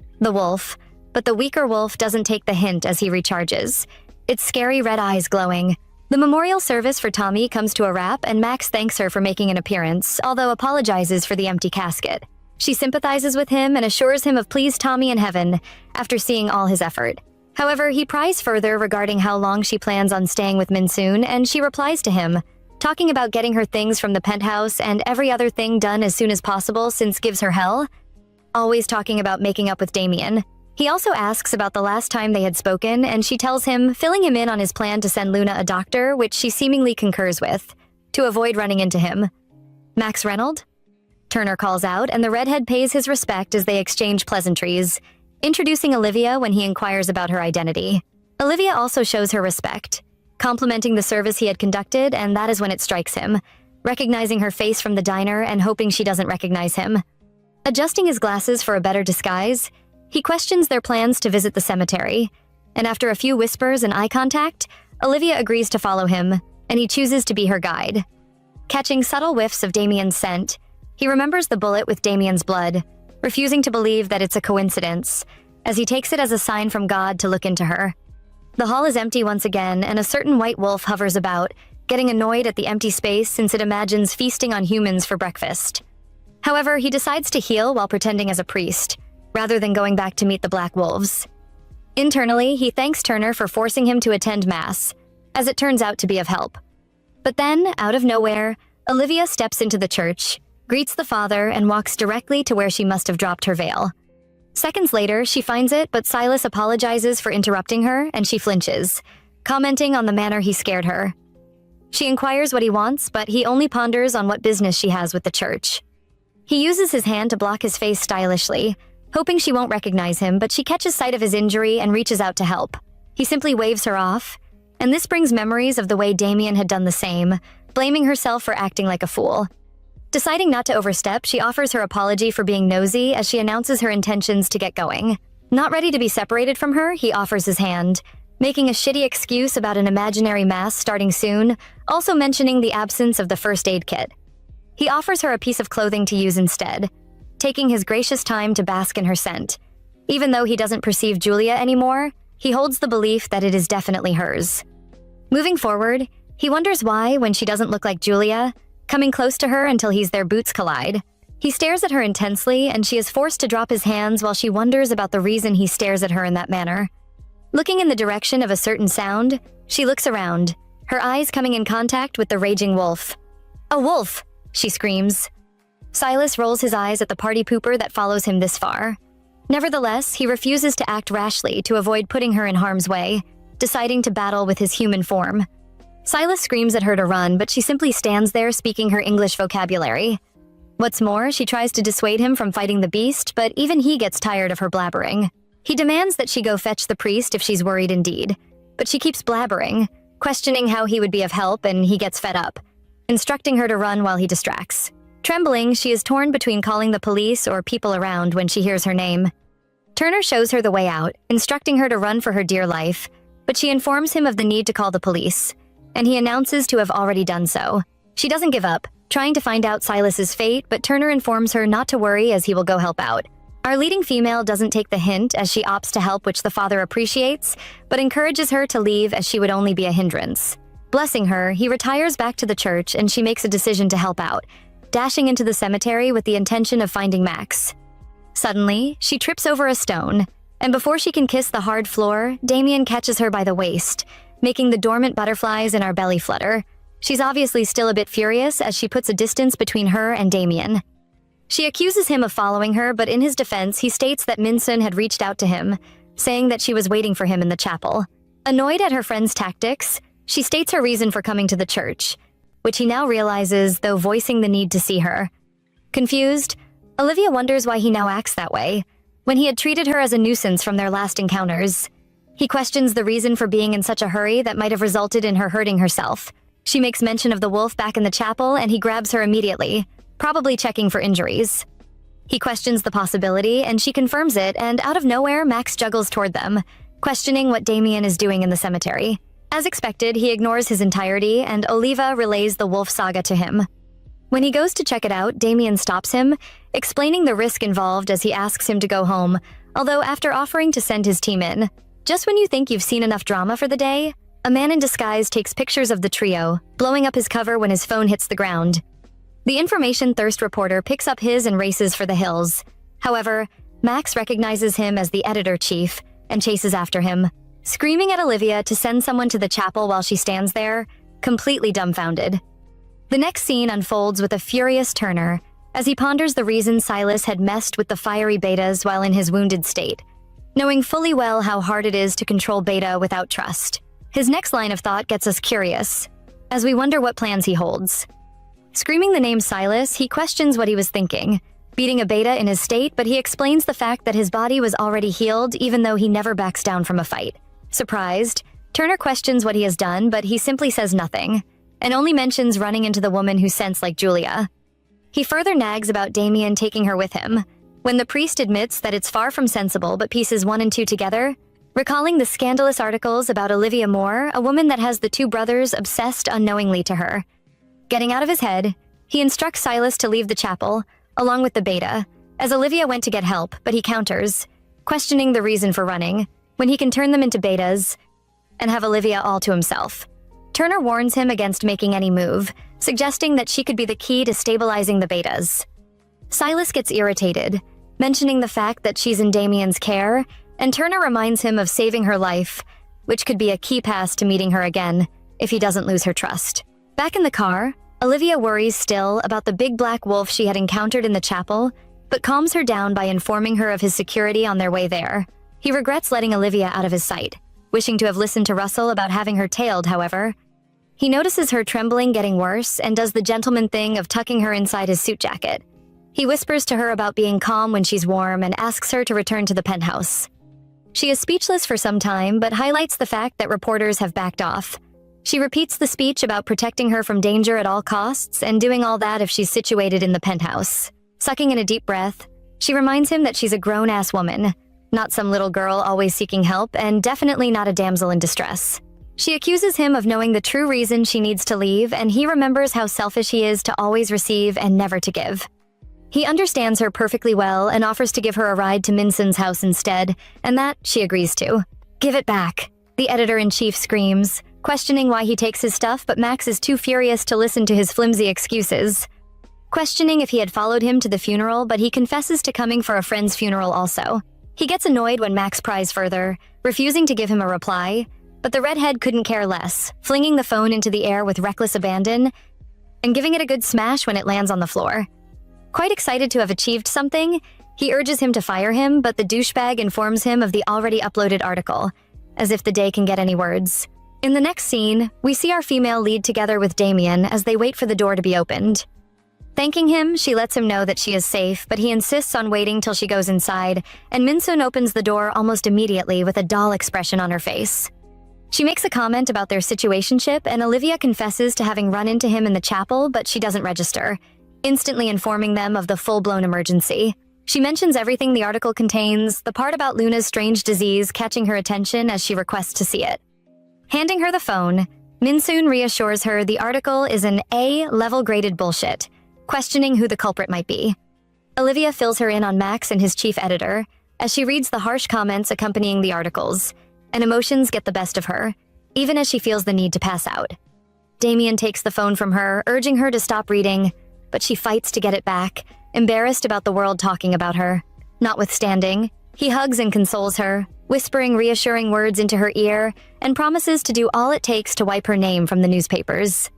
but the weaker wolf doesn't take the hint as he recharges, its scary red eyes glowing. The memorial service for Tommy comes to a wrap, and Max thanks her for making an appearance, although apologizes for the empty casket. She sympathizes with him and assures him of please Tommy in heaven after seeing all his effort. However, he pries further regarding how long she plans on staying with Min-soon, and she replies to him, talking about getting her things from the penthouse and every other thing done as soon as possible since gives her hell. Always talking about making up with Damien. He also asks about the last time they had spoken, and she tells him, filling him in on his plan to send Luna a doctor, which she seemingly concurs with, to avoid running into him. Max Reynolds? Turner calls out, and the redhead pays his respect as they exchange pleasantries, introducing Olivia when he inquires about her identity. Olivia also shows her respect, complimenting the service he had conducted, and that is when it strikes him, recognizing her face from the diner and hoping she doesn't recognize him. Adjusting his glasses for a better disguise, he questions their plans to visit the cemetery, and after a few whispers and eye contact, Olivia agrees to follow him, and he chooses to be her guide. Catching subtle whiffs of Damien's scent, he remembers the bullet with Damien's blood, refusing to believe that it's a coincidence, as he takes it as a sign from God to look into her. The hall is empty once again, and a certain white wolf hovers about, getting annoyed at the empty space since it imagines feasting on humans for breakfast. However, he decides to heal while pretending as a priest, rather than going back to meet the black wolves. Internally, he thanks Turner for forcing him to attend Mass, as it turns out to be of help. But then, out of nowhere, Olivia steps into the church, greets the father, and walks directly to where she must have dropped her veil. Seconds later, she finds it, but Silas apologizes for interrupting her, and she flinches, commenting on the manner he scared her. She inquires what he wants, but he only ponders on what business she has with the church. He uses his hand to block his face stylishly, hoping she won't recognize him, but she catches sight of his injury and reaches out to help. He simply waves her off, and this brings memories of the way Damien had done the same, blaming herself for acting like a fool. Deciding not to overstep, she offers her apology for being nosy as she announces her intentions to get going. Not ready to be separated from her, he offers his hand, making a shitty excuse about an imaginary mass starting soon, also mentioning the absence of the first aid kit. He offers her a piece of clothing to use instead, taking his gracious time to bask in her scent. Even though he doesn't perceive Julia anymore, he holds the belief that it is definitely hers. Moving forward, he wonders why, when she doesn't look like Julia, coming close to her until their boots collide. He stares at her intensely, and she is forced to drop his hands while she wonders about the reason he stares at her in that manner. Looking in the direction of a certain sound, she looks around, her eyes coming in contact with the raging wolf. "A wolf!" she screams. Silas rolls his eyes at the party pooper that follows him this far. Nevertheless, he refuses to act rashly to avoid putting her in harm's way, deciding to battle with his human form. Silas screams at her to run, but she simply stands there speaking her English vocabulary. What's more, she tries to dissuade him from fighting the beast, but even he gets tired of her blabbering. He demands that she go fetch the priest if she's worried indeed, but she keeps blabbering, questioning how he would be of help, and he gets fed up, instructing her to run while he distracts. Trembling, she is torn between calling the police or people around when she hears her name. Turner shows her the way out, instructing her to run for her dear life, but she informs him of the need to call the police, and he announces to have already done so. She doesn't give up, trying to find out Silas's fate, but Turner informs her not to worry as he will go help out. Our leading female doesn't take the hint as she opts to help, which the father appreciates, but encourages her to leave as she would only be a hindrance. Blessing her, he retires back to the church and she makes a decision to help out, dashing into the cemetery with the intention of finding Max. Suddenly, she trips over a stone, and before she can kiss the hard floor, Damien catches her by the waist, making the dormant butterflies in our belly flutter. She's obviously still a bit furious as she puts a distance between her and Damien. She accuses him of following her, but in his defense, he states that Min-sun had reached out to him, saying that she was waiting for him in the chapel. Annoyed at her friend's tactics, she states her reason for coming to the church, which he now realizes, though voicing the need to see her. Confused, Olivia wonders why he now acts that way, when he had treated her as a nuisance from their last encounters. He questions the reason for being in such a hurry that might have resulted in her hurting herself. She makes mention of the wolf back in the chapel, and he grabs her immediately, probably checking for injuries. He questions the possibility, and she confirms it, and out of nowhere, Max juggles toward them, questioning what Damien is doing in the cemetery. As expected, he ignores his entirety, and Oliva relays the wolf saga to him. When he goes to check it out, Damien stops him, explaining the risk involved as he asks him to go home, although after offering to send his team in, just when you think you've seen enough drama for the day, a man in disguise takes pictures of the trio, blowing up his cover when his phone hits the ground. The information thirst reporter picks up his and races for the hills. However, Max recognizes him as the editor-chief and chases after him, screaming at Olivia to send someone to the chapel while she stands there, completely dumbfounded. The next scene unfolds with a furious Turner as he ponders the reason Silas had messed with the fiery betas while in his wounded state, knowing fully well how hard it is to control beta without trust. His next line of thought gets us curious, as we wonder what plans he holds. Screaming the name Silas, he questions what he was thinking, beating a beta in his state, but he explains the fact that his body was already healed even though he never backs down from a fight. Surprised, Turner questions what he has done, but he simply says nothing, and only mentions running into the woman who scents like Julia. He further nags about Damien taking her with him, when the priest admits that it's far from sensible but pieces 1 and 2 together, recalling the scandalous articles about Olivia Moore, a woman that has the 2 brothers obsessed unknowingly to her. Getting out of his head, he instructs Silas to leave the chapel, along with the beta, as Olivia went to get help, but he counters, questioning the reason for running, when he can turn them into betas and have Olivia all to himself. Turner warns him against making any move, suggesting that she could be the key to stabilizing the betas. Silas gets irritated, mentioning the fact that she's in Damien's care, and Turner reminds him of saving her life, which could be a key pass to meeting her again if he doesn't lose her trust. Back in the car, Olivia worries still about the big black wolf she had encountered in the chapel, but calms her down by informing her of his security on their way there. He regrets letting Olivia out of his sight, wishing to have listened to Russell about having her tailed, however. He notices her trembling getting worse and does the gentleman thing of tucking her inside his suit jacket. He whispers to her about being calm when she's warm and asks her to return to the penthouse. She is speechless for some time, but highlights the fact that reporters have backed off. She repeats the speech about protecting her from danger at all costs and doing all that if she's situated in the penthouse. Sucking in a deep breath, she reminds him that she's a grown-ass woman, not some little girl always seeking help, and definitely not a damsel in distress. She accuses him of knowing the true reason she needs to leave, and he remembers how selfish he is to always receive and never to give. He understands her perfectly well and offers to give her a ride to Minson's house instead, and that she agrees to. "Give it back," the editor-in-chief screams, questioning why he takes his stuff, but Max is too furious to listen to his flimsy excuses. Questioning if he had followed him to the funeral, but he confesses to coming for a friend's funeral also. He gets annoyed when Max pries further, refusing to give him a reply, but the redhead couldn't care less, flinging the phone into the air with reckless abandon and giving it a good smash when it lands on the floor. Quite excited to have achieved something, he urges him to fire him, but the douchebag informs him of the already uploaded article, as if the day can get any words. In the next scene, we see our female lead together with Damien as they wait for the door to be opened. Thanking him, she lets him know that she is safe, but he insists on waiting till she goes inside, and Minsun opens the door almost immediately with a doll expression on her face. She makes a comment about their situationship, and Olivia confesses to having run into him in the chapel, but she doesn't register, instantly informing them of the full-blown emergency. She mentions everything the article contains, the part about Luna's strange disease catching her attention as she requests to see it. Handing her the phone, Minsun reassures her the article is an A-level graded bullshit, questioning who the culprit might be. Olivia fills her in on Max and his chief editor, as she reads the harsh comments accompanying the articles, and emotions get the best of her, even as she feels the need to pass out. Damien takes the phone from her, urging her to stop reading, but she fights to get it back, embarrassed about the world talking about her. Notwithstanding, he hugs and consoles her, whispering reassuring words into her ear, and promises to do all it takes to wipe her name from the newspapers.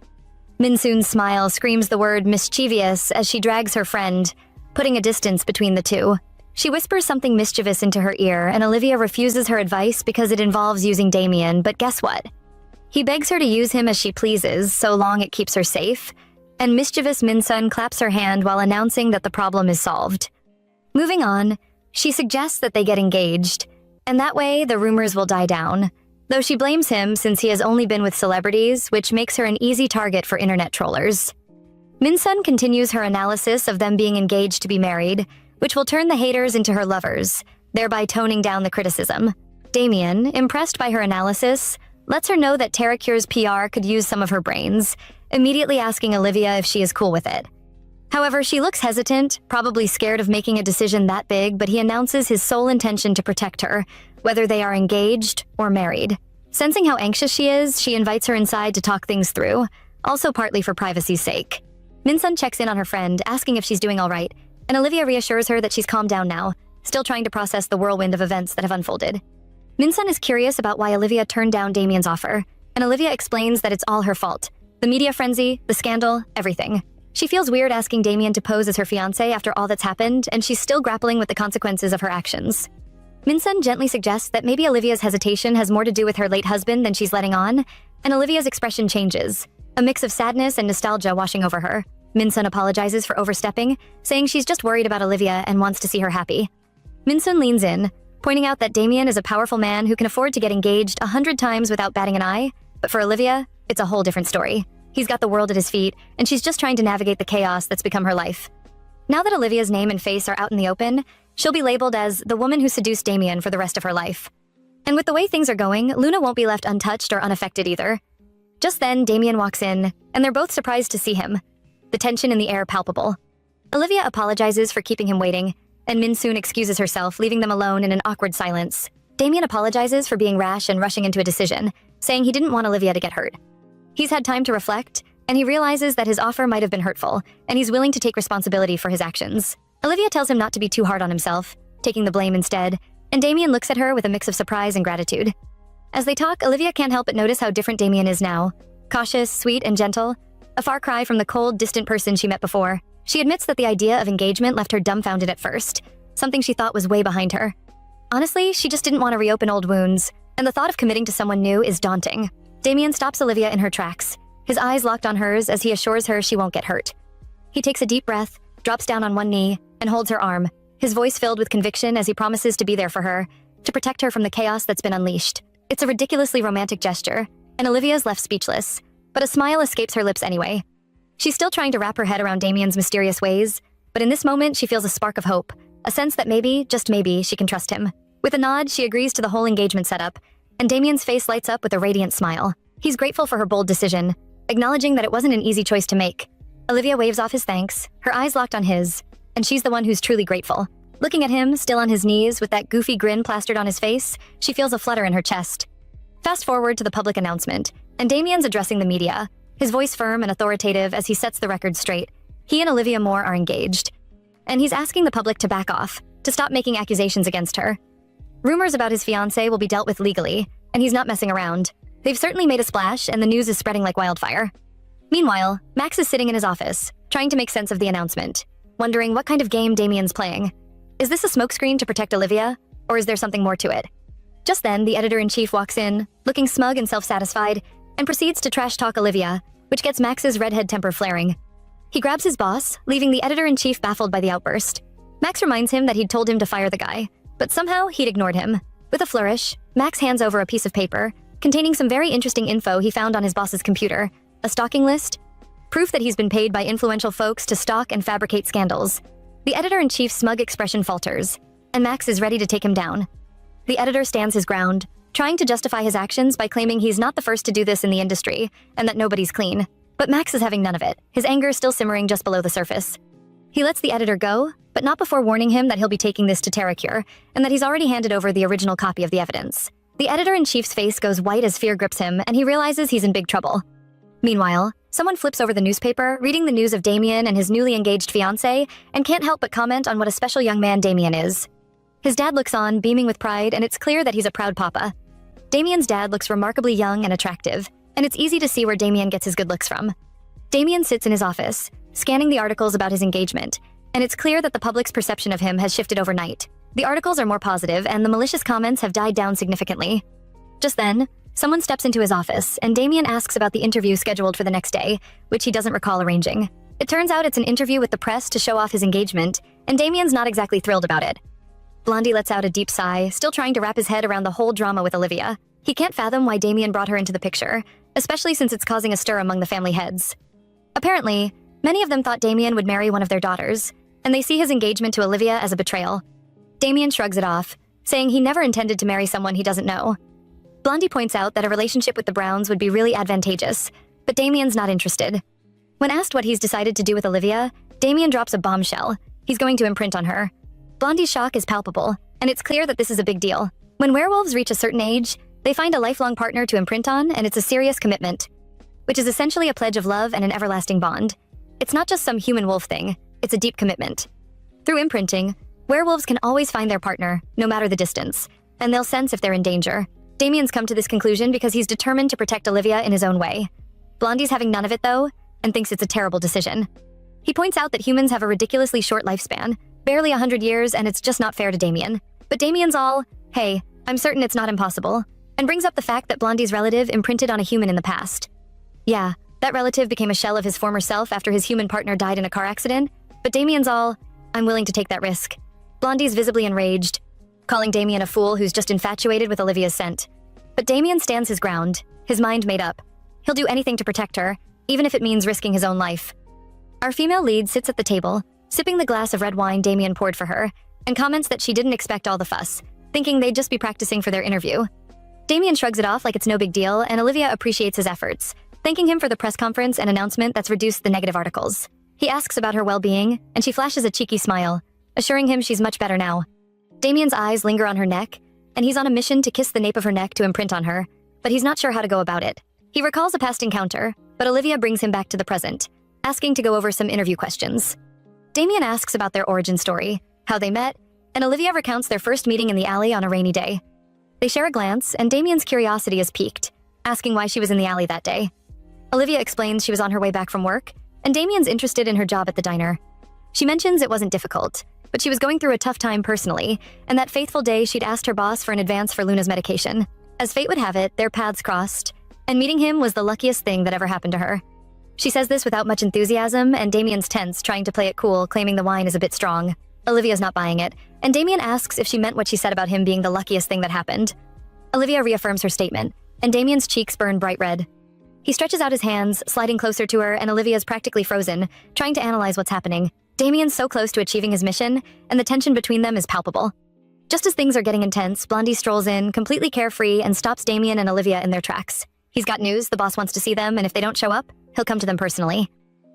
Minsun's smile screams the word mischievous as she drags her friend, putting a distance between the two. She whispers something mischievous into her ear, and Olivia refuses her advice because it involves using Damien, but guess what? He begs her to use him as she pleases, so long it keeps her safe, and mischievous Minsun claps her hand while announcing that the problem is solved. Moving on, she suggests that they get engaged, and that way the rumors will die down, though she blames him since he has only been with celebrities, which makes her an easy target for internet trollers. Minsun continues her analysis of them being engaged to be married, which will turn the haters into her lovers, thereby toning down the criticism. Damien, impressed by her analysis, lets her know that Terracure's PR could use some of her brains, immediately asking Olivia if she is cool with it. However, she looks hesitant, probably scared of making a decision that big, but he announces his sole intention to protect her, whether they are engaged or married. Sensing how anxious she is, she invites her inside to talk things through, also partly for privacy's sake. Minsun checks in on her friend, asking if she's doing all right, and Olivia reassures her that she's calmed down now, still trying to process the whirlwind of events that have unfolded. Minsun is curious about why Olivia turned down Damien's offer, and Olivia explains that it's all her fault. The media frenzy, the scandal, everything. She feels weird asking Damien to pose as her fiancé after all that's happened, and she's still grappling with the consequences of her actions. Minsun gently suggests that maybe Olivia's hesitation has more to do with her late husband than she's letting on, and Olivia's expression changes, a mix of sadness and nostalgia washing over her. Minsun apologizes for overstepping, saying she's just worried about Olivia and wants to see her happy. Minsun leans in, pointing out that Damien is a powerful man who can afford to get engaged 100 times without batting an eye, but for Olivia, it's a whole different story. He's got the world at his feet, and she's just trying to navigate the chaos that's become her life. Now that Olivia's name and face are out in the open, she'll be labeled as the woman who seduced Damien for the rest of her life. And with the way things are going, Luna won't be left untouched or unaffected either. Just then, Damien walks in, and they're both surprised to see him, the tension in the air palpable. Olivia apologizes for keeping him waiting, and Minsun excuses herself, leaving them alone in an awkward silence. Damien apologizes for being rash and rushing into a decision, saying he didn't want Olivia to get hurt. He's had time to reflect, and he realizes that his offer might have been hurtful, and he's willing to take responsibility for his actions. Olivia tells him not to be too hard on himself, taking the blame instead, and Damien looks at her with a mix of surprise and gratitude. As they talk, Olivia can't help but notice how different Damien is now. Cautious, sweet, and gentle, a far cry from the cold, distant person she met before. She admits that the idea of engagement left her dumbfounded at first, something she thought was way behind her. Honestly, she just didn't want to reopen old wounds, and the thought of committing to someone new is daunting. Damien stops Olivia in her tracks, his eyes locked on hers as he assures her she won't get hurt. He takes a deep breath, drops down on one knee, and holds her arm, his voice filled with conviction as he promises to be there for her, to protect her from the chaos that's been unleashed. It's a ridiculously romantic gesture, and Olivia's left speechless, but a smile escapes her lips anyway. She's still trying to wrap her head around Damien's mysterious ways, but in this moment she feels a spark of hope, a sense that maybe, just maybe, she can trust him. With a nod, she agrees to the whole engagement setup, and Damien's face lights up with a radiant smile. He's grateful for her bold decision, acknowledging that it wasn't an easy choice to make. Olivia waves off his thanks, her eyes locked on his, and she's the one who's truly grateful. Looking at him, still on his knees, with that goofy grin plastered on his face, she feels a flutter in her chest. Fast forward to the public announcement, and Damien's addressing the media, his voice firm and authoritative as he sets the record straight. He and Olivia Moore are engaged, and he's asking the public to back off, to stop making accusations against her. Rumors about his fiancée will be dealt with legally, and he's not messing around. They've certainly made a splash, and the news is spreading like wildfire. Meanwhile, Max is sitting in his office, trying to make sense of the announcement, wondering what kind of game Damien's playing. Is this a smokescreen to protect Olivia, or is there something more to it? Just then, the editor-in-chief walks in, looking smug and self-satisfied, and proceeds to trash-talk Olivia, which gets Max's redhead temper flaring. He grabs his boss, leaving the editor-in-chief baffled by the outburst. Max reminds him that he'd told him to fire the guy, but somehow he'd ignored him. With a flourish, Max hands over a piece of paper containing some very interesting info he found on his boss's computer, a stalking list, proof that he's been paid by influential folks to stalk and fabricate scandals. The editor-in-chief's smug expression falters, and Max is ready to take him down. The editor stands his ground, trying to justify his actions by claiming he's not the first to do this in the industry, and that nobody's clean. But Max is having none of it, his anger still simmering just below the surface. He lets the editor go, but not before warning him that he'll be taking this to TerraCure, and that he's already handed over the original copy of the evidence. The editor-in-chief's face goes white as fear grips him, and he realizes he's in big trouble. Meanwhile, someone flips over the newspaper, reading the news of Damien and his newly engaged fiancée, and can't help but comment on what a special young man Damien is. His dad looks on, beaming with pride, and it's clear that he's a proud papa. Damien's dad looks remarkably young and attractive, and it's easy to see where Damien gets his good looks from. Damien sits in his office, scanning the articles about his engagement, and it's clear that the public's perception of him has shifted overnight. The articles are more positive, and the malicious comments have died down significantly. Just then, someone steps into his office, and Damien asks about the interview scheduled for the next day, which he doesn't recall arranging. It turns out it's an interview with the press to show off his engagement, and Damien's not exactly thrilled about it. Blondie lets out a deep sigh, still trying to wrap his head around the whole drama with Olivia. He can't fathom why Damien brought her into the picture, especially since it's causing a stir among the family heads. Apparently, many of them thought Damien would marry one of their daughters, and they see his engagement to Olivia as a betrayal. Damien shrugs it off, saying he never intended to marry someone he doesn't know. Blondie points out that a relationship with the Browns would be really advantageous, but Damien's not interested. When asked what he's decided to do with Olivia, Damien drops a bombshell. He's going to imprint on her. Blondie's shock is palpable, and it's clear that this is a big deal. When werewolves reach a certain age, they find a lifelong partner to imprint on, and it's a serious commitment, which is essentially a pledge of love and an everlasting bond. It's not just some human wolf thing, it's a deep commitment. Through imprinting, werewolves can always find their partner, no matter the distance, and they'll sense if they're in danger. Damien's come to this conclusion because he's determined to protect Olivia in his own way. Blondie's having none of it, though, and thinks it's a terrible decision. He points out that humans have a ridiculously short lifespan, barely 100 years, and it's just not fair to Damien. But Damien's all, hey, I'm certain it's not impossible, and brings up the fact that Blondie's relative imprinted on a human in the past. Yeah, that relative became a shell of his former self after his human partner died in a car accident, but Damien's all, I'm willing to take that risk. Blondie's visibly enraged, calling Damien a fool who's just infatuated with Olivia's scent. But Damien stands his ground, his mind made up. He'll do anything to protect her, even if it means risking his own life. Our female lead sits at the table, sipping the glass of red wine Damien poured for her, and comments that she didn't expect all the fuss, thinking they'd just be practicing for their interview. Damien shrugs it off like it's no big deal, and Olivia appreciates his efforts, thanking him for the press conference and announcement that's reduced the negative articles. He asks about her well-being, and she flashes a cheeky smile, assuring him she's much better now. Damien's eyes linger on her neck, and he's on a mission to kiss the nape of her neck to imprint on her, but he's not sure how to go about it. He recalls a past encounter, but Olivia brings him back to the present, asking to go over some interview questions. Damien asks about their origin story, how they met, and Olivia recounts their first meeting in the alley on a rainy day. They share a glance, and Damien's curiosity is piqued, asking why she was in the alley that day. Olivia explains she was on her way back from work, and Damien's interested in her job at the diner. She mentions it wasn't difficult, but she was going through a tough time personally, and that fateful day she'd asked her boss for an advance for Luna's medication. As fate would have it, their paths crossed, and meeting him was the luckiest thing that ever happened to her. She says this without much enthusiasm, and Damien's tense, trying to play it cool, claiming the wine is a bit strong. Olivia's not buying it, and Damien asks if she meant what she said about him being the luckiest thing that happened. Olivia reaffirms her statement, and Damien's cheeks burn bright red. He stretches out his hands, sliding closer to her, and Olivia's practically frozen, trying to analyze what's happening. Damien's so close to achieving his mission, and the tension between them is palpable. Just as things are getting intense, Blondie strolls in, completely carefree, and stops Damien and Olivia in their tracks. He's got news, the boss wants to see them, and if they don't show up, he'll come to them personally.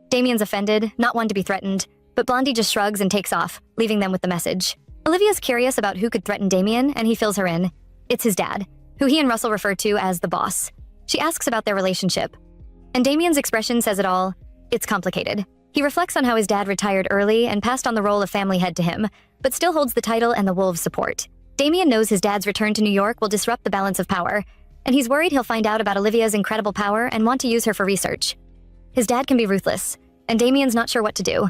Damien's offended, not one to be threatened, but Blondie just shrugs and takes off, leaving them with the message. Olivia's curious about who could threaten Damien, and he fills her in. It's his dad, who he and Russell refer to as the boss. She asks about their relationship, and Damien's expression says it all. It's complicated. He reflects on how his dad retired early and passed on the role of family head to him, but still holds the title and the wolves' support. Damien knows his dad's return to New York will disrupt the balance of power, and he's worried he'll find out about Olivia's incredible power and want to use her for research. His dad can be ruthless, and Damien's not sure what to do.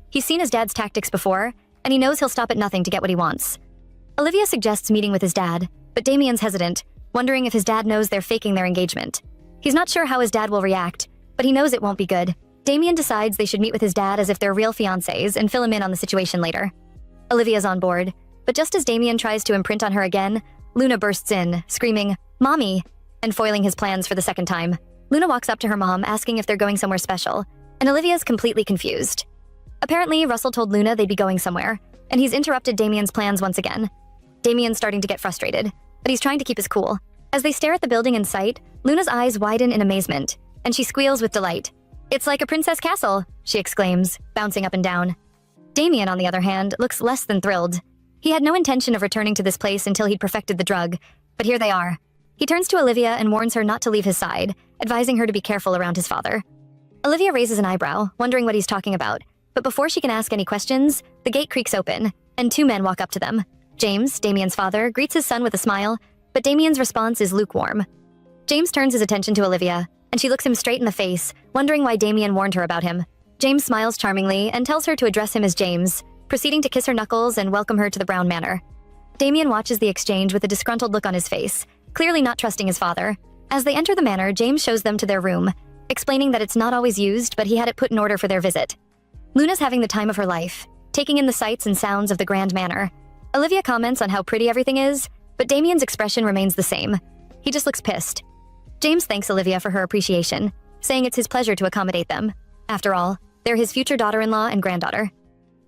He's seen his dad's tactics before, and he knows he'll stop at nothing to get what he wants. Olivia suggests meeting with his dad, but Damien's hesitant, wondering if his dad knows they're faking their engagement. He's not sure how his dad will react, but he knows it won't be good. Damien decides they should meet with his dad as if they're real fiancés and fill him in on the situation later. Olivia's on board, but just as Damien tries to imprint on her again, Luna bursts in, screaming, "Mommy!" and foiling his plans for the second time. Luna walks up to her mom, asking if they're going somewhere special, and Olivia's completely confused. Apparently, Russell told Luna they'd be going somewhere, and he's interrupted Damien's plans once again. Damien's starting to get frustrated, but he's trying to keep his cool. As they stare at the building in sight, Luna's eyes widen in amazement, and she squeals with delight. "It's like a princess castle," she exclaims, bouncing up and down. Damien, on the other hand, looks less than thrilled. He had no intention of returning to this place until he'd perfected the drug, but here they are. He turns to Olivia and warns her not to leave his side, advising her to be careful around his father. Olivia raises an eyebrow, wondering what he's talking about, but before she can ask any questions, the gate creaks open, and two men walk up to them. James, Damien's father, greets his son with a smile, but Damien's response is lukewarm. James turns his attention to Olivia, and she looks him straight in the face, wondering why Damien warned her about him. James smiles charmingly and tells her to address him as James, proceeding to kiss her knuckles and welcome her to the Brown Manor. Damien watches the exchange with a disgruntled look on his face, clearly not trusting his father. As they enter the manor, James shows them to their room, explaining that it's not always used, but he had it put in order for their visit. Luna's having the time of her life, taking in the sights and sounds of the grand manor. Olivia comments on how pretty everything is, but Damien's expression remains the same. He just looks pissed. James thanks Olivia for her appreciation, saying it's his pleasure to accommodate them. After all, they're his future daughter-in-law and granddaughter.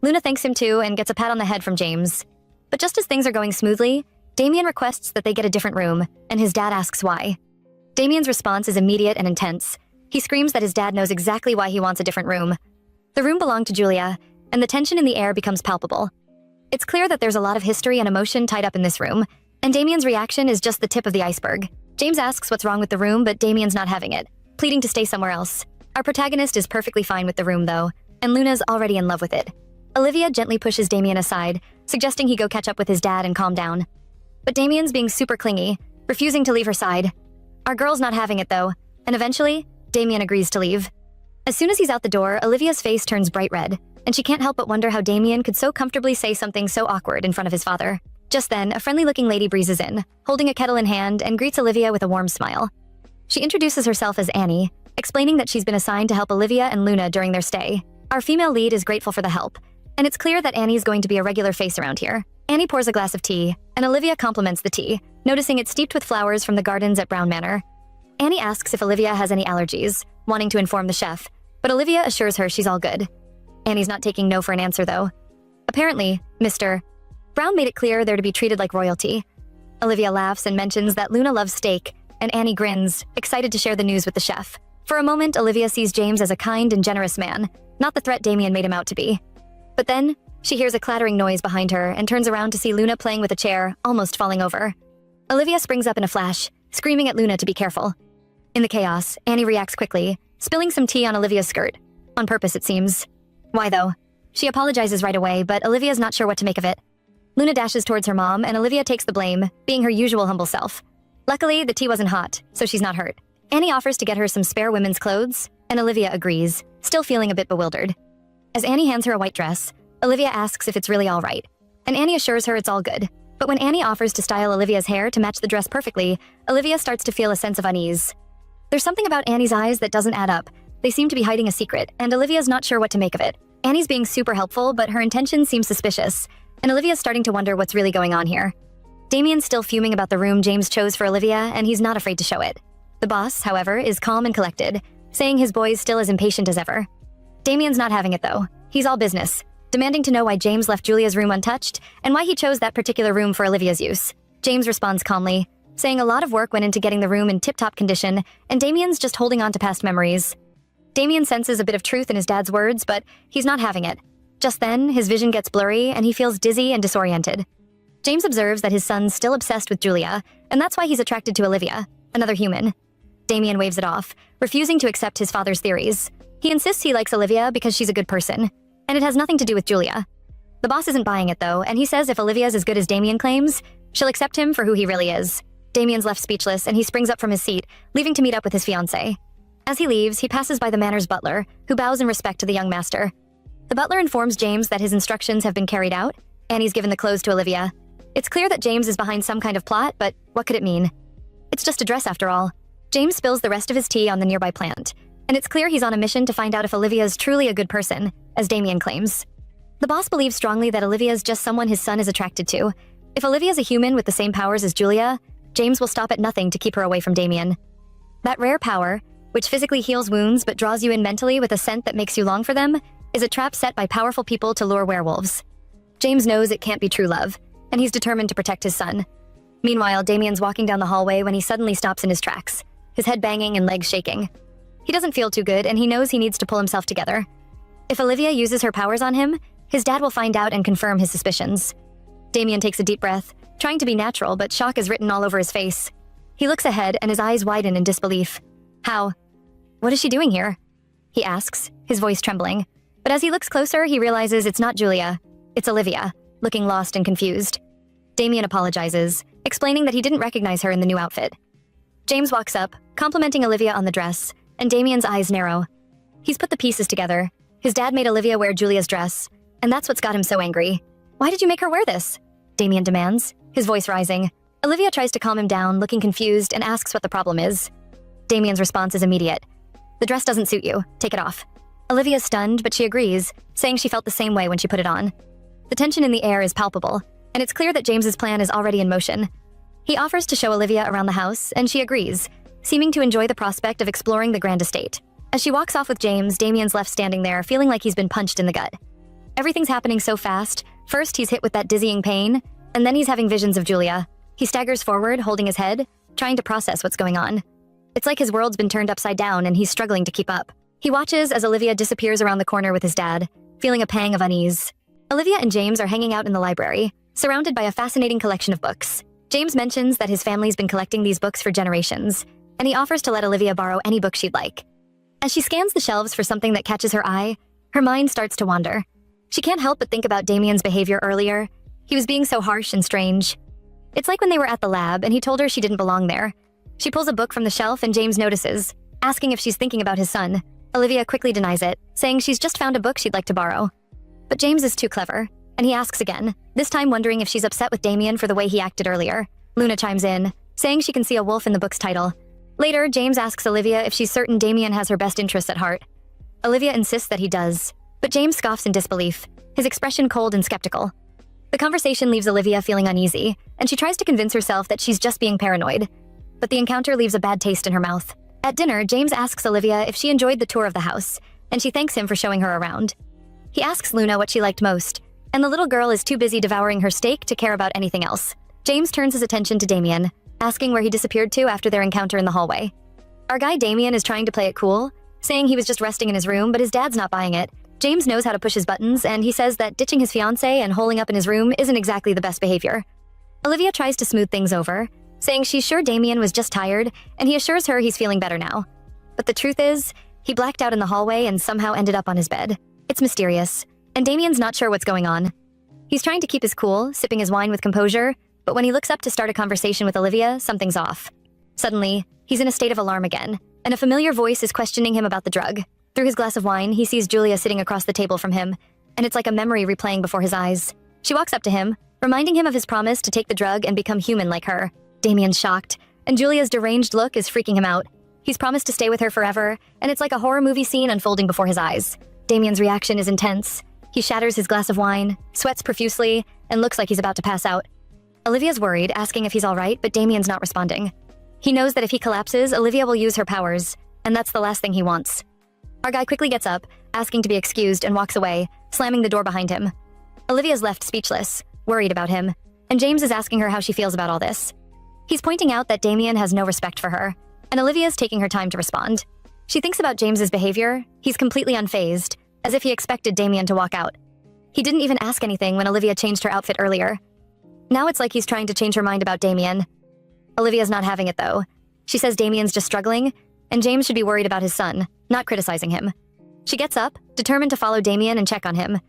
Luna thanks him too and gets a pat on the head from James. But just as things are going smoothly, Damien requests that they get a different room, and his dad asks why. Damien's response is immediate and intense. He screams that his dad knows exactly why he wants a different room. The room belonged to Julia, and the tension in the air becomes palpable. It's clear that there's a lot of history and emotion tied up in this room, and Damien's reaction is just the tip of the iceberg. James asks what's wrong with the room, but Damien's not having it, pleading to stay somewhere else. Our protagonist is perfectly fine with the room, though, and Luna's already in love with it. Olivia gently pushes Damien aside, suggesting he go catch up with his dad and calm down. But Damien's being super clingy, refusing to leave her side. Our girl's not having it, though, and eventually, Damien agrees to leave. As soon as he's out the door, Olivia's face turns bright red, and she can't help but wonder how Damien could so comfortably say something so awkward in front of his father. Just then, a friendly-looking lady breezes in, holding a kettle in hand, and greets Olivia with a warm smile. She introduces herself as Annie, explaining that she's been assigned to help Olivia and Luna during their stay. Our female lead is grateful for the help, and it's clear that Annie's going to be a regular face around here. Annie pours a glass of tea, and Olivia compliments the tea, noticing it's steeped with flowers from the gardens at Brown Manor. Annie asks if Olivia has any allergies, wanting to inform the chef, but Olivia assures her she's all good. Annie's not taking no for an answer, though. Apparently, Mr. Brown made it clear they're to be treated like royalty. Olivia laughs and mentions that Luna loves steak, and Annie grins, excited to share the news with the chef. For a moment, Olivia sees James as a kind and generous man, not the threat Damien made him out to be. But then, she hears a clattering noise behind her and turns around to see Luna playing with a chair, almost falling over. Olivia springs up in a flash, screaming at Luna to be careful. In the chaos, Annie reacts quickly, spilling some tea on Olivia's skirt. On purpose, it seems. Why, though? She apologizes right away, but Olivia's not sure what to make of it. Luna dashes towards her mom, and Olivia takes the blame, being her usual humble self. Luckily, the tea wasn't hot, so she's not hurt. Annie offers to get her some spare women's clothes, and Olivia agrees, still feeling a bit bewildered. As Annie hands her a white dress, Olivia asks if it's really all right, and Annie assures her it's all good. But when Annie offers to style Olivia's hair to match the dress perfectly, Olivia starts to feel a sense of unease. There's something about Annie's eyes that doesn't add up. They seem to be hiding a secret, and Olivia's not sure what to make of it. Annie's being super helpful, but her intentions seem suspicious, and Olivia's starting to wonder what's really going on here. Damien's still fuming about the room James chose for Olivia, and he's not afraid to show it. The boss, however, is calm and collected, saying his boy's still as impatient as ever. Damien's not having it, though. He's all business, demanding to know why James left Julia's room untouched and why he chose that particular room for Olivia's use. James responds calmly, saying a lot of work went into getting the room in tip-top condition, and Damien's just holding on to past memories. Damien senses a bit of truth in his dad's words, but he's not having it. Just then, his vision gets blurry, and he feels dizzy and disoriented. James observes that his son's still obsessed with Julia, and that's why he's attracted to Olivia, another human. Damien waves it off, refusing to accept his father's theories. He insists he likes Olivia because she's a good person, and it has nothing to do with Julia. The boss isn't buying it, though, and he says if Olivia's as good as Damien claims, she'll accept him for who he really is. Damien's left speechless, and he springs up from his seat, leaving to meet up with his fiancée. As he leaves, he passes by the manor's butler, who bows in respect to the young master. The butler informs James that his instructions have been carried out, and he's given the clothes to Olivia. It's clear that James is behind some kind of plot, but what could it mean? It's just a dress after all. James spills the rest of his tea on the nearby plant, and it's clear he's on a mission to find out if Olivia's truly a good person, as Damien claims. The boss believes strongly that Olivia's just someone his son is attracted to. If Olivia's a human with the same powers as Julia, James will stop at nothing to keep her away from Damien. That rare power, which physically heals wounds but draws you in mentally with a scent that makes you long for them, is a trap set by powerful people to lure werewolves. James knows it can't be true love, and he's determined to protect his son. Meanwhile, Damien's walking down the hallway when he suddenly stops in his tracks, his head banging and legs shaking. He doesn't feel too good, and he knows he needs to pull himself together. If Olivia uses her powers on him, his dad will find out and confirm his suspicions. Damien takes a deep breath, trying to be natural, but shock is written all over his face. He looks ahead, and his eyes widen in disbelief. How? What is she doing here? He asks, his voice trembling. But as he looks closer, he realizes it's not Julia. It's Olivia, looking lost and confused. Damien apologizes, explaining that he didn't recognize her in the new outfit. James walks up, complimenting Olivia on the dress, and Damien's eyes narrow. He's put the pieces together. His dad made Olivia wear Julia's dress, and that's what's got him so angry. Why did you make her wear this? Damien demands, his voice rising. Olivia tries to calm him down, looking confused, and asks what the problem is. Damien's response is immediate. The dress doesn't suit you. Take it off. Olivia's stunned, but she agrees, saying she felt the same way when she put it on. The tension in the air is palpable, and it's clear that James's plan is already in motion. He offers to show Olivia around the house, and she agrees, seeming to enjoy the prospect of exploring the grand estate. As she walks off with James, Damien's left standing there, feeling like he's been punched in the gut. Everything's happening so fast. First, he's hit with that dizzying pain, and then he's having visions of Julia. He staggers forward, holding his head, trying to process what's going on. It's like his world's been turned upside down, and he's struggling to keep up. He watches as Olivia disappears around the corner with his dad, feeling a pang of unease. Olivia and James are hanging out in the library, surrounded by a fascinating collection of books. James mentions that his family's been collecting these books for generations, and he offers to let Olivia borrow any book she'd like. As she scans the shelves for something that catches her eye, her mind starts to wander. She can't help but think about Damien's behavior earlier. He was being so harsh and strange. It's like when they were at the lab and he told her she didn't belong there. She pulls a book from the shelf and James notices, asking if she's thinking about his son. Olivia quickly denies it, saying she's just found a book she'd like to borrow. But James is too clever, and he asks again, this time wondering if she's upset with Damien for the way he acted earlier. Luna chimes in, saying she can see a wolf in the book's title. Later, James asks Olivia if she's certain Damien has her best interests at heart. Olivia insists that he does, but James scoffs in disbelief, his expression cold and skeptical. The conversation leaves Olivia feeling uneasy, and she tries to convince herself that she's just being paranoid. But the encounter leaves a bad taste in her mouth. At dinner, James asks Olivia if she enjoyed the tour of the house, and she thanks him for showing her around. He asks Luna what she liked most, and the little girl is too busy devouring her steak to care about anything else. James turns his attention to Damien, asking where he disappeared to after their encounter in the hallway. Our guy Damien is trying to play it cool, saying he was just resting in his room, but his dad's not buying it. James knows how to push his buttons, and he says that ditching his fiancée and holing up in his room isn't exactly the best behavior. Olivia tries to smooth things over, saying she's sure Damien was just tired, and he assures her he's feeling better now. But the truth is, he blacked out in the hallway and somehow ended up on his bed. It's mysterious, and Damien's not sure what's going on. He's trying to keep his cool, sipping his wine with composure, but when he looks up to start a conversation with Olivia, something's off. Suddenly, he's in a state of alarm again, and a familiar voice is questioning him about the drug. Through his glass of wine, he sees Julia sitting across the table from him, and it's like a memory replaying before his eyes. She walks up to him, reminding him of his promise to take the drug and become human like her. Damien's shocked, and Julia's deranged look is freaking him out. He's promised to stay with her forever, and it's like a horror movie scene unfolding before his eyes. Damien's reaction is intense. He shatters his glass of wine, sweats profusely, and looks like he's about to pass out. Olivia's worried, asking if he's all right, but Damien's not responding. He knows that if he collapses, Olivia will use her powers, and that's the last thing he wants. Our guy quickly gets up, asking to be excused, and walks away, slamming the door behind him. Olivia's left speechless, worried about him, and James is asking her how she feels about all this. He's pointing out that Damien has no respect for her, and Olivia's taking her time to respond. She thinks about James's behavior. He's completely unfazed, as if he expected Damien to walk out. He didn't even ask anything when Olivia changed her outfit earlier. Now it's like he's trying to change her mind about Damien. Olivia's not having it, though. She says Damien's just struggling, and James should be worried about his son, not criticizing him. She gets up, determined to follow Damien and check on him.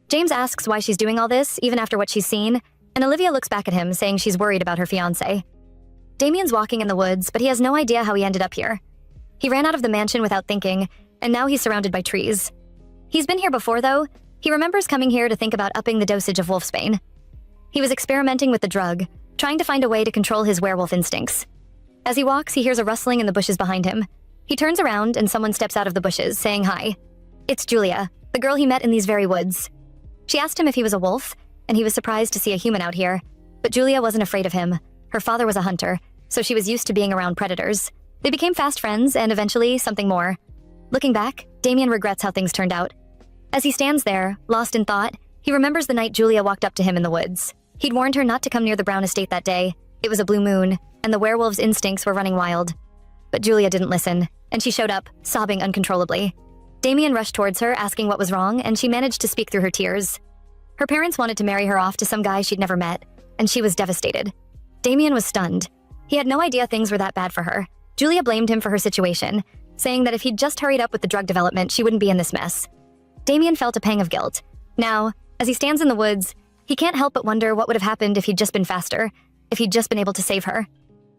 James asks why she's doing all this, even after what she's seen, and Olivia looks back at him, saying she's worried about her fiancé. Damien's walking in the woods, but he has no idea how he ended up here. He ran out of the mansion without thinking, and now he's surrounded by trees. He's been here before, though. He remembers coming here to think about upping the dosage of wolfsbane. He was experimenting with the drug, trying to find a way to control his werewolf instincts. As he walks, he hears a rustling in the bushes behind him. He turns around, and someone steps out of the bushes, saying hi. It's Julia, the girl he met in these very woods. She asked him if he was a wolf, and he was surprised to see a human out here. But Julia wasn't afraid of him. Her father was a hunter, so she was used to being around predators. They became fast friends, and eventually, something more. Looking back, Damien regrets how things turned out. As he stands there, lost in thought, he remembers the night Julia walked up to him in the woods. He'd warned her not to come near the Brown estate that day. It was a blue moon, and the werewolf's instincts were running wild. But Julia didn't listen, and she showed up, sobbing uncontrollably. Damien rushed towards her, asking what was wrong, and she managed to speak through her tears. Her parents wanted to marry her off to some guy she'd never met, and she was devastated. Damien was stunned. He had no idea things were that bad for her. Julia blamed him for her situation, saying that if he'd just hurried up with the drug development, she wouldn't be in this mess. Damien felt a pang of guilt. Now, as he stands in the woods, he can't help but wonder what would have happened if he'd just been faster, if he'd just been able to save her.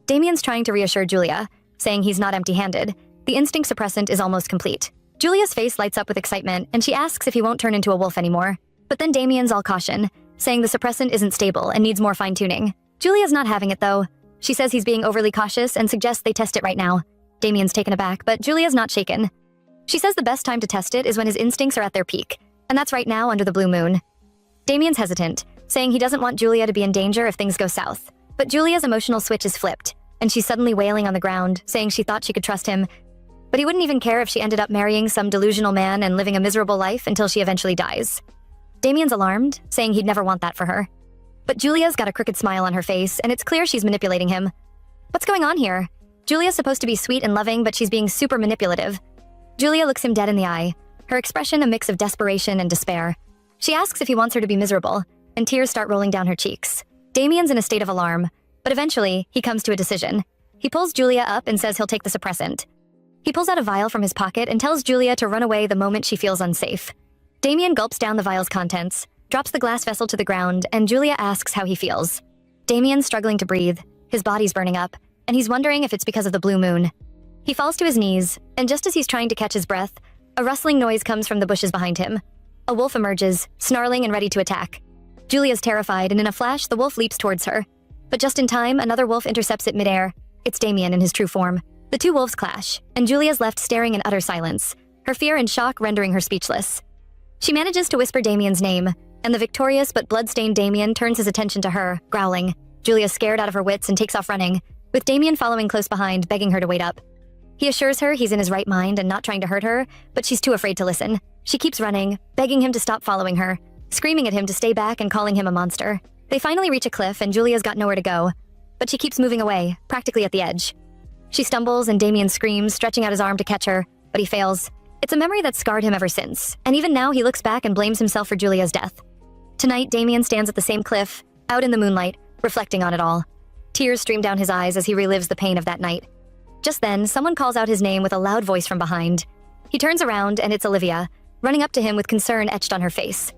Damien's trying to reassure Julia, saying he's not empty-handed. The instinct suppressant is almost complete. Julia's face lights up with excitement, and she asks if he won't turn into a wolf anymore. But then Damien's all caution, saying the suppressant isn't stable and needs more fine-tuning. Julia's not having it, though. She says he's being overly cautious and suggests they test it right now. Damien's taken aback, but Julia's not shaken. She says the best time to test it is when his instincts are at their peak, and that's right now under the blue moon. Damien's hesitant, saying he doesn't want Julia to be in danger if things go south. But Julia's emotional switch is flipped, and she's suddenly wailing on the ground, saying she thought she could trust him. But he wouldn't even care if she ended up marrying some delusional man and living a miserable life until she eventually dies. Damien's alarmed, saying he'd never want that for her. But Julia's got a crooked smile on her face, and it's clear she's manipulating him. What's going on here? Julia's supposed to be sweet and loving, but she's being super manipulative. Julia looks him dead in the eye, her expression a mix of desperation and despair. She asks if he wants her to be miserable, and tears start rolling down her cheeks. Damien's in a state of alarm, but eventually, he comes to a decision. He pulls Julia up and says he'll take the suppressant. He pulls out a vial from his pocket and tells Julia to run away the moment she feels unsafe. Damien gulps down the vial's contents, drops the glass vessel to the ground, and Julia asks how he feels. Damien's struggling to breathe, his body's burning up, and he's wondering if it's because of the blue moon. He falls to his knees, and just as he's trying to catch his breath, a rustling noise comes from the bushes behind him. A wolf emerges, snarling and ready to attack. Julia's terrified, and in a flash, the wolf leaps towards her. But just in time, another wolf intercepts it midair. It's Damien in his true form. The two wolves clash, and Julia's left staring in utter silence, her fear and shock rendering her speechless. She manages to whisper Damien's name, and the victorious but blood-stained Damien turns his attention to her, growling. Julia's scared out of her wits and takes off running, with Damien following close behind, begging her to wait up. He assures her he's in his right mind and not trying to hurt her, but she's too afraid to listen. She keeps running, begging him to stop following her, screaming at him to stay back and calling him a monster. They finally reach a cliff and Julia's got nowhere to go, but she keeps moving away, practically at the edge. She stumbles and Damien screams, stretching out his arm to catch her, but he fails. It's a memory that scarred him ever since, and even now he looks back and blames himself for Julia's death. Tonight, Damien stands at the same cliff, out in the moonlight, reflecting on it all. Tears stream down his eyes as he relives the pain of that night. Just then, someone calls out his name with a loud voice from behind. He turns around and it's Olivia, running up to him with concern etched on her face.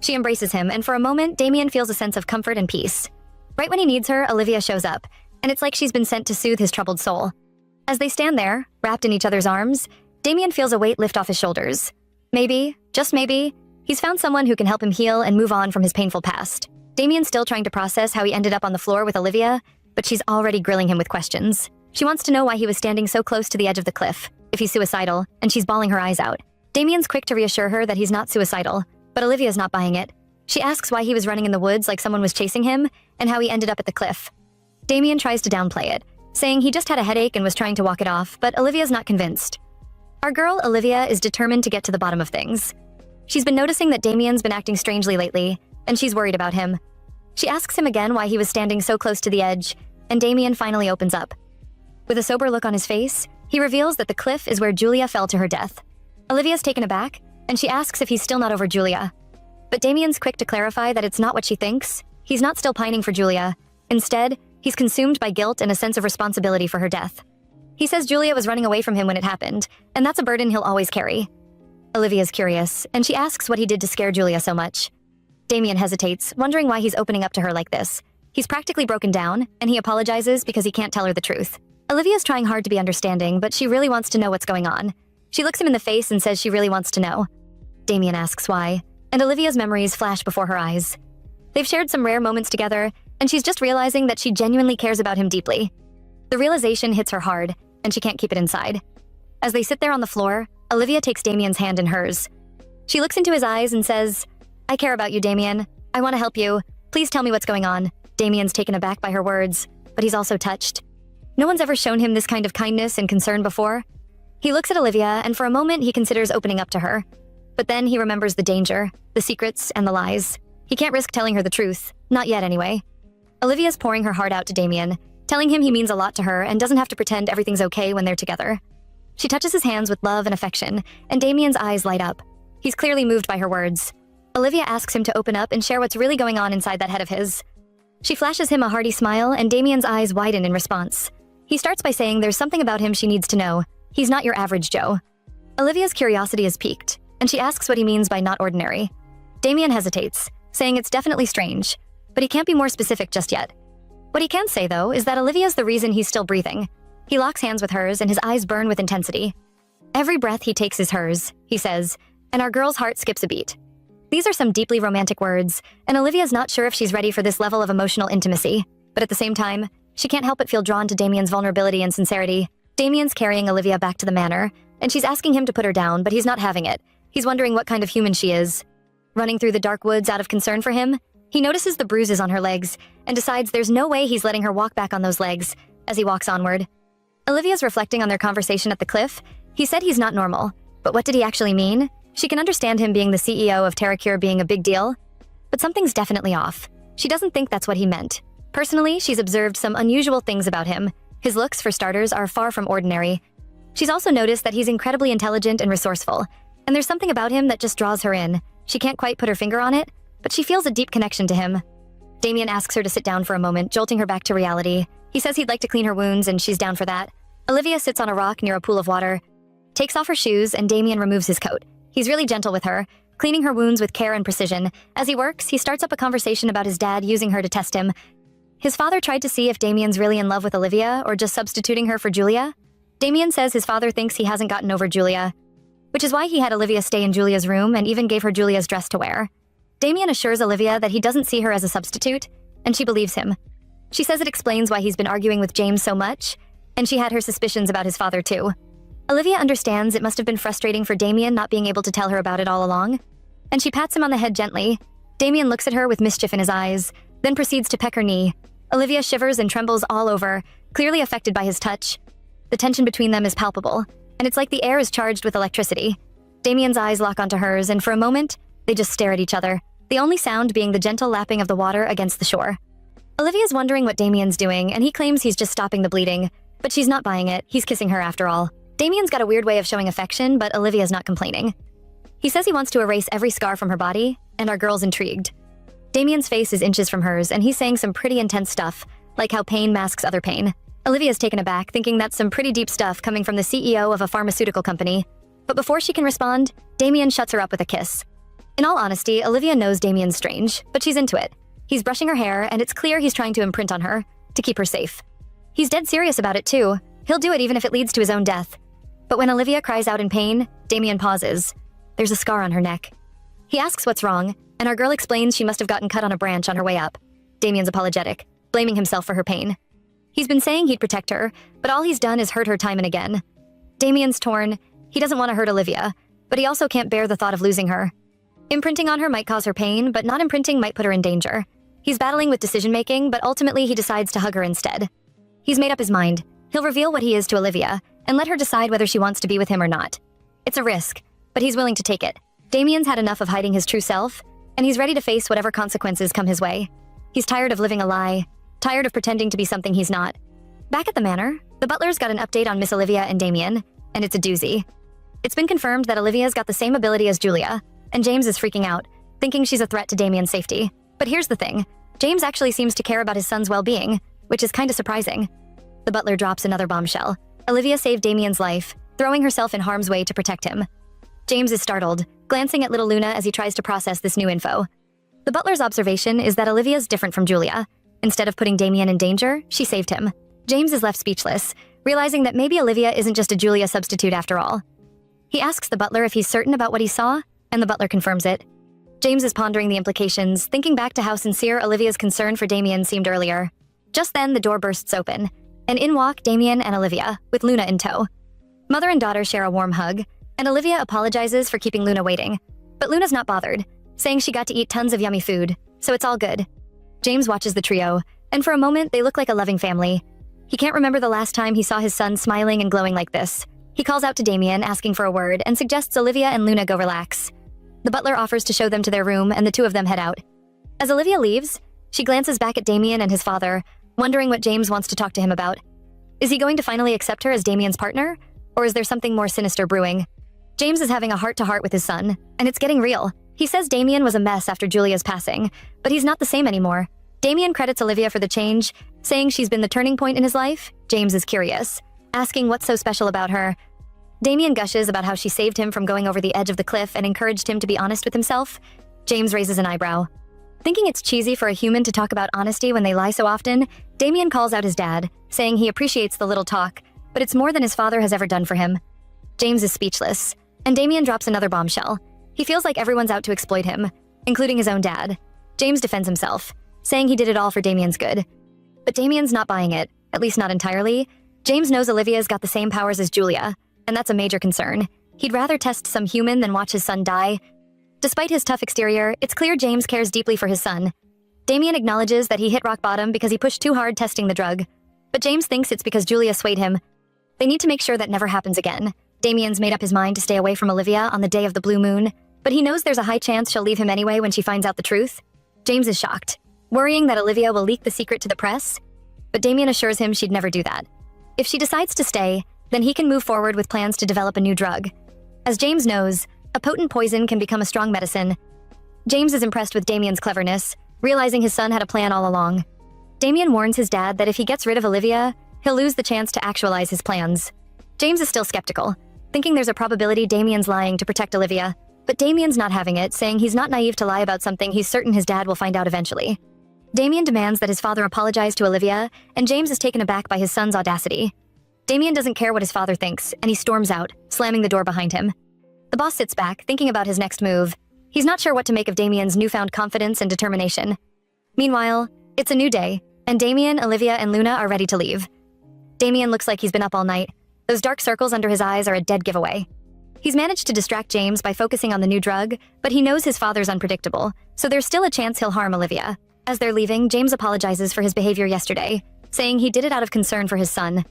She embraces him, and for a moment, Damien feels a sense of comfort and peace. Right when he needs her, Olivia shows up, and it's like she's been sent to soothe his troubled soul. As they stand there, wrapped in each other's arms, Damien feels a weight lift off his shoulders. Maybe, just maybe, he's found someone who can help him heal and move on from his painful past. Damien's still trying to process how he ended up on the floor with Olivia, but she's already grilling him with questions. She wants to know why he was standing so close to the edge of the cliff, if he's suicidal, and she's bawling her eyes out. Damien's quick to reassure her that he's not suicidal, but Olivia's not buying it. She asks why he was running in the woods like someone was chasing him, and how he ended up at the cliff. Damien tries to downplay it, saying he just had a headache and was trying to walk it off, but Olivia's not convinced. Our girl, Olivia, is determined to get to the bottom of things. She's been noticing that Damien's been acting strangely lately, and she's worried about him. She asks him again why he was standing so close to the edge, and Damien finally opens up. With a sober look on his face, he reveals that the cliff is where Julia fell to her death. Olivia's taken aback, and she asks if he's still not over Julia. But Damien's quick to clarify that it's not what she thinks. He's not still pining for Julia. Instead, he's consumed by guilt and a sense of responsibility for her death. He says Julia was running away from him when it happened, and that's a burden he'll always carry. Olivia's curious, and she asks what he did to scare Julia so much. Damien hesitates, wondering why he's opening up to her like this. He's practically broken down, and he apologizes because he can't tell her the truth. Olivia's trying hard to be understanding, but she really wants to know what's going on. She looks him in the face and says she really wants to know. Damien asks why, and Olivia's memories flash before her eyes. They've shared some rare moments together, and she's just realizing that she genuinely cares about him deeply. The realization hits her hard, and she can't keep it inside. As they sit there on the floor, Olivia takes Damien's hand in hers. She looks into his eyes and says, "I care about you, Damien. I want to help you. Please tell me what's going on." Damien's taken aback by her words, but he's also touched. No one's ever shown him this kind of kindness and concern before. He looks at Olivia, and for a moment he considers opening up to her. But then he remembers the danger, the secrets, and the lies. He can't risk telling her the truth, not yet anyway. Olivia's pouring her heart out to Damien, telling him he means a lot to her and doesn't have to pretend everything's okay when they're together. She touches his hands with love and affection, and Damien's eyes light up. He's clearly moved by her words. Olivia asks him to open up and share what's really going on inside that head of his. She flashes him a hearty smile, and Damien's eyes widen in response. He starts by saying there's something about him she needs to know. He's not your average Joe. Olivia's curiosity is piqued, and she asks what he means by not ordinary. Damien hesitates, saying it's definitely strange, but he can't be more specific just yet. What he can say, though, is that Olivia's the reason he's still breathing. He locks hands with hers, and his eyes burn with intensity. Every breath he takes is hers, he says, and our girl's heart skips a beat. These are some deeply romantic words, and Olivia's not sure if she's ready for this level of emotional intimacy, but at the same time, she can't help but feel drawn to Damien's vulnerability and sincerity. Damien's carrying Olivia back to the manor, and she's asking him to put her down, but he's not having it. He's wondering what kind of human she is. Running through the dark woods out of concern for him, he notices the bruises on her legs and decides there's no way he's letting her walk back on those legs as he walks onward. Olivia's reflecting on their conversation at the cliff. He said he's not normal, but what did he actually mean? She can understand him being the CEO of TerraCure being a big deal, but something's definitely off. She doesn't think that's what he meant. Personally, she's observed some unusual things about him. His looks, for starters, are far from ordinary. She's also noticed that he's incredibly intelligent and resourceful, and there's something about him that just draws her in. She can't quite put her finger on it, but she feels a deep connection to him. Damien asks her to sit down for a moment, jolting her back to reality. He says he'd like to clean her wounds, and she's down for that. Olivia sits on a rock near a pool of water, takes off her shoes, and Damien removes his coat. He's really gentle with her, cleaning her wounds with care and precision. As he works, he starts up a conversation about his dad using her to test him. His father tried to see if Damien's really in love with Olivia or just substituting her for Julia. Damien says his father thinks he hasn't gotten over Julia, which is why he had Olivia stay in Julia's room and even gave her Julia's dress to wear. Damien assures Olivia that he doesn't see her as a substitute, and she believes him. She says it explains why he's been arguing with James so much, and she had her suspicions about his father too. Olivia understands it must have been frustrating for Damien not being able to tell her about it all along, and she pats him on the head gently. Damien looks at her with mischief in his eyes, then proceeds to peck her knee. Olivia shivers and trembles all over, clearly affected by his touch. The tension between them is palpable, and it's like the air is charged with electricity. Damien's eyes lock onto hers, and for a moment, they just stare at each other, the only sound being the gentle lapping of the water against the shore. Olivia's wondering what Damien's doing, and he claims he's just stopping the bleeding, but she's not buying it. He's kissing her after all. Damien's got a weird way of showing affection, but Olivia's not complaining. He says he wants to erase every scar from her body, and our girl's intrigued. Damien's face is inches from hers, and he's saying some pretty intense stuff, like how pain masks other pain. Olivia's taken aback, thinking that's some pretty deep stuff coming from the CEO of a pharmaceutical company. But before she can respond, Damien shuts her up with a kiss. In all honesty, Olivia knows Damien's strange, but she's into it. He's brushing her hair, and it's clear he's trying to imprint on her, to keep her safe. He's dead serious about it too. He'll do it even if it leads to his own death. But when Olivia cries out in pain, Damien pauses. There's a scar on her neck. He asks what's wrong, and our girl explains she must have gotten cut on a branch on her way up. Damien's apologetic, blaming himself for her pain. He's been saying he'd protect her, but all he's done is hurt her time and again. Damien's torn. He doesn't want to hurt Olivia, but he also can't bear the thought of losing her. Imprinting on her might cause her pain, but not imprinting might put her in danger. He's battling with decision-making, but ultimately he decides to hug her instead. He's made up his mind. He'll reveal what he is to Olivia, and let her decide whether she wants to be with him or not. It's a risk, but he's willing to take it. Damien's had enough of hiding his true self, and he's ready to face whatever consequences come his way. He's tired of living a lie, tired of pretending to be something he's not. Back at the manor, the butler's got an update on Miss Olivia and Damien, and it's a doozy. It's been confirmed that Olivia's got the same ability as Julia, and James is freaking out, thinking she's a threat to Damien's safety. But here's the thing, James actually seems to care about his son's well-being, which is kinda surprising. The butler drops another bombshell. Olivia saved Damien's life, throwing herself in harm's way to protect him. James is startled, glancing at little Luna as he tries to process this new info. The butler's observation is that Olivia's different from Julia. Instead of putting Damien in danger, she saved him. James is left speechless, realizing that maybe Olivia isn't just a Julia substitute after all. He asks the butler if he's certain about what he saw, and the butler confirms it. James is pondering the implications, thinking back to how sincere Olivia's concern for Damien seemed earlier. Just then, the door bursts open, and in walk Damien and Olivia, with Luna in tow. Mother and daughter share a warm hug, and Olivia apologizes for keeping Luna waiting. But Luna's not bothered, saying she got to eat tons of yummy food, so it's all good. James watches the trio, and for a moment they look like a loving family. He can't remember the last time he saw his son smiling and glowing like this. He calls out to Damien, asking for a word, and suggests Olivia and Luna go relax. The butler offers to show them to their room, and the two of them head out. As Olivia leaves, she glances back at Damien and his father, wondering what James wants to talk to him about. Is he going to finally accept her as Damien's partner? Or is there something more sinister brewing? James is having a heart-to-heart with his son, and it's getting real. He says Damien was a mess after Julia's passing, but he's not the same anymore. Damien credits Olivia for the change, saying she's been the turning point in his life. James is curious, asking what's so special about her. Damien gushes about how she saved him from going over the edge of the cliff and encouraged him to be honest with himself. James raises an eyebrow. Thinking it's cheesy for a human to talk about honesty when they lie so often, Damien calls out his dad, saying he appreciates the little talk, but it's more than his father has ever done for him. James is speechless, and Damien drops another bombshell. He feels like everyone's out to exploit him, including his own dad. James defends himself, saying he did it all for Damien's good. But Damien's not buying it, at least not entirely. James knows Olivia's got the same powers as Julia, and that's a major concern. He'd rather test some human than watch his son die. Despite his tough exterior, it's clear James cares deeply for his son. Damien acknowledges that he hit rock bottom because he pushed too hard testing the drug, but James thinks it's because Julia swayed him. They need to make sure that never happens again. Damien's made up his mind to stay away from Olivia on the day of the blue moon, but he knows there's a high chance she'll leave him anyway when she finds out the truth. James is shocked, worrying that Olivia will leak the secret to the press, but Damien assures him she'd never do that. If she decides to stay, Then he can move forward with plans to develop a new drug. As James knows, a potent poison can become a strong medicine. James is impressed with Damien's cleverness, realizing his son had a plan all along. Damien warns his dad that if he gets rid of Olivia, he'll lose the chance to actualize his plans. James is still skeptical, thinking there's a probability Damien's lying to protect Olivia, but Damien's not having it, saying he's not naive to lie about something he's certain his dad will find out eventually. Damien demands that his father apologize to Olivia, and James is taken aback by his son's audacity. Damien doesn't care what his father thinks, and he storms out, slamming the door behind him. The boss sits back, thinking about his next move. He's not sure what to make of Damien's newfound confidence and determination. Meanwhile, it's a new day, and Damien, Olivia, and Luna are ready to leave. Damien looks like he's been up all night. Those dark circles under his eyes are a dead giveaway. He's managed to distract James by focusing on the new drug, but he knows his father's unpredictable, so there's still a chance he'll harm Olivia. As they're leaving, James apologizes for his behavior yesterday, saying he did it out of concern for his son.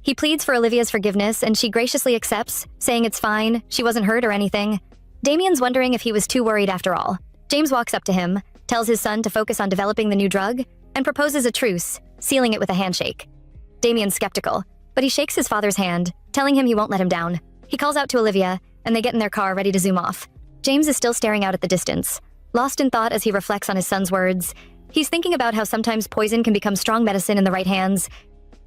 He pleads for Olivia's forgiveness, and she graciously accepts, saying it's fine, she wasn't hurt or anything. Damien's wondering if he was too worried after all. James walks up to him, tells his son to focus on developing the new drug, and proposes a truce, sealing it with a handshake. Damien's skeptical, but he shakes his father's hand, telling him he won't let him down. He calls out to Olivia, and they get in their car ready to zoom off. James is still staring out at the distance, lost in thought as he reflects on his son's words. He's thinking about how sometimes poison can become strong medicine in the right hands.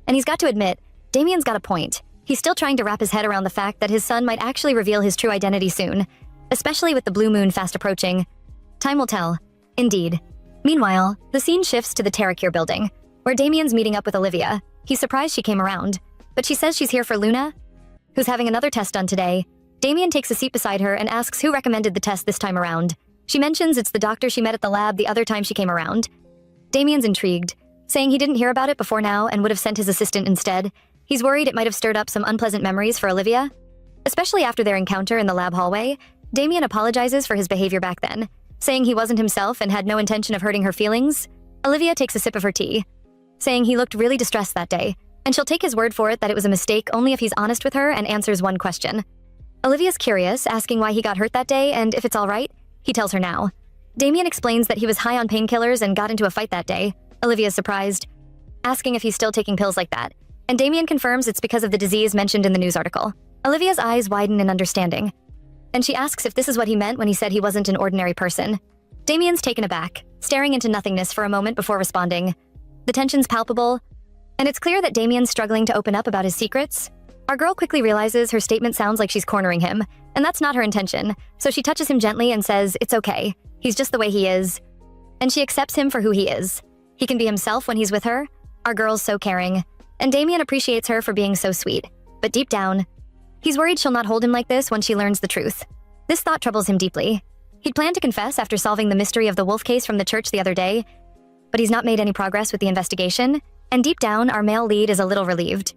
And he's got to admit, Damien's got a point. He's still trying to wrap his head around the fact that his son might actually reveal his true identity soon, especially with the blue moon fast approaching. Time will tell. Indeed. Meanwhile, the scene shifts to the Terracure building, where Damien's meeting up with Olivia. He's surprised she came around, but she says she's here for Luna, who's having another test done today. Damien takes a seat beside her and asks who recommended the test this time around. She mentions it's the doctor she met at the lab the other time she came around. Damien's intrigued, saying he didn't hear about it before now and would have sent his assistant instead. He's worried it might have stirred up some unpleasant memories for Olivia. Especially after their encounter in the lab hallway, Damien apologizes for his behavior back then, saying he wasn't himself and had no intention of hurting her feelings. Olivia takes a sip of her tea, saying he looked really distressed that day, and she'll take his word for it that it was a mistake only if he's honest with her and answers one question. Olivia's curious, asking why he got hurt that day and if it's all right. He tells her now. Damien explains that he was high on painkillers and got into a fight that day. Olivia's surprised, asking if he's still taking pills like that, and Damien confirms it's because of the disease mentioned in the news article. Olivia's eyes widen in understanding, and she asks if this is what he meant when he said he wasn't an ordinary person. Damien's taken aback, staring into nothingness for a moment before responding. The tension's palpable, and it's clear that Damien's struggling to open up about his secrets. Our girl quickly realizes her statement sounds like she's cornering him, and that's not her intention, so she touches him gently and says it's okay, he's just the way he is. And she accepts him for who he is. He can be himself when he's with her. Our girl's so caring, and Damien appreciates her for being so sweet. But deep down, he's worried she'll not hold him like this when she learns the truth. This thought troubles him deeply. He'd planned to confess after solving the mystery of the wolf case from the church the other day, but he's not made any progress with the investigation, and deep down, our male lead is a little relieved.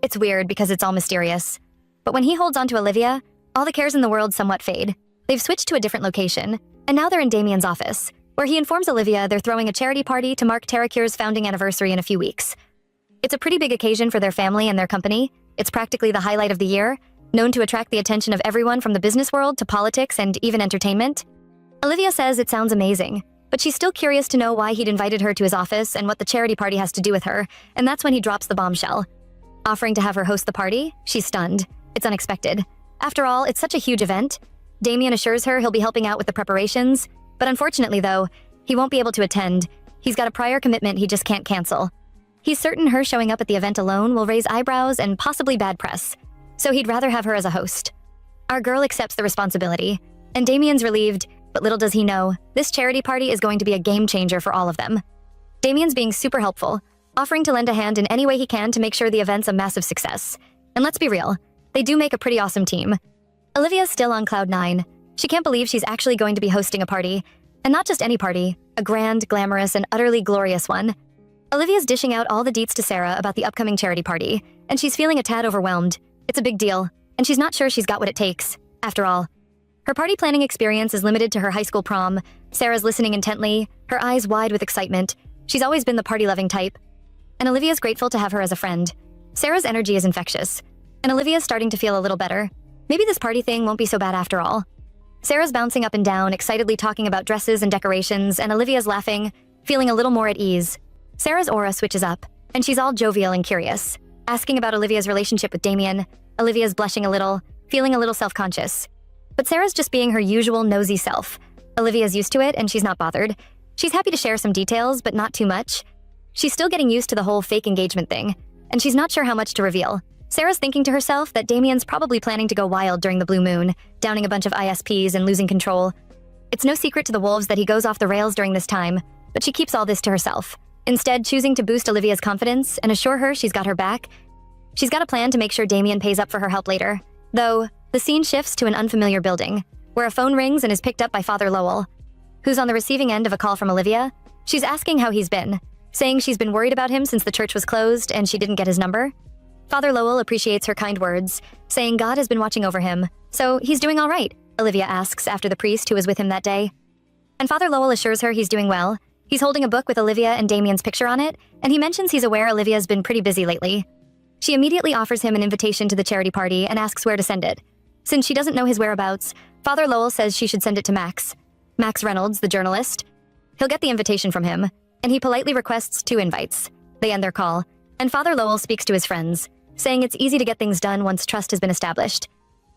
It's weird because it's all mysterious. But when he holds on to Olivia, all the cares in the world somewhat fade. They've switched to a different location, and now they're in Damien's office, where he informs Olivia they're throwing a charity party to mark Terracure's founding anniversary in a few weeks. It's a pretty big occasion for their family and their company. It's practically the highlight of the year, known to attract the attention of everyone from the business world to politics and even entertainment. Olivia says it sounds amazing, but she's still curious to know why he'd invited her to his office and what the charity party has to do with her, and that's when he drops the bombshell. Offering to have her host the party, she's stunned. It's unexpected. After all, it's such a huge event. Damien assures her he'll be helping out with the preparations, but unfortunately though, he won't be able to attend. He's got a prior commitment he just can't cancel. He's certain her showing up at the event alone will raise eyebrows and possibly bad press, so he'd rather have her as a host. Our girl accepts the responsibility, and Damien's relieved, but little does he know, this charity party is going to be a game changer for all of them. Damien's being super helpful, offering to lend a hand in any way he can to make sure the event's a massive success. And let's be real, they do make a pretty awesome team. Olivia's still on cloud 9. She can't believe she's actually going to be hosting a party. And not just any party, a grand, glamorous, and utterly glorious one. Olivia's dishing out all the deets to Sarah about the upcoming charity party, and she's feeling a tad overwhelmed. It's a big deal, and she's not sure she's got what it takes. After all, her party planning experience is limited to her high school prom. Sarah's listening intently, her eyes wide with excitement. She's always been the party-loving type, and Olivia's grateful to have her as a friend. Sarah's energy is infectious, and Olivia's starting to feel a little better. Maybe this party thing won't be so bad after all. Sarah's bouncing up and down, excitedly talking about dresses and decorations, and Olivia's laughing, feeling a little more at ease. Sarah's aura switches up, and she's all jovial and curious. asking about Olivia's relationship with Damien. Olivia's blushing a little, feeling a little self-conscious. But Sarah's just being her usual nosy self. Olivia's used to it and she's not bothered. She's happy to share some details, but not too much. She's still getting used to the whole fake engagement thing, and she's not sure how much to reveal. Sarah's thinking to herself that Damien's probably planning to go wild during the blue moon, downing a bunch of ISPs and losing control. It's no secret to the wolves that he goes off the rails during this time, but she keeps all this to herself. Instead, choosing to boost Olivia's confidence and assure her she's got her back. She's got a plan to make sure Damien pays up for her help later. Though, the scene shifts to an unfamiliar building, where a phone rings and is picked up by Father Lowell, who's on the receiving end of a call from Olivia. She's asking how he's been, saying she's been worried about him since the church was closed and she didn't get his number. Father Lowell appreciates her kind words, saying God has been watching over him, so he's doing all right, Olivia asks after the priest who was with him that day. And Father Lowell assures her he's doing well. He's holding a book with Olivia and Damien's picture on it, and he mentions he's aware Olivia's been pretty busy lately. She immediately offers him an invitation to the charity party and asks where to send it. Since she doesn't know his whereabouts, Father Lowell says she should send it to Max. Max Reynolds, the journalist. He'll get the invitation from him, and he politely requests 2 invites. They end their call, and Father Lowell speaks to his friends, saying it's easy to get things done once trust has been established.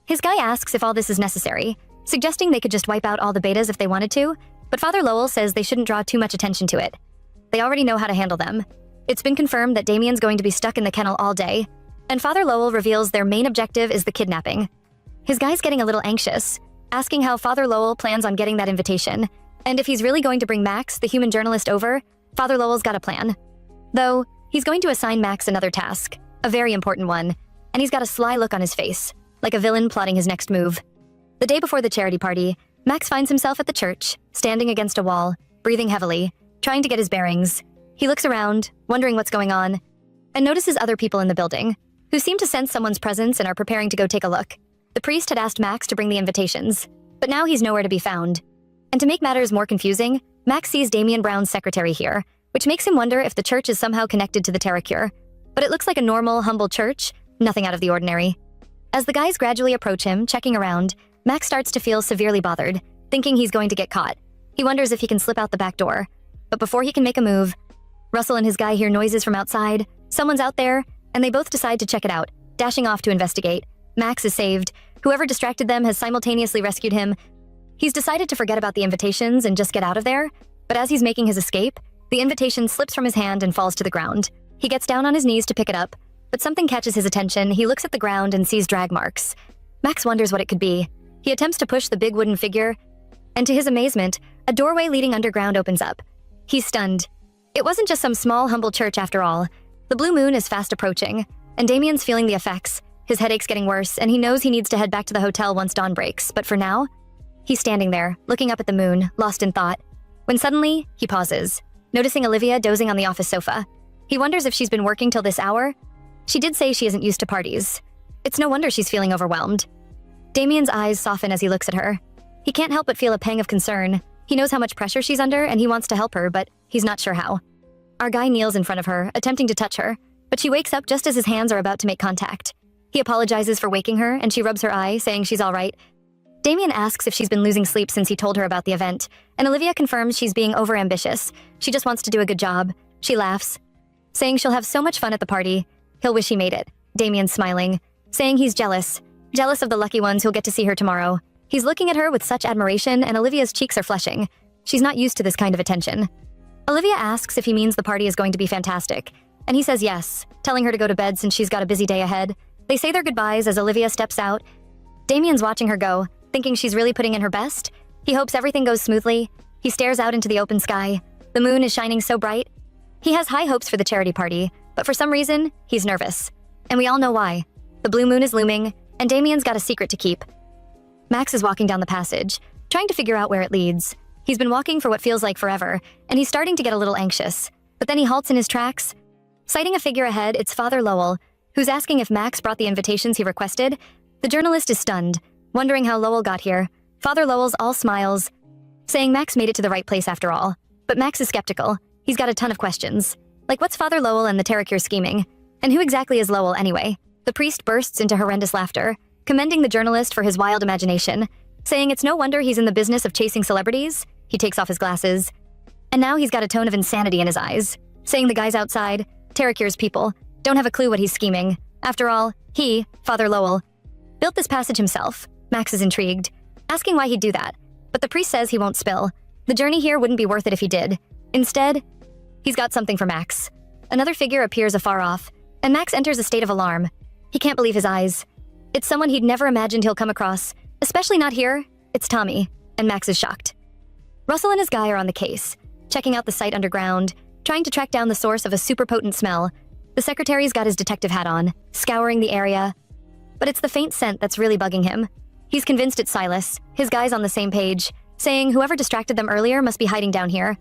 His guy asks if all this is necessary, suggesting they could just wipe out all the betas if they wanted to, but Father Lowell says they shouldn't draw too much attention to it. They already know how to handle them. It's been confirmed that Damien's going to be stuck in the kennel all day, and Father Lowell reveals their main objective is the kidnapping. His guy's getting a little anxious, asking how Father Lowell plans on getting that invitation, and if he's really going to bring Max, the human journalist, over. Father Lowell's got a plan. Though, he's going to assign Max another task, a very important one, and he's got a sly look on his face, like a villain plotting his next move. The day before the charity party, Max finds himself at the church, standing against a wall, breathing heavily, trying to get his bearings. He looks around, wondering what's going on, and notices other people in the building, who seem to sense someone's presence and are preparing to go take a look. The priest had asked Max to bring the invitations, but now he's nowhere to be found. And to make matters more confusing, Max sees Damien Brown's secretary here, which makes him wonder if the church is somehow connected to the Terra Cure. But it looks like a normal, humble church, nothing out of the ordinary. As the guys gradually approach him, checking around, Max starts to feel severely bothered, thinking he's going to get caught. He wonders if he can slip out the back door. But before he can make a move, Russell and his guy hear noises from outside. Someone's out there, and they both decide to check it out, dashing off to investigate. Max is saved. Whoever distracted them has simultaneously rescued him. He's decided to forget about the invitations and just get out of there, but as he's making his escape, the invitation slips from his hand and falls to the ground. He gets down on his knees to pick it up, but something catches his attention. He looks at the ground and sees drag marks. Max wonders what it could be. He attempts to push the big wooden figure, and to his amazement, a doorway leading underground opens up. He's stunned. It wasn't just some small, humble church after all. The blue moon is fast approaching, and Damien's feeling the effects. His headache's getting worse, and he knows he needs to head back to the hotel once dawn breaks, but for now, he's standing there, looking up at the moon, lost in thought, when suddenly, he pauses, noticing Olivia dozing on the office sofa. He wonders if she's been working till this hour. She did say she isn't used to parties. It's no wonder she's feeling overwhelmed. Damien's eyes soften as he looks at her. He can't help but feel a pang of concern. He knows how much pressure she's under, and he wants to help her, but he's not sure how. Our guy kneels in front of her, attempting to touch her, but she wakes up just as his hands are about to make contact. He apologizes for waking her, and she rubs her eye, saying she's all right. Damien asks if she's been losing sleep since he told her about the event, and Olivia confirms she's being overambitious. She just wants to do a good job. She laughs, saying she'll have so much fun at the party. He'll wish he made it. Damien's smiling, saying he's jealous of the lucky ones who'll get to see her tomorrow. He's looking at her with such admiration, and Olivia's cheeks are flushing. She's not used to this kind of attention. Olivia asks if he means the party is going to be fantastic, and he says yes, telling her to go to bed since she's got a busy day ahead. They say their goodbyes as Olivia steps out. Damien's watching her go, thinking she's really putting in her best. He hopes everything goes smoothly. He stares out into the open sky. The moon is shining so bright. He has high hopes for the charity party, but for some reason, he's nervous. And we all know why. The blue moon is looming, and Damien's got a secret to keep. Max is walking down the passage, trying to figure out where it leads. He's been walking for what feels like forever, and he's starting to get a little anxious. But then he halts in his tracks. Sighting a figure ahead, it's Father Lowell, who's asking if Max brought the invitations he requested. The journalist is stunned, wondering how Lowell got here. Father Lowell's all smiles, saying Max made it to the right place after all. But Max is skeptical. He's got a ton of questions. Like, what's Father Lowell and the Terra Cure scheming? And who exactly is Lowell anyway? The priest bursts into horrendous laughter, commending the journalist for his wild imagination, saying it's no wonder he's in the business of chasing celebrities. He takes off his glasses. And now he's got a tone of insanity in his eyes, saying the guys outside, Terra Cure's people, don't have a clue what he's scheming. After all, he, Father Lowell, built this passage himself. Max is intrigued, asking why he'd do that. But the priest says he won't spill. The journey here wouldn't be worth it if he did. Instead, he's got something for Max. Another figure appears afar off, and Max enters a state of alarm. He can't believe his eyes. It's someone he'd never imagined he'll come across, especially not here. It's Tommy, and Max is shocked. Russell and his guy are on the case, checking out the site underground, trying to track down the source of a super potent smell. The secretary's got his detective hat on, scouring the area. But it's the faint scent that's really bugging him. He's convinced it's Silas, his guy's on the same page, saying whoever distracted them earlier must be hiding down here.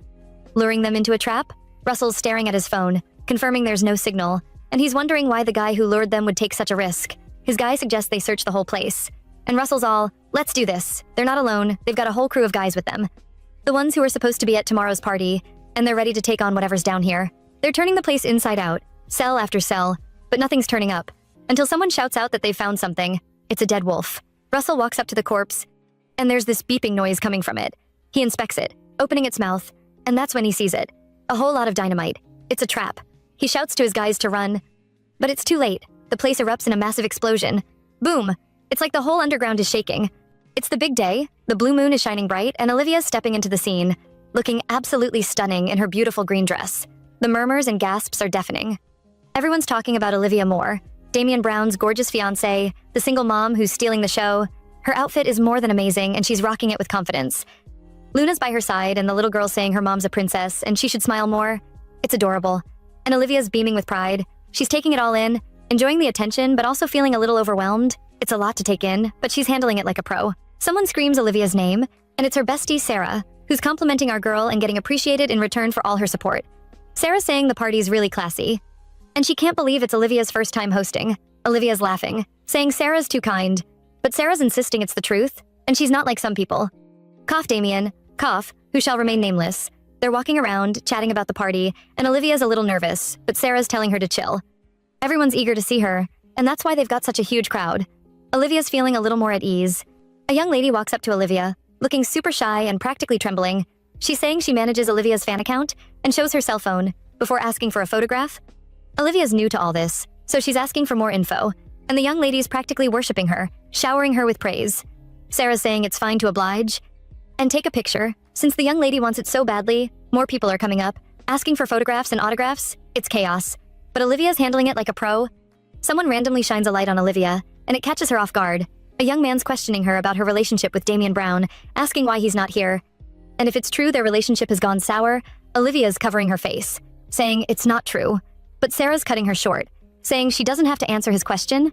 Luring them into a trap? Russell's staring at his phone, confirming there's no signal, and he's wondering why the guy who lured them would take such a risk. His guy suggests they search the whole place. And Russell's all, let's do this. They're not alone, they've got a whole crew of guys with them. The ones who are supposed to be at tomorrow's party, and they're ready to take on whatever's down here. They're turning the place inside out, cell after cell, but nothing's turning up, until someone shouts out that they've found something. It's a dead wolf. Russell walks up to the corpse, and there's this beeping noise coming from it. He inspects it, opening its mouth, and that's when he sees it. A whole lot of dynamite. It's a trap. He shouts to his guys to run, but it's too late. The place erupts in a massive explosion. Boom! It's like the whole underground is shaking. It's the big day, the blue moon is shining bright, and Olivia's stepping into the scene, looking absolutely stunning in her beautiful green dress. The murmurs and gasps are deafening. Everyone's talking about Olivia Moore, Damian Brown's gorgeous fiancée, the single mom who's stealing the show. Her outfit is more than amazing, and she's rocking it with confidence. Luna's by her side, and the little girl's saying her mom's a princess, and she should smile more. It's adorable. And Olivia's beaming with pride. She's taking it all in, enjoying the attention, but also feeling a little overwhelmed. It's a lot to take in, but she's handling it like a pro. Someone screams Olivia's name, and it's her bestie, Sarah, who's complimenting our girl and getting appreciated in return for all her support. Sarah's saying the party's really classy, and she can't believe it's Olivia's first time hosting. Olivia's laughing, saying Sarah's too kind, but Sarah's insisting it's the truth, and she's not like some people. Cough, Damien. Cough, who shall remain nameless. They're walking around, chatting about the party, and Olivia's a little nervous, but Sarah's telling her to chill. Everyone's eager to see her, and that's why they've got such a huge crowd. Olivia's feeling a little more at ease. A young lady walks up to Olivia, looking super shy and practically trembling. She's saying she manages Olivia's fan account and shows her cell phone before asking for a photograph. Olivia's new to all this, so she's asking for more info, and the young lady's practically worshiping her, showering her with praise. Sarah's saying it's fine to oblige and take a picture. Since the young lady wants it so badly, more people are coming up, asking for photographs and autographs. It's chaos. But Olivia's handling it like a pro. Someone randomly shines a light on Olivia, and it catches her off guard. A young man's questioning her about her relationship with Damian Brown, asking why he's not here. And if it's true their relationship has gone sour, Olivia's covering her face, saying it's not true. But Sarah's cutting her short, saying she doesn't have to answer his question.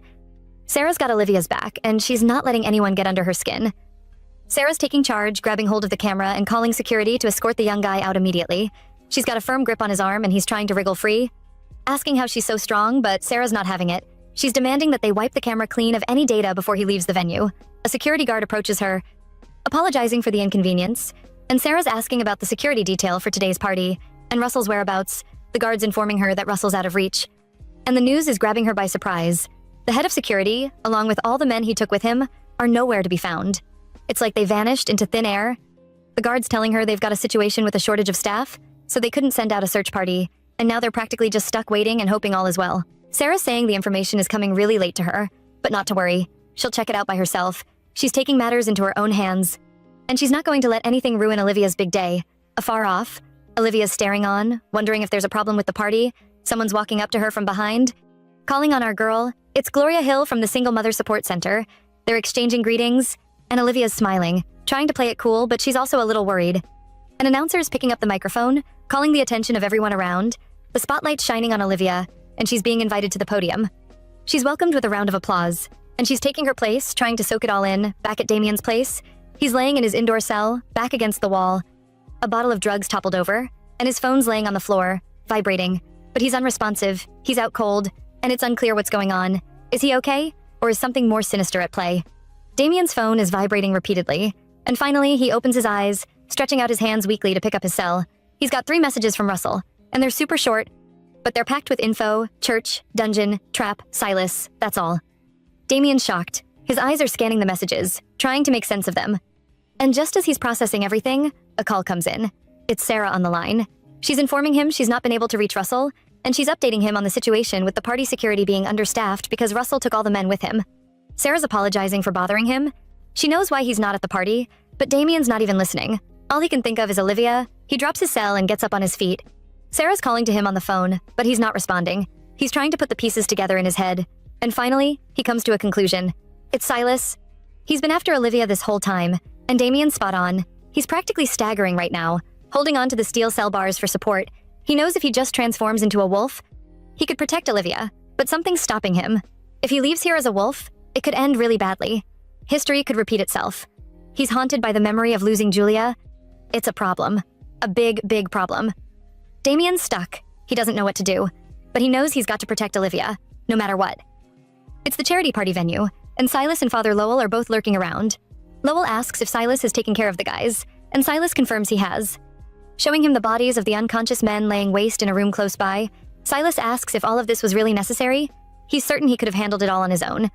Sarah's got Olivia's back, and she's not letting anyone get under her skin. Sarah's taking charge, grabbing hold of the camera and calling security to escort the young guy out immediately. She's got a firm grip on his arm and he's trying to wriggle free, asking how she's so strong, but Sarah's not having it. She's demanding that they wipe the camera clean of any data before he leaves the venue. A security guard approaches her, apologizing for the inconvenience, and Sarah's asking about the security detail for today's party and Russell's whereabouts, the guard's informing her that Russell's out of reach. And the news is grabbing her by surprise. The head of security, along with all the men he took with him, are nowhere to be found. It's like they vanished into thin air. The guard's telling her they've got a situation with a shortage of staff, so they couldn't send out a search party, and now they're practically just stuck waiting and hoping all is well. Sarah's saying the information is coming really late to her, but not to worry. She'll check it out by herself. She's taking matters into her own hands, and she's not going to let anything ruin Olivia's big day. Afar off, Olivia's staring on, wondering if there's a problem with the party. Someone's walking up to her from behind, calling on our girl. It's Gloria Hill from the Single Mother Support Center. They're exchanging greetings, and Olivia's smiling, trying to play it cool, but she's also a little worried. An announcer's picking up the microphone, calling the attention of everyone around. The spotlight's shining on Olivia, and she's being invited to the podium. She's welcomed with a round of applause, and she's taking her place, trying to soak it all in, back at Damien's place. He's laying in his indoor cell, back against the wall. A bottle of drugs toppled over, and his phone's laying on the floor, vibrating. But he's unresponsive, he's out cold, and it's unclear what's going on. Is he okay, or is something more sinister at play? Damien's phone is vibrating repeatedly, and finally he opens his eyes, stretching out his hands weakly to pick up his cell. He's got 3 messages from Russell, and they're super short, but they're packed with info, church, dungeon, trap, Silas, that's all. Damien's shocked. His eyes are scanning the messages, trying to make sense of them. And just as he's processing everything, a call comes in. It's Sarah on the line. She's informing him she's not been able to reach Russell, and she's updating him on the situation with the party security being understaffed because Russell took all the men with him. Sarah's apologizing for bothering him. She knows why he's not at the party, but Damien's not even listening. All he can think of is Olivia. He drops his cell and gets up on his feet. Sarah's calling to him on the phone, but he's not responding. He's trying to put the pieces together in his head. And finally, he comes to a conclusion. It's Silas. He's been after Olivia this whole time, and Damien's spot on. He's practically staggering right now, holding on to the steel cell bars for support. He knows if he just transforms into a wolf, he could protect Olivia, but something's stopping him. If he leaves here as a wolf, it could end really badly. History could repeat itself. He's haunted by the memory of losing Julia. It's a problem. A big, big problem. Damien's stuck. He doesn't know what to do, but he knows he's got to protect Olivia, no matter what. It's the charity party venue, and Silas and Father Lowell are both lurking around. Lowell asks if Silas has taken care of the guys, and Silas confirms he has. Showing him the bodies of the unconscious men laying waste in a room close by, Silas asks if all of this was really necessary. He's certain he could have handled it all on his own.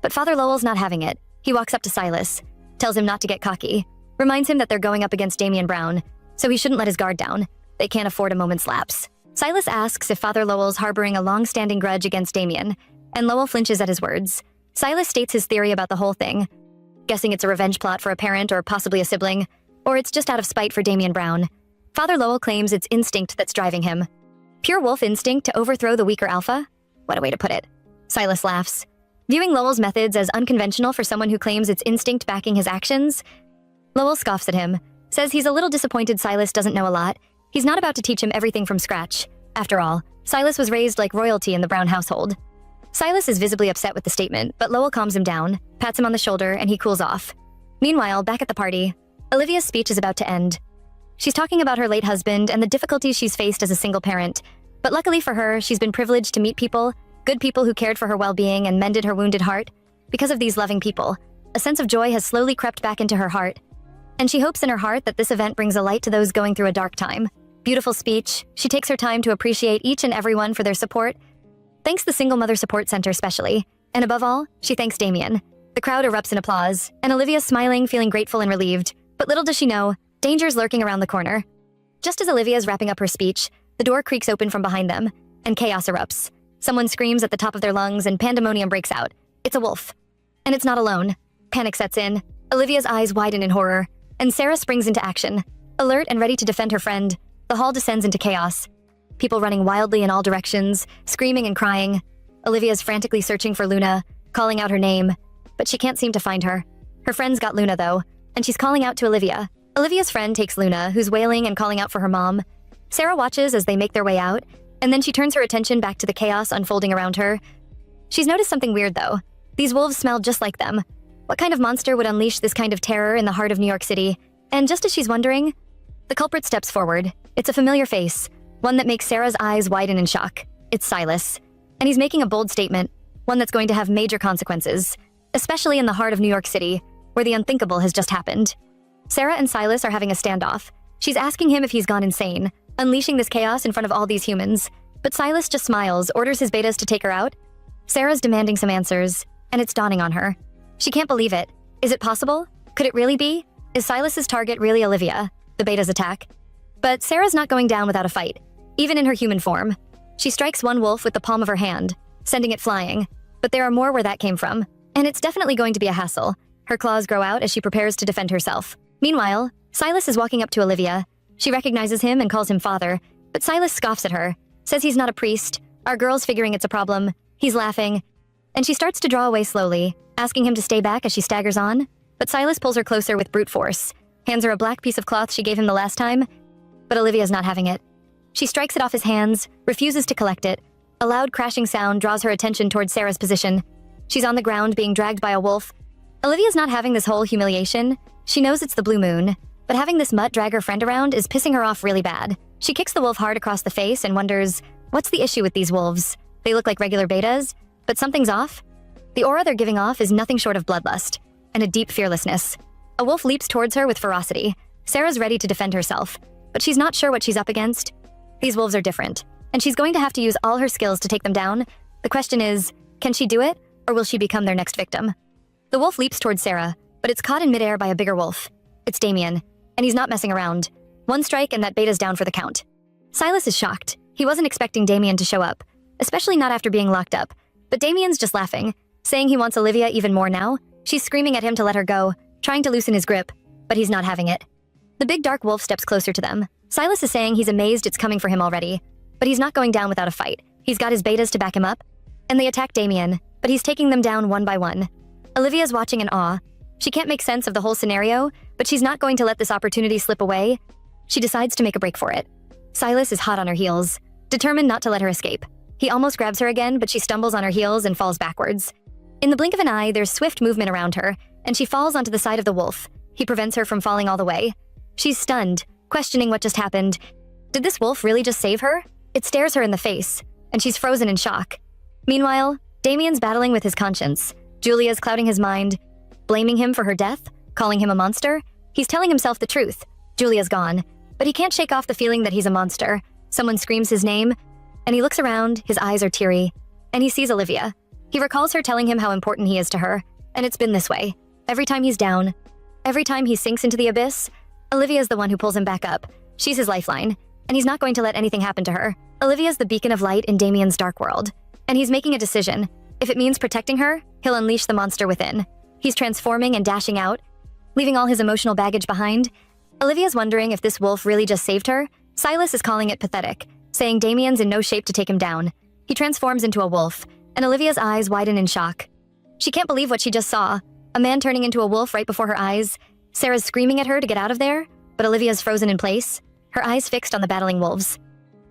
But Father Lowell's not having it. He walks up to Silas, tells him not to get cocky, reminds him that they're going up against Damien Brown, so he shouldn't let his guard down. They can't afford a moment's lapse. Silas asks if Father Lowell's harboring a long-standing grudge against Damien, and Lowell flinches at his words. Silas states his theory about the whole thing, guessing it's a revenge plot for a parent or possibly a sibling, or it's just out of spite for Damien Brown. Father Lowell claims it's instinct that's driving him. Pure wolf instinct to overthrow the weaker alpha? What a way to put it. Silas laughs. Viewing Lowell's methods as unconventional for someone who claims it's instinct backing his actions, Lowell scoffs at him, says he's a little disappointed Silas doesn't know a lot. He's not about to teach him everything from scratch. After all, Silas was raised like royalty in the Brown household. Silas is visibly upset with the statement, but Lowell calms him down, pats him on the shoulder, and he cools off. Meanwhile, back at the party, Olivia's speech is about to end. She's talking about her late husband and the difficulties she's faced as a single parent, but luckily for her, she's been privileged to meet people, good people who cared for her well-being and mended her wounded heart. Because of these loving people, a sense of joy has slowly crept back into her heart, and she hopes in her heart that this event brings a light to those going through a dark time. Beautiful speech. She takes her time to appreciate each and everyone for their support. Thanks the Single Mother Support Center especially, and above all, she thanks Damien. The crowd erupts in applause, and Olivia's smiling, feeling grateful and relieved. But little does she know, danger's lurking around the corner. Just as Olivia's wrapping up her speech, the door creaks open from behind them, and chaos erupts. Someone screams at the top of their lungs and pandemonium breaks out. It's a wolf. And it's not alone. Panic sets in. Olivia's eyes widen in horror, and Sarah springs into action. Alert and ready to defend her friend, the hall descends into chaos. People running wildly in all directions, screaming and crying. Olivia's frantically searching for Luna, calling out her name, but she can't seem to find her. Her friend's got Luna though, and she's calling out to Olivia. Olivia's friend takes Luna, who's wailing and calling out for her mom. Sarah watches as they make their way out, and then she turns her attention back to the chaos unfolding around her. She's noticed something weird though. These wolves smell just like them. What kind of monster would unleash this kind of terror in the heart of New York City? And just as she's wondering, the culprit steps forward. It's a familiar face, one that makes Sarah's eyes widen in shock. It's Silas. And he's making a bold statement, one that's going to have major consequences, especially in the heart of New York City, where the unthinkable has just happened. Sarah and Silas are having a standoff. She's asking him if he's gone insane, unleashing this chaos in front of all these humans. But Silas just smiles, orders his betas to take her out. Sarah's demanding some answers, and it's dawning on her. She can't believe it. Is it possible? Could it really be? Is Silas's target really Olivia, the beta's attack? But Sarah's not going down without a fight, even in her human form. She strikes one wolf with the palm of her hand, sending it flying. But there are more where that came from, and it's definitely going to be a hassle. Her claws grow out as she prepares to defend herself. Meanwhile, Silas is walking up to Olivia. She recognizes him and calls him father, but Silas scoffs at her, says he's not a priest. Our girl's figuring it's a problem. He's laughing, and she starts to draw away slowly, asking him to stay back as she staggers on. But Silas pulls her closer with brute force, hands her a black piece of cloth she gave him the last time, but Olivia's not having it. She strikes it off his hands, refuses to collect it. A loud crashing sound draws her attention towards Sarah's position. She's on the ground being dragged by a wolf. Olivia's not having this whole humiliation. She knows it's the blue moon, but having this mutt drag her friend around is pissing her off really bad. She kicks the wolf hard across the face and wonders, what's the issue with these wolves? They look like regular betas, but something's off. The aura they're giving off is nothing short of bloodlust and a deep fearlessness. A wolf leaps towards her with ferocity. Sarah's ready to defend herself, but she's not sure what she's up against. These wolves are different, and she's going to have to use all her skills to take them down. The question is, can she do it, or will she become their next victim? The wolf leaps towards Sarah, but it's caught in midair by a bigger wolf. It's Damien, and he's not messing around. One strike and that beta's down for the count. Silas is shocked. He wasn't expecting Damien to show up, especially not after being locked up. But Damien's just laughing, saying he wants Olivia even more now. She's screaming at him to let her go, trying to loosen his grip, but he's not having it. The big dark wolf steps closer to them. Silas is saying he's amazed it's coming for him already, but he's not going down without a fight. He's got his betas to back him up, and they attack Damien, but he's taking them down one by one. Olivia's watching in awe. She can't make sense of the whole scenario, but she's not going to let this opportunity slip away. She decides to make a break for it. Silas is hot on her heels, determined not to let her escape. He almost grabs her again, but she stumbles on her heels and falls backwards. In the blink of an eye, there's swift movement around her, and she falls onto the side of the wolf. He prevents her from falling all the way. She's stunned, questioning what just happened. Did this wolf really just save her? It stares her in the face, and she's frozen in shock. Meanwhile, Damien's battling with his conscience. Julia's clouding his mind, blaming him for her death, calling him a monster. He's telling himself the truth. Julia's gone, but he can't shake off the feeling that he's a monster. Someone screams his name, and he looks around, his eyes are teary, and he sees Olivia. He recalls her telling him how important he is to her, and it's been this way. Every time he's down, every time he sinks into the abyss, Olivia's the one who pulls him back up. She's his lifeline, and he's not going to let anything happen to her. Olivia's the beacon of light in Damien's dark world, and he's making a decision. If it means protecting her, he'll unleash the monster within. He's transforming and dashing out, leaving all his emotional baggage behind. Olivia's wondering if this wolf really just saved her. Silas is calling it pathetic, saying Damien's in no shape to take him down. He transforms into a wolf, and Olivia's eyes widen in shock. She can't believe what she just saw. A man turning into a wolf right before her eyes. Sarah's screaming at her to get out of there, but Olivia's frozen in place, her eyes fixed on the battling wolves.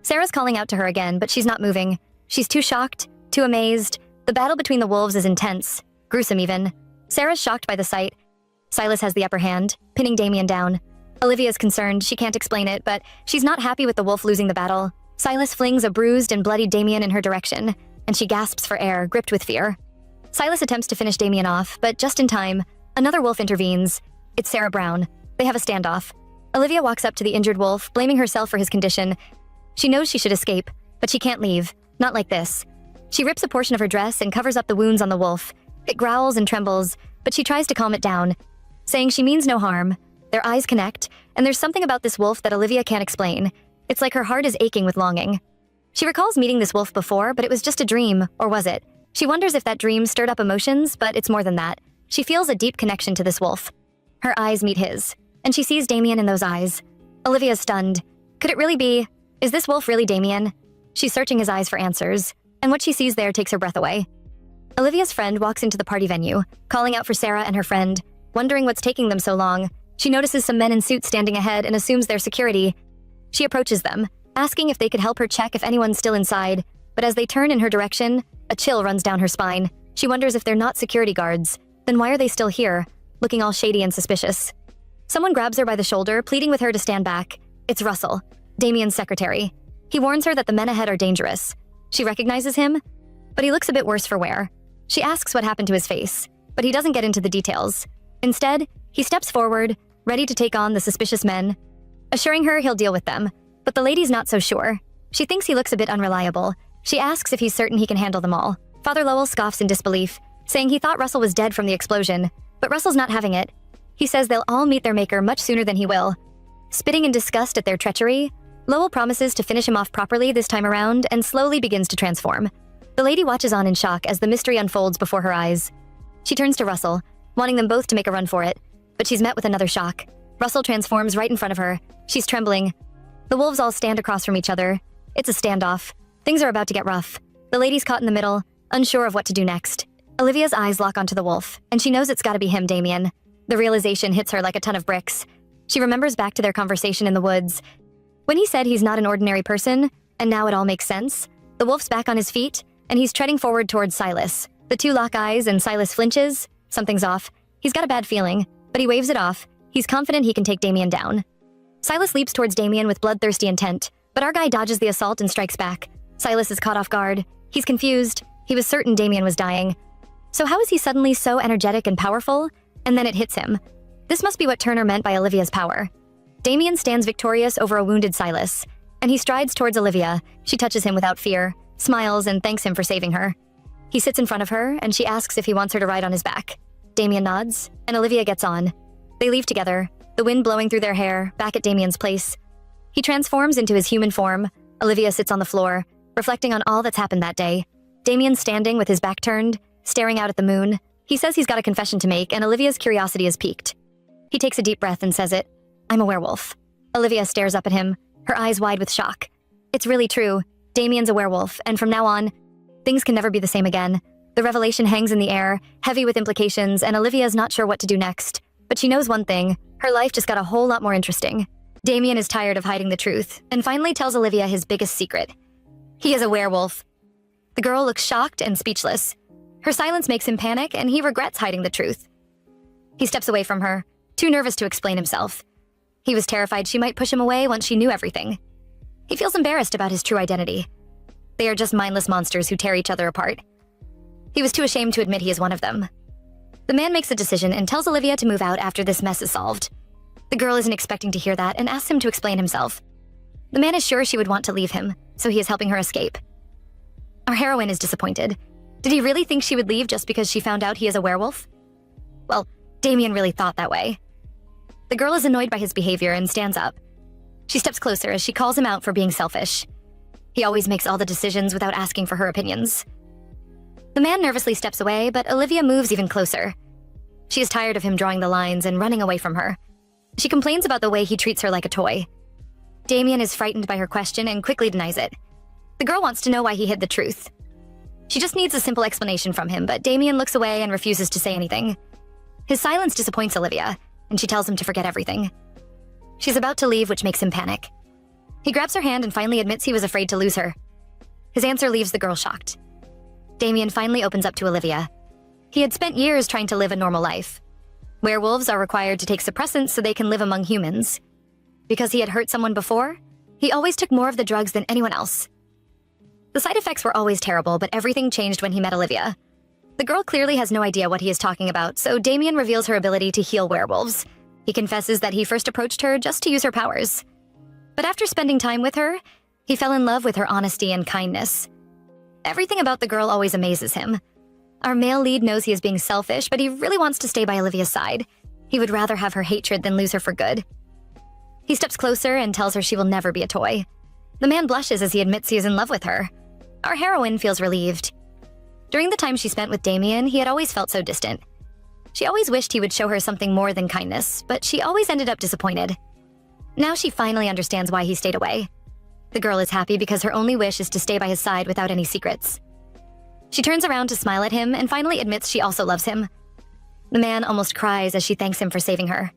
Sarah's calling out to her again, but she's not moving. She's too shocked, too amazed. The battle between the wolves is intense, gruesome even. Sarah's shocked by the sight. Silas has the upper hand, pinning Damien down. Olivia's concerned, she can't explain it, but she's not happy with the wolf losing the battle. Silas flings a bruised and bloodied Damien in her direction, and she gasps for air, gripped with fear. Silas attempts to finish Damien off, but just in time, another wolf intervenes. It's Sarah Brown. They have a standoff. Olivia walks up to the injured wolf, blaming herself for his condition. She knows she should escape, but she can't leave. Not like this. She rips a portion of her dress and covers up the wounds on the wolf. It growls and trembles, but she tries to calm it down, saying she means no harm. Their eyes connect, and there's something about this wolf that Olivia can't explain. It's like her heart is aching with longing. She recalls meeting this wolf before, but it was just a dream, or was it? She wonders if that dream stirred up emotions, but it's more than that. She feels a deep connection to this wolf. Her eyes meet his, and she sees Damien in those eyes. Olivia's stunned. Could it really be? Is this wolf really Damien? She's searching his eyes for answers, and what she sees there takes her breath away. Olivia's friend walks into the party venue, calling out for Sarah and her friend, wondering what's taking them so long. She notices some men in suits standing ahead and assumes they're security. She approaches them, asking if they could help her check if anyone's still inside, but as they turn in her direction, a chill runs down her spine. She wonders if they're not security guards. Then why are they still here, looking all shady and suspicious? Someone grabs her by the shoulder, pleading with her to stand back. It's Russell, Damien's secretary. He warns her that the men ahead are dangerous. She recognizes him, but he looks a bit worse for wear. She asks what happened to his face, but he doesn't get into the details. Instead, he steps forward, ready to take on the suspicious men, assuring her he'll deal with them. But the lady's not so sure. She thinks he looks a bit unreliable. She asks if he's certain he can handle them all. Father Lowell scoffs in disbelief, saying he thought Russell was dead from the explosion, but Russell's not having it. He says they'll all meet their maker much sooner than he will. Spitting in disgust at their treachery, Lowell promises to finish him off properly this time around and slowly begins to transform. The lady watches on in shock as the mystery unfolds before her eyes. She turns to Russell, wanting them both to make a run for it, but she's met with another shock. Russell transforms right in front of her. She's trembling. The wolves all stand across from each other. It's a standoff. Things are about to get rough. The lady's caught in the middle, unsure of what to do next. Olivia's eyes lock onto the wolf, and she knows it's gotta be him, Damien. The realization hits her like a ton of bricks. She remembers back to their conversation in the woods. When he said he's not an ordinary person, and now it all makes sense. The wolf's back on his feet, and he's treading forward towards Silas. The two lock eyes and Silas flinches. Something's off. He's got a bad feeling, but he waves it off. He's confident he can take Damien down. Silas leaps towards Damien with bloodthirsty intent, but our guy dodges the assault and strikes back. Silas is caught off guard. He's confused. He was certain Damien was dying. So how is he suddenly so energetic and powerful? And then it hits him. This must be what Turner meant by Olivia's power. Damien stands victorious over a wounded Silas, and he strides towards Olivia. She touches him without fear, smiles, and thanks him for saving her. He sits in front of her, and she asks if he wants her to ride on his back. Damien nods, and Olivia gets on. They leave together, the wind blowing through their hair, back at Damien's place. He transforms into his human form. Olivia sits on the floor, reflecting on all that's happened that day. Damien's standing with his back turned, staring out at the moon. He says he's got a confession to make, and Olivia's curiosity is piqued. He takes a deep breath and says it. I'm a werewolf. Olivia stares up at him, her eyes wide with shock. It's really true. Damien's a werewolf, and from now on, things can never be the same again. The revelation hangs in the air, heavy with implications, and Olivia's not sure what to do next. But she knows one thing. Her life just got a whole lot more interesting. Damien is tired of hiding the truth, and finally tells Olivia his biggest secret. He is a werewolf. The girl looks shocked and speechless. Her silence makes him panic, and he regrets hiding the truth. He steps away from her, too nervous to explain himself. He was terrified she might push him away once she knew everything. He feels embarrassed about his true identity. They are just mindless monsters who tear each other apart. He was too ashamed to admit he is one of them. The man makes a decision and tells Olivia to move out after this mess is solved. The girl isn't expecting to hear that and asks him to explain himself. The man is sure she would want to leave him, so he is helping her escape. Our heroine is disappointed. Did he really think she would leave just because she found out he is a werewolf? Well, Damien really thought that way. The girl is annoyed by his behavior and stands up. She steps closer as she calls him out for being selfish. He always makes all the decisions without asking for her opinions. The man nervously steps away, but Olivia moves even closer. She is tired of him drawing the lines and running away from her. She complains about the way he treats her like a toy. Damien is frightened by her question and quickly denies it. The girl wants to know why he hid the truth. She just needs a simple explanation from him, but Damien looks away and refuses to say anything. His silence disappoints Olivia, and she tells him to forget everything. She's about to leave, which makes him panic. He grabs her hand and finally admits he was afraid to lose her. His answer leaves the girl shocked. Damien finally opens up to Olivia. He had spent years trying to live a normal life. Werewolves are required to take suppressants so they can live among humans. Because he had hurt someone before, he always took more of the drugs than anyone else. The side effects were always terrible, but everything changed when he met Olivia. The girl clearly has no idea what he is talking about, so Damien reveals her ability to heal werewolves. He confesses that he first approached her just to use her powers. But after spending time with her, he fell in love with her honesty and kindness. Everything about the girl always amazes him. Our male lead knows he is being selfish, but he really wants to stay by Olivia's side. He would rather have her hatred than lose her for good. He steps closer and tells her she will never be a toy. The man blushes as he admits he is in love with her. Our heroine feels relieved. During the time she spent with Damien, he had always felt so distant. She always wished he would show her something more than kindness, but she always ended up disappointed. Now she finally understands why he stayed away. The girl is happy because her only wish is to stay by his side without any secrets. She turns around to smile at him and finally admits she also loves him. The man almost cries as she thanks him for saving her.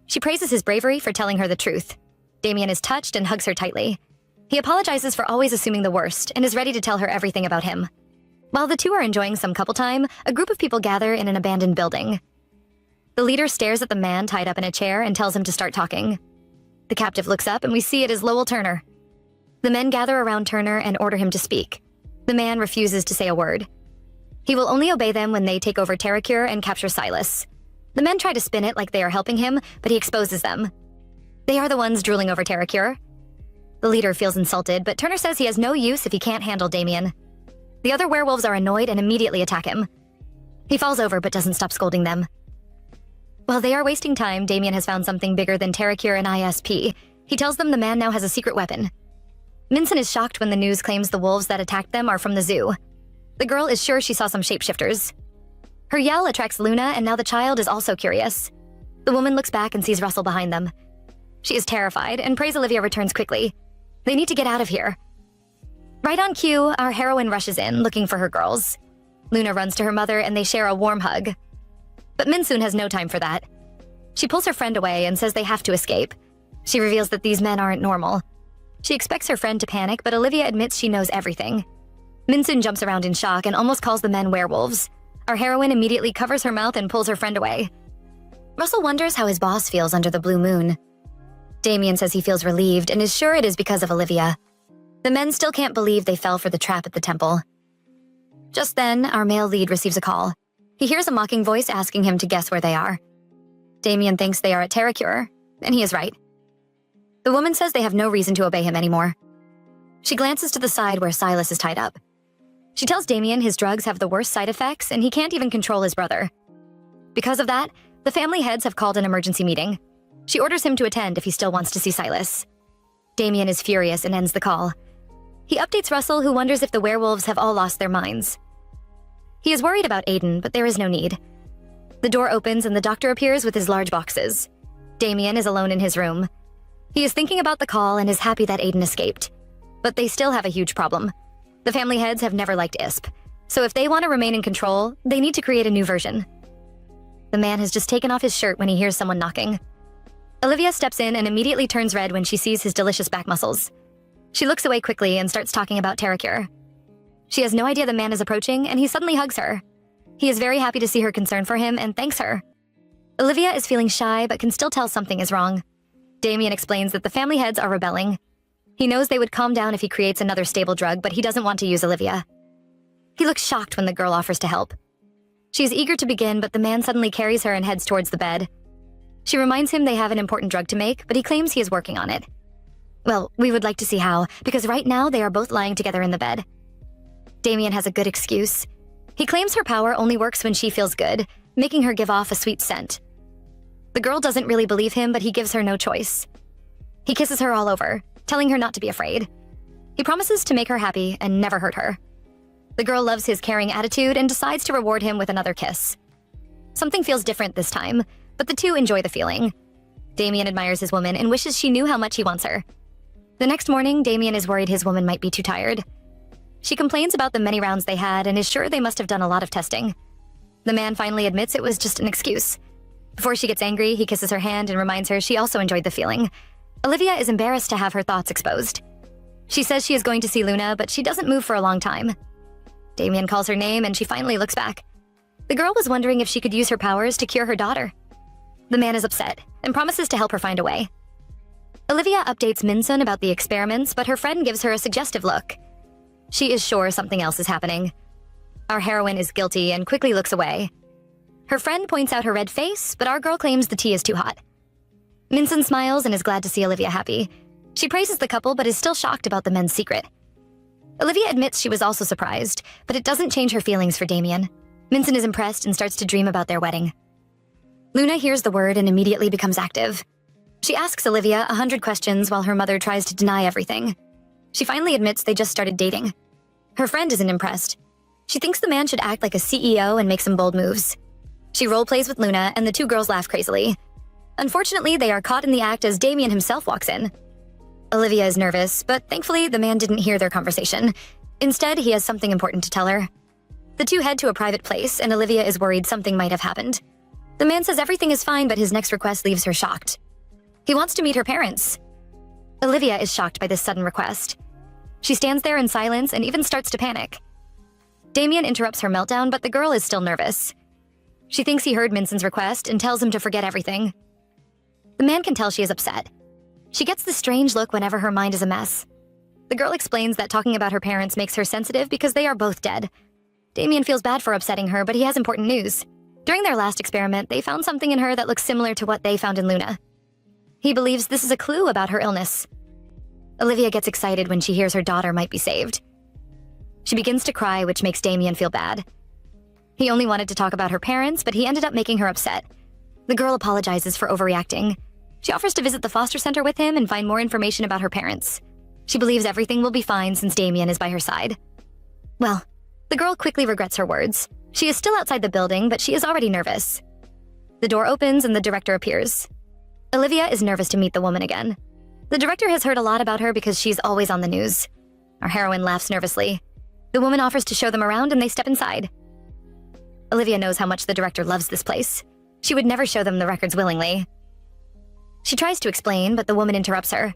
She praises his bravery for telling her the truth. Damien is touched and hugs her tightly. He apologizes for always assuming the worst and is ready to tell her everything about him. While the two are enjoying some couple time, a group of people gather in an abandoned building. The leader stares at the man tied up in a chair and tells him to start talking. The captive looks up and we see it is Lowell Turner. The men gather around Turner and order him to speak. The man refuses to say a word. He will only obey them when they take over Terracure and capture Silas. The men try to spin it like they are helping him, but he exposes them. They are the ones drooling over Terracure. The leader feels insulted, but Turner says he has no use if he can't handle Damien. The other werewolves are annoyed and immediately attack him. He falls over but doesn't stop scolding them. While they are wasting time, Damien has found something bigger than Terracure and ISP. He tells them the man now has a secret weapon. Minson is shocked when the news claims the wolves that attacked them are from the zoo. The girl is sure she saw some shapeshifters. Her yell attracts Luna, and now the child is also curious. The woman looks back and sees Russell behind them. She is terrified and prays Olivia returns quickly. They need to get out of here. Right on cue, our heroine rushes in, looking for her girls. Luna runs to her mother and they share a warm hug. But Minsoon has no time for that. She pulls her friend away and says they have to escape. She reveals that these men aren't normal. She expects her friend to panic, but Olivia admits she knows everything. Minsoon jumps around in shock and almost calls the men werewolves. Our heroine immediately covers her mouth and pulls her friend away. Russell wonders how his boss feels under the blue moon. Damien says he feels relieved and is sure it is because of Olivia. The men still can't believe they fell for the trap at the temple. Just then, our male lead receives a call. He hears a mocking voice asking him to guess where they are. Damien thinks they are at Terracure, and he is right. The woman says they have no reason to obey him anymore. She glances to the side where Silas is tied up. She tells Damien his drugs have the worst side effects and he can't even control his brother. Because of that, the family heads have called an emergency meeting. She orders him to attend if he still wants to see Silas. Damien is furious and ends the call. He updates Russell, who wonders if the werewolves have all lost their minds. He is worried about Aiden, but there is no need. The door opens and the doctor appears with his large boxes. Damien is alone in his room. He is thinking about the call and is happy that Aiden escaped. But they still have a huge problem. The family heads have never liked ISP, so if they want to remain in control, they need to create a new version. The man has just taken off his shirt when he hears someone knocking. Olivia steps in and immediately turns red when she sees his delicious back muscles. She looks away quickly and starts talking about Terracure. She has no idea the man is approaching, and he suddenly hugs her. He is very happy to see her concern for him and thanks her. Olivia is feeling shy but can still tell something is wrong. Damien explains that the family heads are rebelling. He knows they would calm down if he creates another stable drug, but he doesn't want to use Olivia. He looks shocked when the girl offers to help. She is eager to begin, but the man suddenly carries her and heads towards the bed. She reminds him they have an important drug to make, but he claims he is working on it. Well, we would like to see how, because right now they are both lying together in the bed. Damien has a good excuse. He claims her power only works when she feels good, making her give off a sweet scent. The girl doesn't really believe him, but he gives her no choice. He kisses her all over, telling her not to be afraid. He promises to make her happy and never hurt her. The girl loves his caring attitude and decides to reward him with another kiss. Something feels different this time, but the two enjoy the feeling. Damien admires his woman and wishes she knew how much he wants her. The next morning, Damien is worried his woman might be too tired. She complains about the many rounds they had and is sure they must have done a lot of testing. The man finally admits it was just an excuse. Before she gets angry, he kisses her hand and reminds her she also enjoyed the feeling. Olivia is embarrassed to have her thoughts exposed. She says she is going to see Luna, but she doesn't move for a long time. Damien calls her name and she finally looks back. The girl was wondering if she could use her powers to cure her daughter. The man is upset and promises to help her find a way. Olivia updates Minsun about the experiments, but her friend gives her a suggestive look. She is sure something else is happening. Our heroine is guilty and quickly looks away. Her friend points out her red face, but our girl claims the tea is too hot. Minsun smiles and is glad to see Olivia happy. She praises the couple but is still shocked about the men's secret. Olivia admits she was also surprised, but it doesn't change her feelings for Damien. Minsun is impressed and starts to dream about their wedding. Luna hears the word and immediately becomes active. She asks Olivia 100 questions while her mother tries to deny everything. She finally admits they just started dating. Her friend isn't impressed. She thinks the man should act like a CEO and make some bold moves. She role-plays with Luna, and the two girls laugh crazily. Unfortunately, they are caught in the act as Damien himself walks in. Olivia is nervous, but thankfully the man didn't hear their conversation. Instead, he has something important to tell her. The two head to a private place, and Olivia is worried something might have happened. The man says everything is fine, but his next request leaves her shocked. He wants to meet her parents. Olivia is shocked by this sudden request. She stands there in silence and even starts to panic. Damien interrupts her meltdown, but the girl is still nervous. She thinks he heard Minsun's request and tells him to forget everything. The man can tell she is upset. She gets this strange look whenever her mind is a mess. The girl explains that talking about her parents makes her sensitive because they are both dead. Damien feels bad for upsetting her, but he has important news. During their last experiment, they found something in her that looks similar to what they found in Luna. He believes this is a clue about her illness. Olivia gets excited when she hears her daughter might be saved. She begins to cry, which makes Damien feel bad. He only wanted to talk about her parents, but he ended up making her upset. The girl apologizes for overreacting. She offers to visit the foster center with him and find more information about her parents. She believes everything will be fine since Damien is by her side. Well, the girl quickly regrets her words. She is still outside the building, but she is already nervous. The door opens and the director appears. Olivia is nervous to meet the woman again. The director has heard a lot about her because she's always on the news. Our heroine laughs nervously. The woman offers to show them around and they step inside. Olivia knows how much the director loves this place. She would never show them the records willingly. She tries to explain, but the woman interrupts her.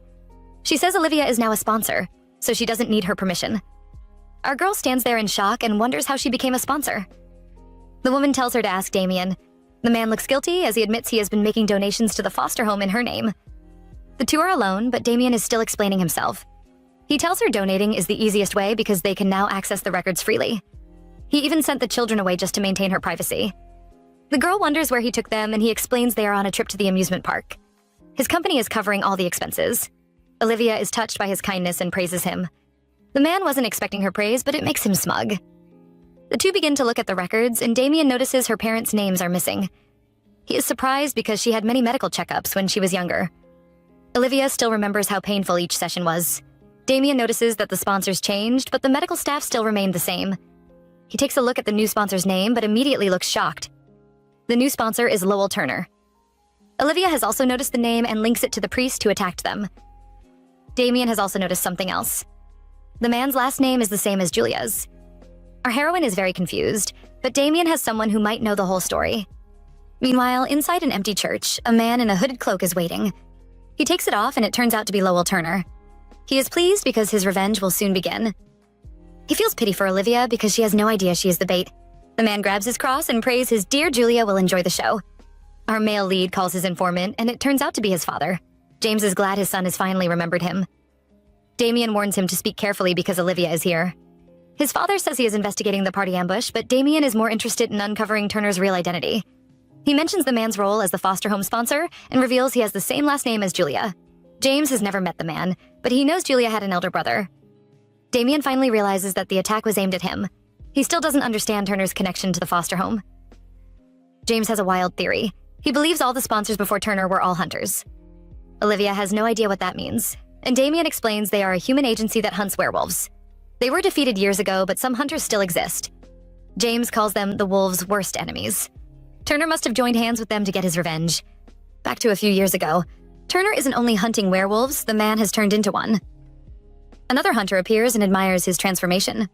She says Olivia is now a sponsor, so she doesn't need her permission. Our girl stands there in shock and wonders how she became a sponsor. The woman tells her to ask Damien. The man looks guilty as he admits he has been making donations to the foster home in her name. The two are alone, but Damien is still explaining himself. He tells her donating is the easiest way because they can now access the records freely. He even sent the children away just to maintain her privacy. The girl wonders where he took them, and he explains they are on a trip to the amusement park. His company is covering all the expenses. Olivia is touched by his kindness and praises him. The man wasn't expecting her praise, but it makes him smug. The two begin to look at the records, and Damien notices her parents' names are missing. He is surprised because she had many medical checkups when she was younger. Olivia still remembers how painful each session was. Damien notices that the sponsors changed, but the medical staff still remained the same. He takes a look at the new sponsor's name, but immediately looks shocked. The new sponsor is Lowell Turner. Olivia has also noticed the name and links it to the priest who attacked them. Damien has also noticed something else. The man's last name is the same as Julia's. Our heroine is very confused, but Damien has someone who might know the whole story. Meanwhile, inside an empty church, a man in a hooded cloak is waiting. He takes it off and it turns out to be Lowell Turner. He is pleased because his revenge will soon begin. He feels pity for Olivia because she has no idea she is the bait. The man grabs his cross and prays his dear Julia will enjoy the show. Our male lead calls his informant, and it turns out to be his father. James is glad his son has finally remembered him. Damien warns him to speak carefully because Olivia is here. His father says he is investigating the party ambush, but Damien is more interested in uncovering Turner's real identity. He mentions the man's role as the foster home sponsor and reveals he has the same last name as Julia. James has never met the man, but he knows Julia had an elder brother. Damien finally realizes that the attack was aimed at him. He still doesn't understand Turner's connection to the foster home. James has a wild theory. He believes all the sponsors before Turner were all hunters. Olivia has no idea what that means, and Damien explains they are a human agency that hunts werewolves. They were defeated years ago, but some hunters still exist. James calls them the wolves' worst enemies. Turner must have joined hands with them to get his revenge. Back to a few years ago, Turner isn't only hunting werewolves, the man has turned into one. Another hunter appears and admires his transformation.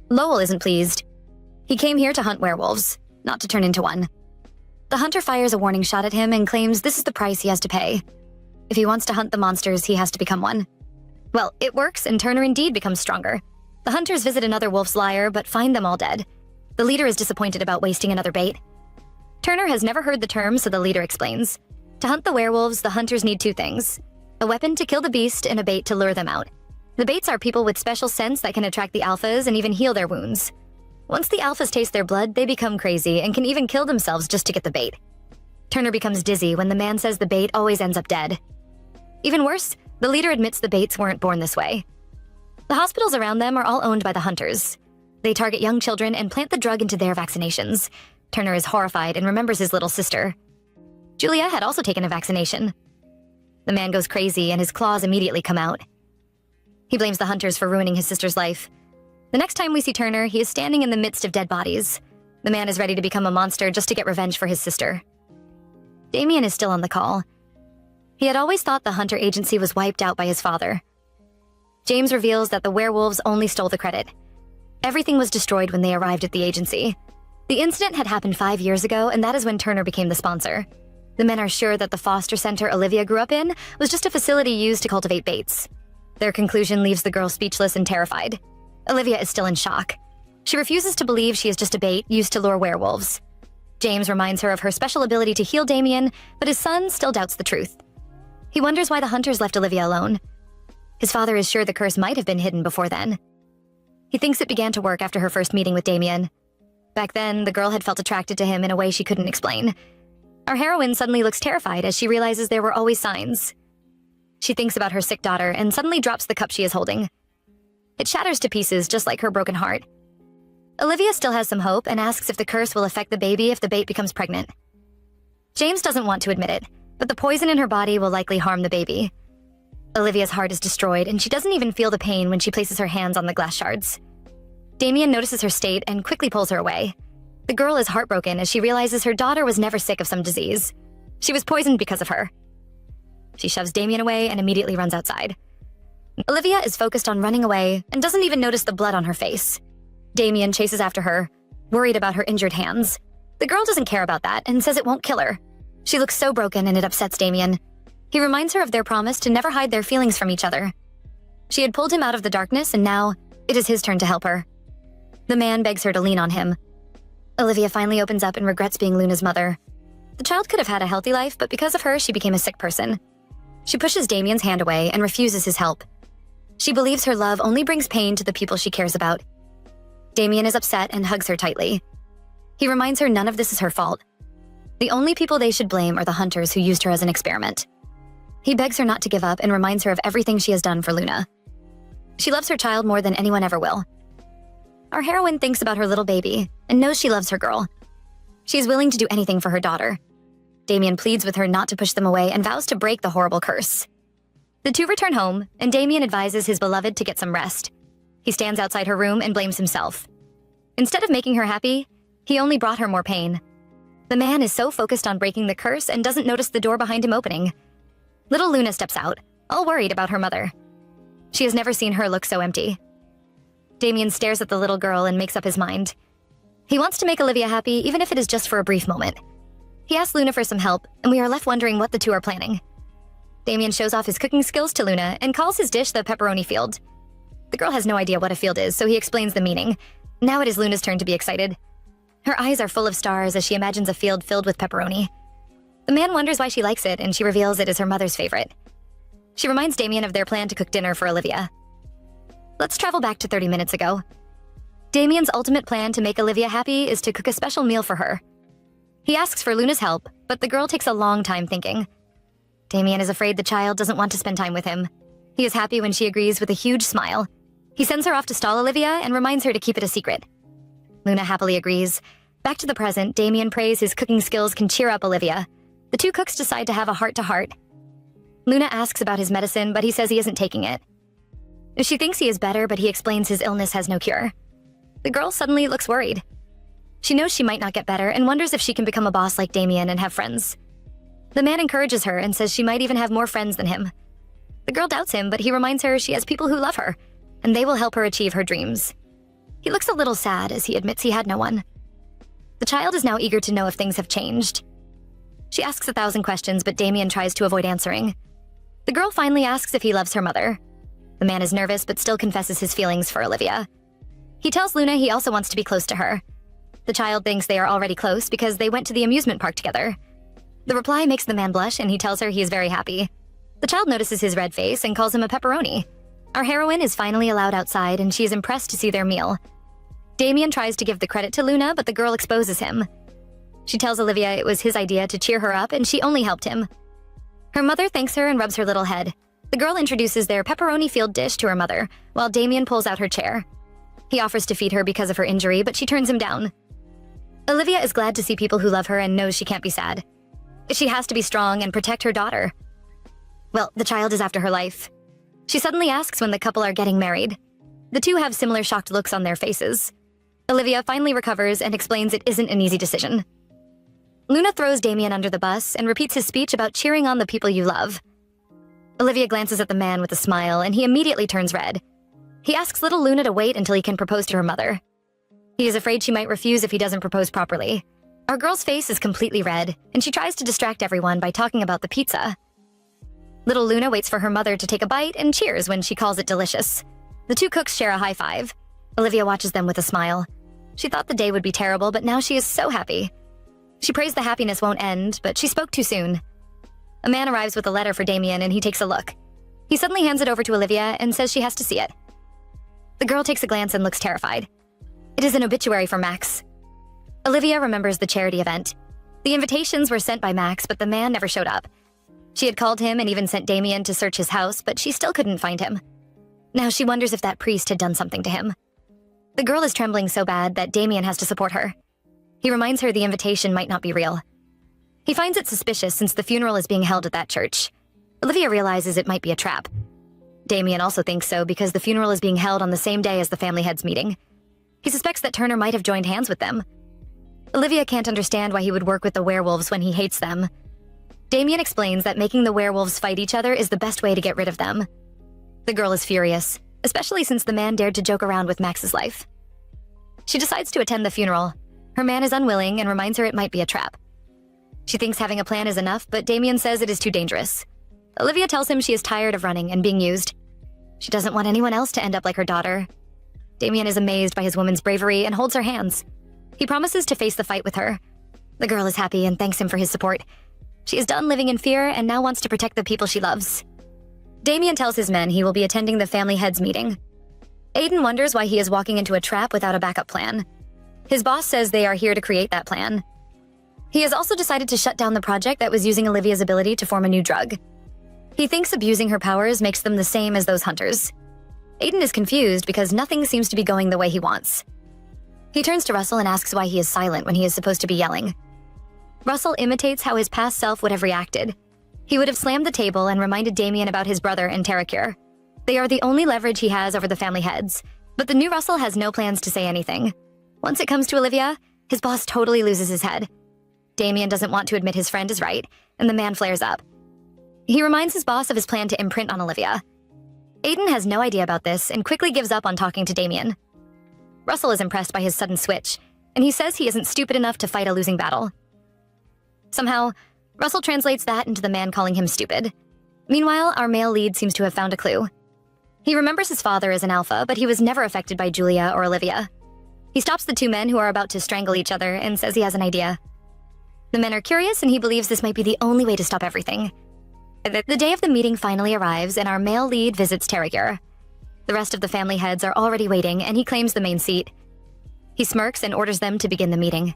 Lowell isn't pleased. He came here to hunt werewolves, not to turn into one. The hunter fires a warning shot at him and claims this is the price he has to pay. If he wants to hunt the monsters, he has to become one. Well, it works, and Turner indeed becomes stronger. The hunters visit another wolf's lair, but find them all dead. The leader is disappointed about wasting another bait. Turner has never heard the term, so the leader explains. To hunt the werewolves, the hunters need two things: a weapon to kill the beast and a bait to lure them out. The baits are people with special scents that can attract the alphas and even heal their wounds. Once the alphas taste their blood, they become crazy and can even kill themselves just to get the bait. Turner becomes dizzy when the man says the bait always ends up dead. Even worse, the leader admits the baits weren't born this way. The hospitals around them are all owned by the hunters. They target young children and plant the drug into their vaccinations. Turner is horrified and remembers his little sister. Julia had also taken a vaccination. The man goes crazy and his claws immediately come out. He blames the hunters for ruining his sister's life. The next time we see Turner, he is standing in the midst of dead bodies. The man is ready to become a monster just to get revenge for his sister. Damien is still on the call. He had always thought the hunter agency was wiped out by his father. James reveals that the werewolves only stole the credit. Everything was destroyed when they arrived at the agency. The incident had happened 5 years ago, and that is when Turner became the sponsor. The men are sure that the foster center Olivia grew up in was just a facility used to cultivate baits. Their conclusion leaves the girl speechless and terrified. Olivia is still in shock. She refuses to believe she is just a bait used to lure werewolves. James reminds her of her special ability to heal Damien, but his son still doubts the truth. He wonders why the hunters left Olivia alone. His father is sure the curse might have been hidden before then. He thinks it began to work after her first meeting with Damien. Back then, the girl had felt attracted to him in a way she couldn't explain. Our heroine suddenly looks terrified as she realizes there were always signs. She thinks about her sick daughter and suddenly drops the cup she is holding. It shatters to pieces just like her broken heart. Olivia still has some hope and asks if the curse will affect the baby if the bait becomes pregnant. James doesn't want to admit it, but the poison in her body will likely harm the baby. Olivia's heart is destroyed and she doesn't even feel the pain when she places her hands on the glass shards. Damien notices her state and quickly pulls her away. The girl is heartbroken as she realizes her daughter was never sick of some disease. She was poisoned because of her. She shoves Damien away and immediately runs outside. Olivia is focused on running away and doesn't even notice the blood on her face. Damien chases after her, worried about her injured hands. The girl doesn't care about that and says it won't kill her. She looks so broken and it upsets Damien. He reminds her of their promise to never hide their feelings from each other. She had pulled him out of the darkness and now it is his turn to help her. The man begs her to lean on him. Olivia finally opens up and regrets being Luna's mother. The child could have had a healthy life, but because of her, she became a sick person. She pushes Damien's hand away and refuses his help. She believes her love only brings pain to the people she cares about. Damien is upset and hugs her tightly. He reminds her none of this is her fault. The only people they should blame are the hunters who used her as an experiment. He begs her not to give up and reminds her of everything she has done for Luna. She loves her child more than anyone ever will. Our heroine thinks about her little baby and knows she loves her girl. She is willing to do anything for her daughter. Damien pleads with her not to push them away and vows to break the horrible curse. The two return home, and Damien advises his beloved to get some rest. He stands outside her room and blames himself. Instead of making her happy, he only brought her more pain. The man is so focused on breaking the curse and doesn't notice the door behind him opening. Little Luna steps out, all worried about her mother. She has never seen her look so empty. Damien stares at the little girl and makes up his mind. He wants to make Olivia happy, even if it is just for a brief moment. He asks Luna for some help, and we are left wondering what the two are planning. Damien shows off his cooking skills to Luna and calls his dish the pepperoni field. The girl has no idea what a field is, so he explains the meaning. Now it is Luna's turn to be excited. Her eyes are full of stars as she imagines a field filled with pepperoni. The man wonders why she likes it, and she reveals it is her mother's favorite. She reminds Damien of their plan to cook dinner for Olivia. Let's travel back to 30 minutes ago. Damien's ultimate plan to make Olivia happy is to cook a special meal for her. He asks for Luna's help, but the girl takes a long time thinking. Damien is afraid the child doesn't want to spend time with him. He is happy when she agrees with a huge smile. He sends her off to stall Olivia and reminds her to keep it a secret. Luna happily agrees. Back to the present, Damien prays his cooking skills can cheer up Olivia. The two cooks decide to have a heart-to-heart. Luna asks about his medicine, but he says he isn't taking it. She thinks he is better, but he explains his illness has no cure. The girl suddenly looks worried. She knows she might not get better and wonders if she can become a boss like Damien and have friends. The man encourages her and says she might even have more friends than him. The girl doubts him, but he reminds her she has people who love her, and they will help her achieve her dreams. He looks a little sad as he admits he had no one. The child is now eager to know if things have changed. She asks 1,000 questions, but Damien tries to avoid answering. The girl finally asks if he loves her mother. The man is nervous, but still confesses his feelings for Olivia. He tells Luna he also wants to be close to her. The child thinks they are already close because they went to the amusement park together. The reply makes the man blush, and he tells her he is very happy. The child notices his red face and calls him a pepperoni. Our heroine is finally allowed outside, and she is impressed to see their meal. Damien tries to give the credit to Luna, but the girl exposes him. She tells Olivia it was his idea to cheer her up, and she only helped him. Her mother thanks her and rubs her little head. The girl introduces their pepperoni field dish to her mother, while Damien pulls out her chair. He offers to feed her because of her injury, but she turns him down. Olivia is glad to see people who love her and knows she can't be sad. She has to be strong and protect her daughter. Well, the child is after her life. She suddenly asks when the couple are getting married. The two have similar shocked looks on their faces. Olivia finally recovers and explains it isn't an easy decision. Luna throws Damien under the bus and repeats his speech about cheering on the people you love. Olivia glances at the man with a smile, and he immediately turns red. He asks little Luna to wait until he can propose to her mother. He is afraid she might refuse if he doesn't propose properly. Our girl's face is completely red, and she tries to distract everyone by talking about the pizza. Little Luna waits for her mother to take a bite and cheers when she calls it delicious. The two cooks share a high five. Olivia watches them with a smile. She thought the day would be terrible, but now she is so happy. She prays the happiness won't end, but she spoke too soon. A man arrives with a letter for Damien, and he takes a look. He suddenly hands it over to Olivia and says she has to see it. The girl takes a glance and looks terrified. It is an obituary for Max. Olivia remembers the charity event. The invitations were sent by Max, but the man never showed up. She had called him and even sent Damien to search his house, but she still couldn't find him. Now she wonders if that priest had done something to him. The girl is trembling so bad that Damien has to support her. He reminds her the invitation might not be real. He finds it suspicious since the funeral is being held at that church. Olivia realizes it might be a trap. Damien also thinks so because the funeral is being held on the same day as the family heads meeting. He suspects that Turner might have joined hands with them. Olivia can't understand why he would work with the werewolves when he hates them. Damien explains that making the werewolves fight each other is the best way to get rid of them. The girl is furious, especially since the man dared to joke around with Max's life. She decides to attend the funeral. Her man is unwilling and reminds her it might be a trap. She thinks having a plan is enough, but Damien says it is too dangerous. Olivia tells him she is tired of running and being used. She doesn't want anyone else to end up like her daughter. Damien is amazed by his woman's bravery and holds her hands. He promises to face the fight with her. The girl is happy and thanks him for his support. She is done living in fear and now wants to protect the people she loves. Damien tells his men he will be attending the family heads meeting. Aiden wonders why he is walking into a trap without a backup plan. His boss says they are here to create that plan. He has also decided to shut down the project that was using Olivia's ability to form a new drug. He thinks abusing her powers makes them the same as those hunters. Aiden is confused because nothing seems to be going the way he wants. He turns to Russell and asks why he is silent when he is supposed to be yelling. Russell imitates how his past self would have reacted. He would have slammed the table and reminded Damien about his brother and Terracure. They are the only leverage he has over the family heads, but the new Russell has no plans to say anything. Once it comes to Olivia, his boss totally loses his head. Damien doesn't want to admit his friend is right, and the man flares up. He reminds his boss of his plan to imprint on Olivia. Aiden has no idea about this and quickly gives up on talking to Damien. Russell is impressed by his sudden switch, and he says he isn't stupid enough to fight a losing battle. Somehow, Russell translates that into the man calling him stupid. Meanwhile, our male lead seems to have found a clue. He remembers his father as an alpha, but he was never affected by Julia or Olivia. He stops the two men who are about to strangle each other and says he has an idea. The men are curious, and he believes this might be the only way to stop everything. The day of the meeting finally arrives, and our male lead visits Terracure. The rest of the family heads are already waiting, and he claims the main seat. He smirks and orders them to begin the meeting.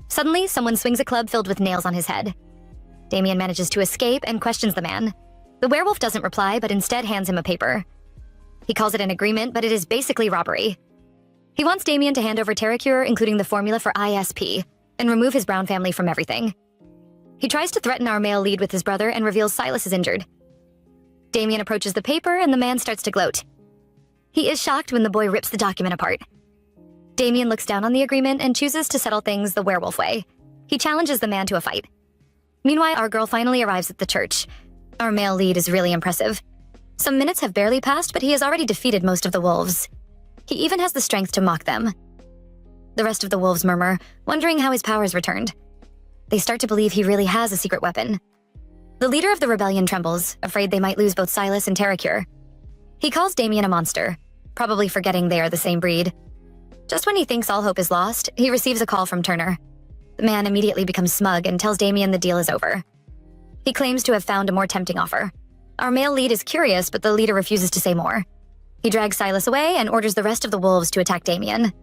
Suddenly, someone swings a club filled with nails on his head. Damien manages to escape and questions the man. The werewolf doesn't reply, but instead hands him a paper. He calls it an agreement, but it is basically robbery. He wants Damien to hand over Terracure, including the formula for ISP, and remove his Brown family from everything. He tries to threaten our male lead with his brother and reveals Silas is injured. Damien approaches the paper, and the man starts to gloat. He is shocked when the boy rips the document apart. Damien looks down on the agreement and chooses to settle things the werewolf way. He challenges the man to a fight. Meanwhile, our girl finally arrives at the church. Our male lead is really impressive. Some minutes have barely passed, but he has already defeated most of the wolves. He even has the strength to mock them. The rest of the wolves murmur, wondering how his powers returned. They start to believe he really has a secret weapon. The leader of the rebellion trembles, afraid they might lose both Silas and Terracure. He calls Damien a monster, probably forgetting they are the same breed. Just when he thinks all hope is lost, he receives a call from Turner. The man immediately becomes smug and tells Damien the deal is over. He claims to have found a more tempting offer. Our male lead is curious, but the leader refuses to say more. He drags Silas away and orders the rest of the wolves to attack Damien.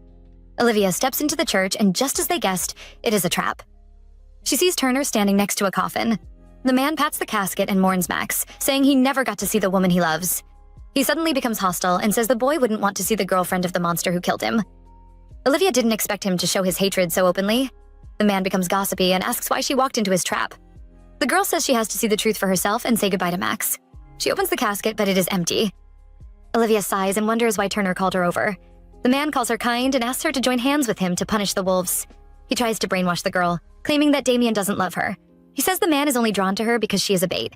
Olivia steps into the church, and just as they guessed, it is a trap. She sees Turner standing next to a coffin. The man pats the casket and mourns Max, saying he never got to see the woman he loves. He suddenly becomes hostile and says the boy wouldn't want to see the girlfriend of the monster who killed him. Olivia didn't expect him to show his hatred so openly. The man becomes gossipy and asks why she walked into his trap. The girl says she has to see the truth for herself and say goodbye to Max. She opens the casket, but it is empty. Olivia sighs and wonders why Turner called her over. The man calls her kind and asks her to join hands with him to punish the wolves. He tries to brainwash the girl, claiming that Damien doesn't love her. He says the man is only drawn to her because she is a bait.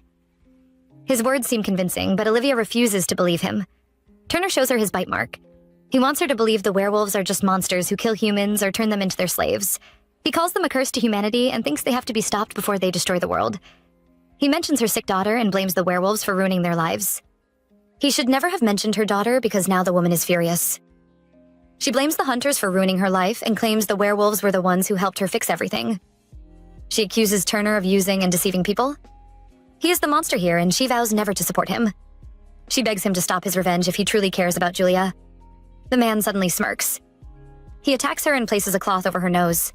His words seem convincing, but Olivia refuses to believe him. Turner shows her his bite mark. He wants her to believe the werewolves are just monsters who kill humans or turn them into their slaves. He calls them a curse to humanity and thinks they have to be stopped before they destroy the world. He mentions her sick daughter and blames the werewolves for ruining their lives. He should never have mentioned her daughter because now the woman is furious. She blames the hunters for ruining her life and claims the werewolves were the ones who helped her fix everything. She accuses Turner of using and deceiving people. He is the monster here, and she vows never to support him. She begs him to stop his revenge if he truly cares about Julia. The man suddenly smirks. He attacks her and places a cloth over her nose.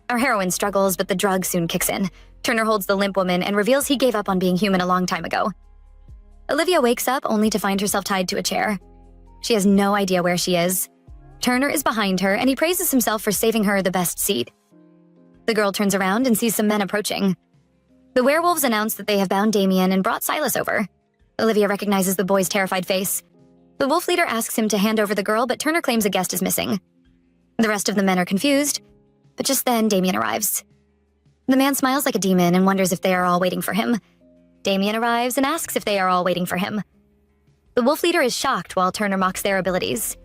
Our heroine struggles, but the drug soon kicks in. Turner holds the limp woman and reveals he gave up on being human a long time ago. Olivia wakes up only to find herself tied to a chair. She has no idea where she is. Turner is behind her, and he praises himself for saving her the best seat. The girl turns around and sees some men approaching. The werewolves announce that they have bound Damien and brought Silas over. Olivia recognizes the boy's terrified face. The wolf leader asks him to hand over the girl, but Turner claims a guest is missing. The rest of the men are confused, but just then Damien arrives. The man smiles like a demon and wonders if they are all waiting for him. Damien arrives and asks if they are all waiting for him. The wolf leader is shocked while Turner mocks their abilities.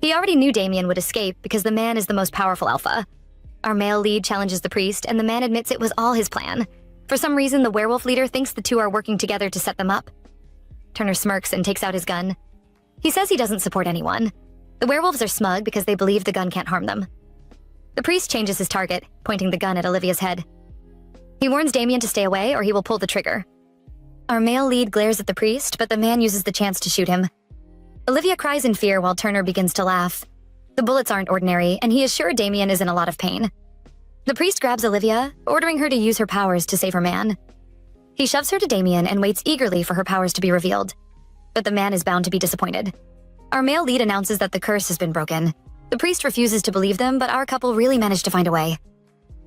He already knew Damien would escape because the man is the most powerful alpha. Our male lead challenges the priest, and the man admits it was all his plan. For some reason, the werewolf leader thinks the two are working together to set them up. Turner smirks and takes out his gun. He says he doesn't support anyone. The werewolves are smug because they believe the gun can't harm them. The priest changes his target, pointing the gun at Olivia's head. He warns Damien to stay away or he will pull the trigger. Our male lead glares at the priest, but the man uses the chance to shoot him. Olivia cries in fear while Turner begins to laugh. The bullets aren't ordinary, and he is sure Damien is in a lot of pain. The priest grabs Olivia, ordering her to use her powers to save her man. He shoves her to Damien and waits eagerly for her powers to be revealed. But the man is bound to be disappointed. Our male lead announces that the curse has been broken. The priest refuses to believe them, but our couple really managed to find a way.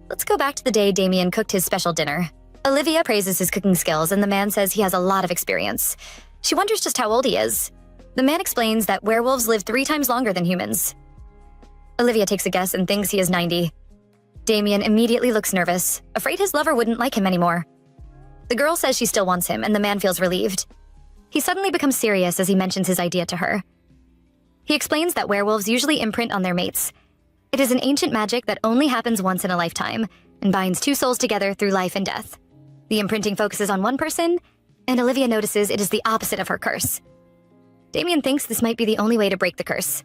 Let's go back to the day Damien cooked his special dinner. Olivia praises his cooking skills, and the man says he has a lot of experience. She wonders just how old he is. The man explains that werewolves live 3 times longer than humans. Olivia takes a guess and thinks he is 90. Damien immediately looks nervous, afraid his lover wouldn't like him anymore. The girl says she still wants him, and the man feels relieved. He suddenly becomes serious as he mentions his idea to her. He explains that werewolves usually imprint on their mates. It is an ancient magic that only happens once in a lifetime and binds 2 souls together through life and death. The imprinting focuses on one person, and Olivia notices it is the opposite of her curse. Damien thinks this might be the only way to break the curse.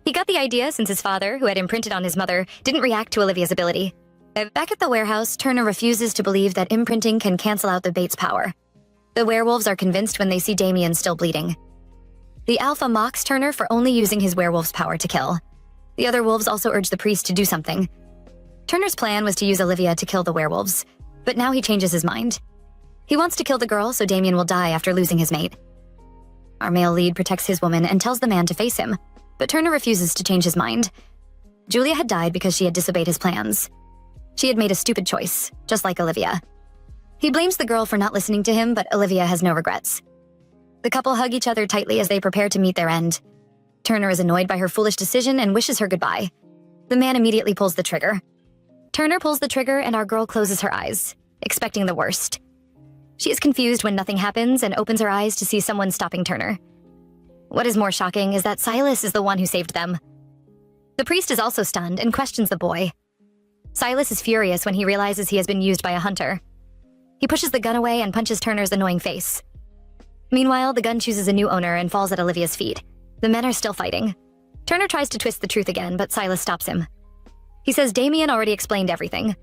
He got the idea since his father, who had imprinted on his mother, didn't react to Olivia's ability. Back at the warehouse, Turner refuses to believe that imprinting can cancel out the bait's power. The werewolves are convinced when they see Damien still bleeding. The alpha mocks Turner for only using his werewolf's power to kill. The other wolves also urge the priest to do something. Turner's plan was to use Olivia to kill the werewolves, but now he changes his mind. He wants to kill the girl so Damien will die after losing his mate. Our male lead protects his woman and tells the man to face him, but Turner refuses to change his mind. Julia had died because she had disobeyed his plans. She had made a stupid choice, just like Olivia. He blames the girl for not listening to him, but Olivia has no regrets. The couple hug each other tightly as they prepare to meet their end. Turner is annoyed by her foolish decision and wishes her goodbye. The man immediately pulls the trigger. Turner pulls the trigger and our girl closes her eyes, expecting the worst. She is confused when nothing happens and opens her eyes to see someone stopping Turner. What is more shocking is that Silas is the one who saved them. The priest is also stunned and questions the boy. Silas is furious when he realizes he has been used by a hunter. He pushes the gun away and punches Turner's annoying face. Meanwhile, the gun chooses a new owner and falls at Olivia's feet. The men are still fighting. Turner tries to twist the truth again, but Silas stops him. He says Damien already explained everything.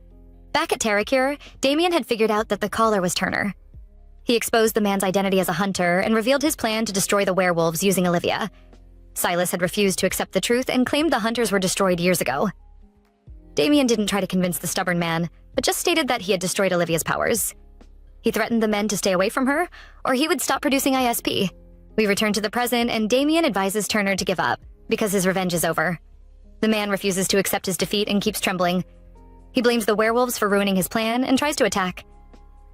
Back at Terracure, Damien had figured out that the caller was Turner. He exposed the man's identity as a hunter and revealed his plan to destroy the werewolves using Olivia. Silas had refused to accept the truth and claimed the hunters were destroyed years ago. Damien didn't try to convince the stubborn man, but just stated that he had destroyed Olivia's powers. He threatened the men to stay away from her, or he would stop producing ISP. We return to the present, and Damien advises Turner to give up, because his revenge is over. The man refuses to accept his defeat and keeps trembling. He blames the werewolves for ruining his plan and tries to attack.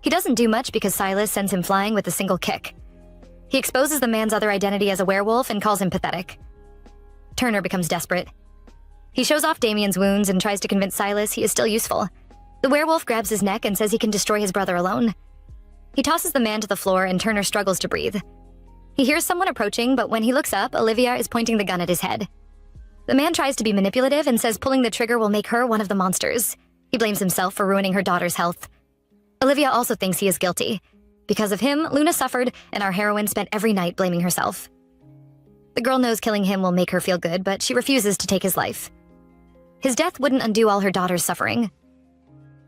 He doesn't do much because Silas sends him flying with a single kick. He exposes the man's other identity as a werewolf and calls him pathetic. Turner becomes desperate. He shows off Damien's wounds and tries to convince Silas he is still useful. The werewolf grabs his neck and says he can destroy his brother alone. He tosses the man to the floor and Turner struggles to breathe. He hears someone approaching, but when he looks up, Olivia is pointing the gun at his head. The man tries to be manipulative and says pulling the trigger will make her one of the monsters. He blames himself for ruining her daughter's health. Olivia also thinks he is guilty. Because of him, Luna suffered, and our heroine spent every night blaming herself. The girl knows killing him will make her feel good, but she refuses to take his life. His death wouldn't undo all her daughter's suffering.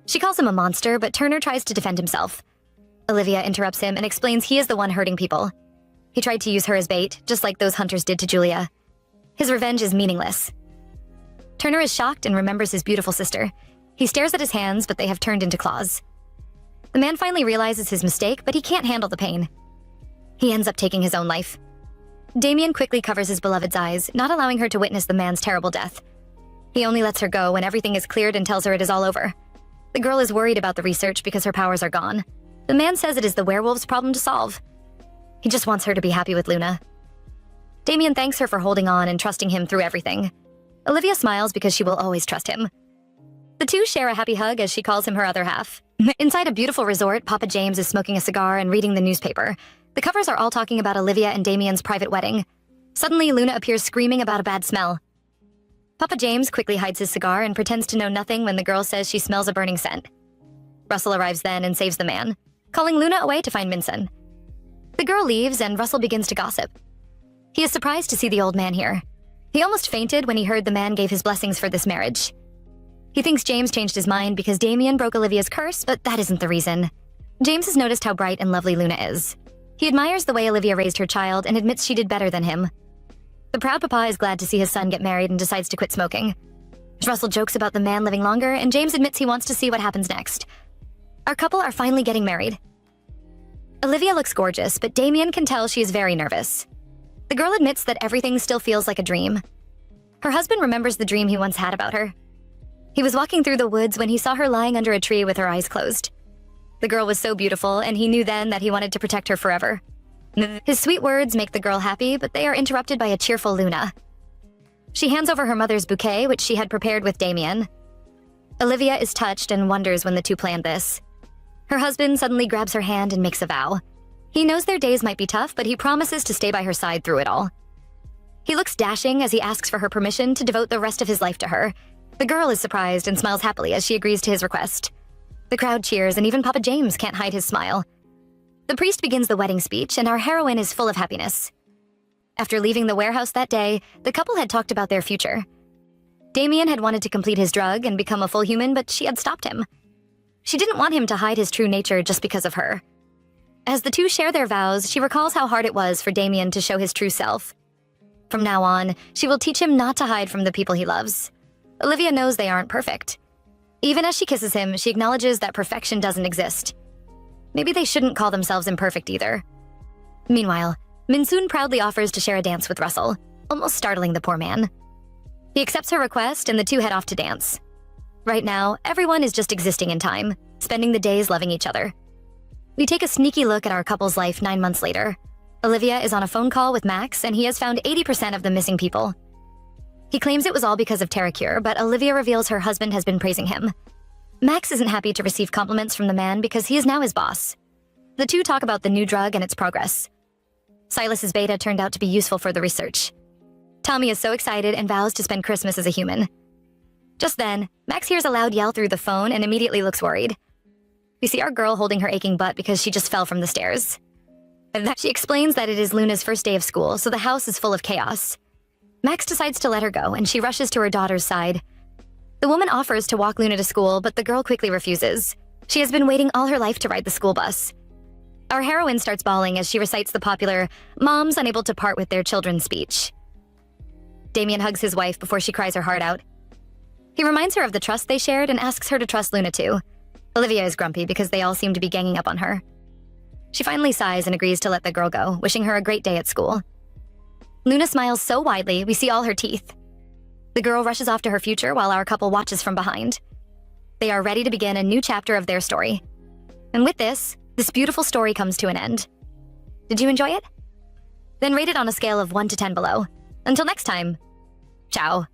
She calls him a monster, but Turner tries to defend himself. Olivia interrupts him and explains he is the one hurting people. He tried to use her as bait, just like those hunters did to Julia. His revenge is meaningless. Turner is shocked and remembers his beautiful sister. He stares at his hands, but they have turned into claws. The man finally realizes his mistake, but he can't handle the pain. He ends up taking his own life. Damien quickly covers his beloved's eyes, not allowing her to witness the man's terrible death. He only lets her go when everything is cleared and tells her it is all over. The girl is worried about the research because her powers are gone. The man says it is the werewolf's problem to solve. He just wants her to be happy with Luna. Damien thanks her for holding on and trusting him through everything. Olivia smiles because she will always trust him. The two share a happy hug as she calls him her other half. Inside a beautiful resort, Papa James is smoking a cigar and reading the newspaper. The covers are all talking about Olivia and Damien's private wedding. Suddenly, Luna appears screaming about a bad smell. Papa James quickly hides his cigar and pretends to know nothing when the girl says she smells a burning scent. Russell arrives then and saves the man, calling Luna away to find Minson. The girl leaves and Russell begins to gossip. He is surprised to see the old man here. He almost fainted when he heard the man gave his blessings for this marriage. He thinks James changed his mind because Damien broke Olivia's curse, but that isn't the reason. James has noticed how bright and lovely Luna is. He admires the way Olivia raised her child and admits she did better than him. The proud papa is glad to see his son get married and decides to quit smoking. Russell jokes about the man living longer, and James admits he wants to see what happens next. Our couple are finally getting married. Olivia looks gorgeous, but Damien can tell she is very nervous. The girl admits that everything still feels like a dream. Her husband remembers the dream he once had about her. He was walking through the woods when he saw her lying under a tree with her eyes closed. The girl was so beautiful, and he knew then that he wanted to protect her forever. His sweet words make the girl happy, but they are interrupted by a cheerful Luna. She hands over her mother's bouquet, which she had prepared with Damien. Olivia is touched and wonders when the two planned this. Her husband suddenly grabs her hand and makes a vow. He knows their days might be tough, but he promises to stay by her side through it all. He looks dashing as he asks for her permission to devote the rest of his life to her. The girl is surprised and smiles happily as she agrees to his request. The crowd cheers, and even Papa James can't hide his smile. The priest begins the wedding speech, and our heroine is full of happiness. After leaving the warehouse that day, the couple had talked about their future. Damien had wanted to complete his drug and become a full human, but she had stopped him. She didn't want him to hide his true nature just because of her. As the two share their vows, she recalls how hard it was for Damien to show his true self. From now on, she will teach him not to hide from the people he loves. Olivia knows they aren't perfect. Even as she kisses him, she acknowledges that perfection doesn't exist. Maybe they shouldn't call themselves imperfect either. Meanwhile, Minsoon proudly offers to share a dance with Russell, almost startling the poor man. He accepts her request, and the two head off to dance. Right now, everyone is just existing in time, spending the days loving each other. We take a sneaky look at our couple's life 9 months later. Olivia is on a phone call with Max, and he has found 80% of the missing people. He claims it was all because of Terracure, but Olivia reveals her husband has been praising him. Max isn't happy to receive compliments from the man because he is now his boss. The two talk about the new drug and its progress. Silas's beta turned out to be useful for the research. Tommy is so excited and vows to spend Christmas as a human. Just then, Max hears a loud yell through the phone and immediately looks worried. We see our girl holding her aching butt because she just fell from the stairs. And she explains that it is Luna's first day of school, so the house is full of chaos. Max decides to let her go, and she rushes to her daughter's side. The woman offers to walk Luna to school, but the girl quickly refuses. She has been waiting all her life to ride the school bus. Our heroine starts bawling as she recites the popular "moms unable to part with their children" speech. Damien hugs his wife before she cries her heart out. He reminds her of the trust they shared and asks her to trust Luna too. Olivia is grumpy because they all seem to be ganging up on her. She finally sighs and agrees to let the girl go, wishing her a great day at school. Luna smiles so widely, we see all her teeth. The girl rushes off to her future while our couple watches from behind. They are ready to begin a new chapter of their story. And with this beautiful story comes to an end. Did you enjoy it? Then rate it on a scale of 1 to 10 below. Until next time, ciao.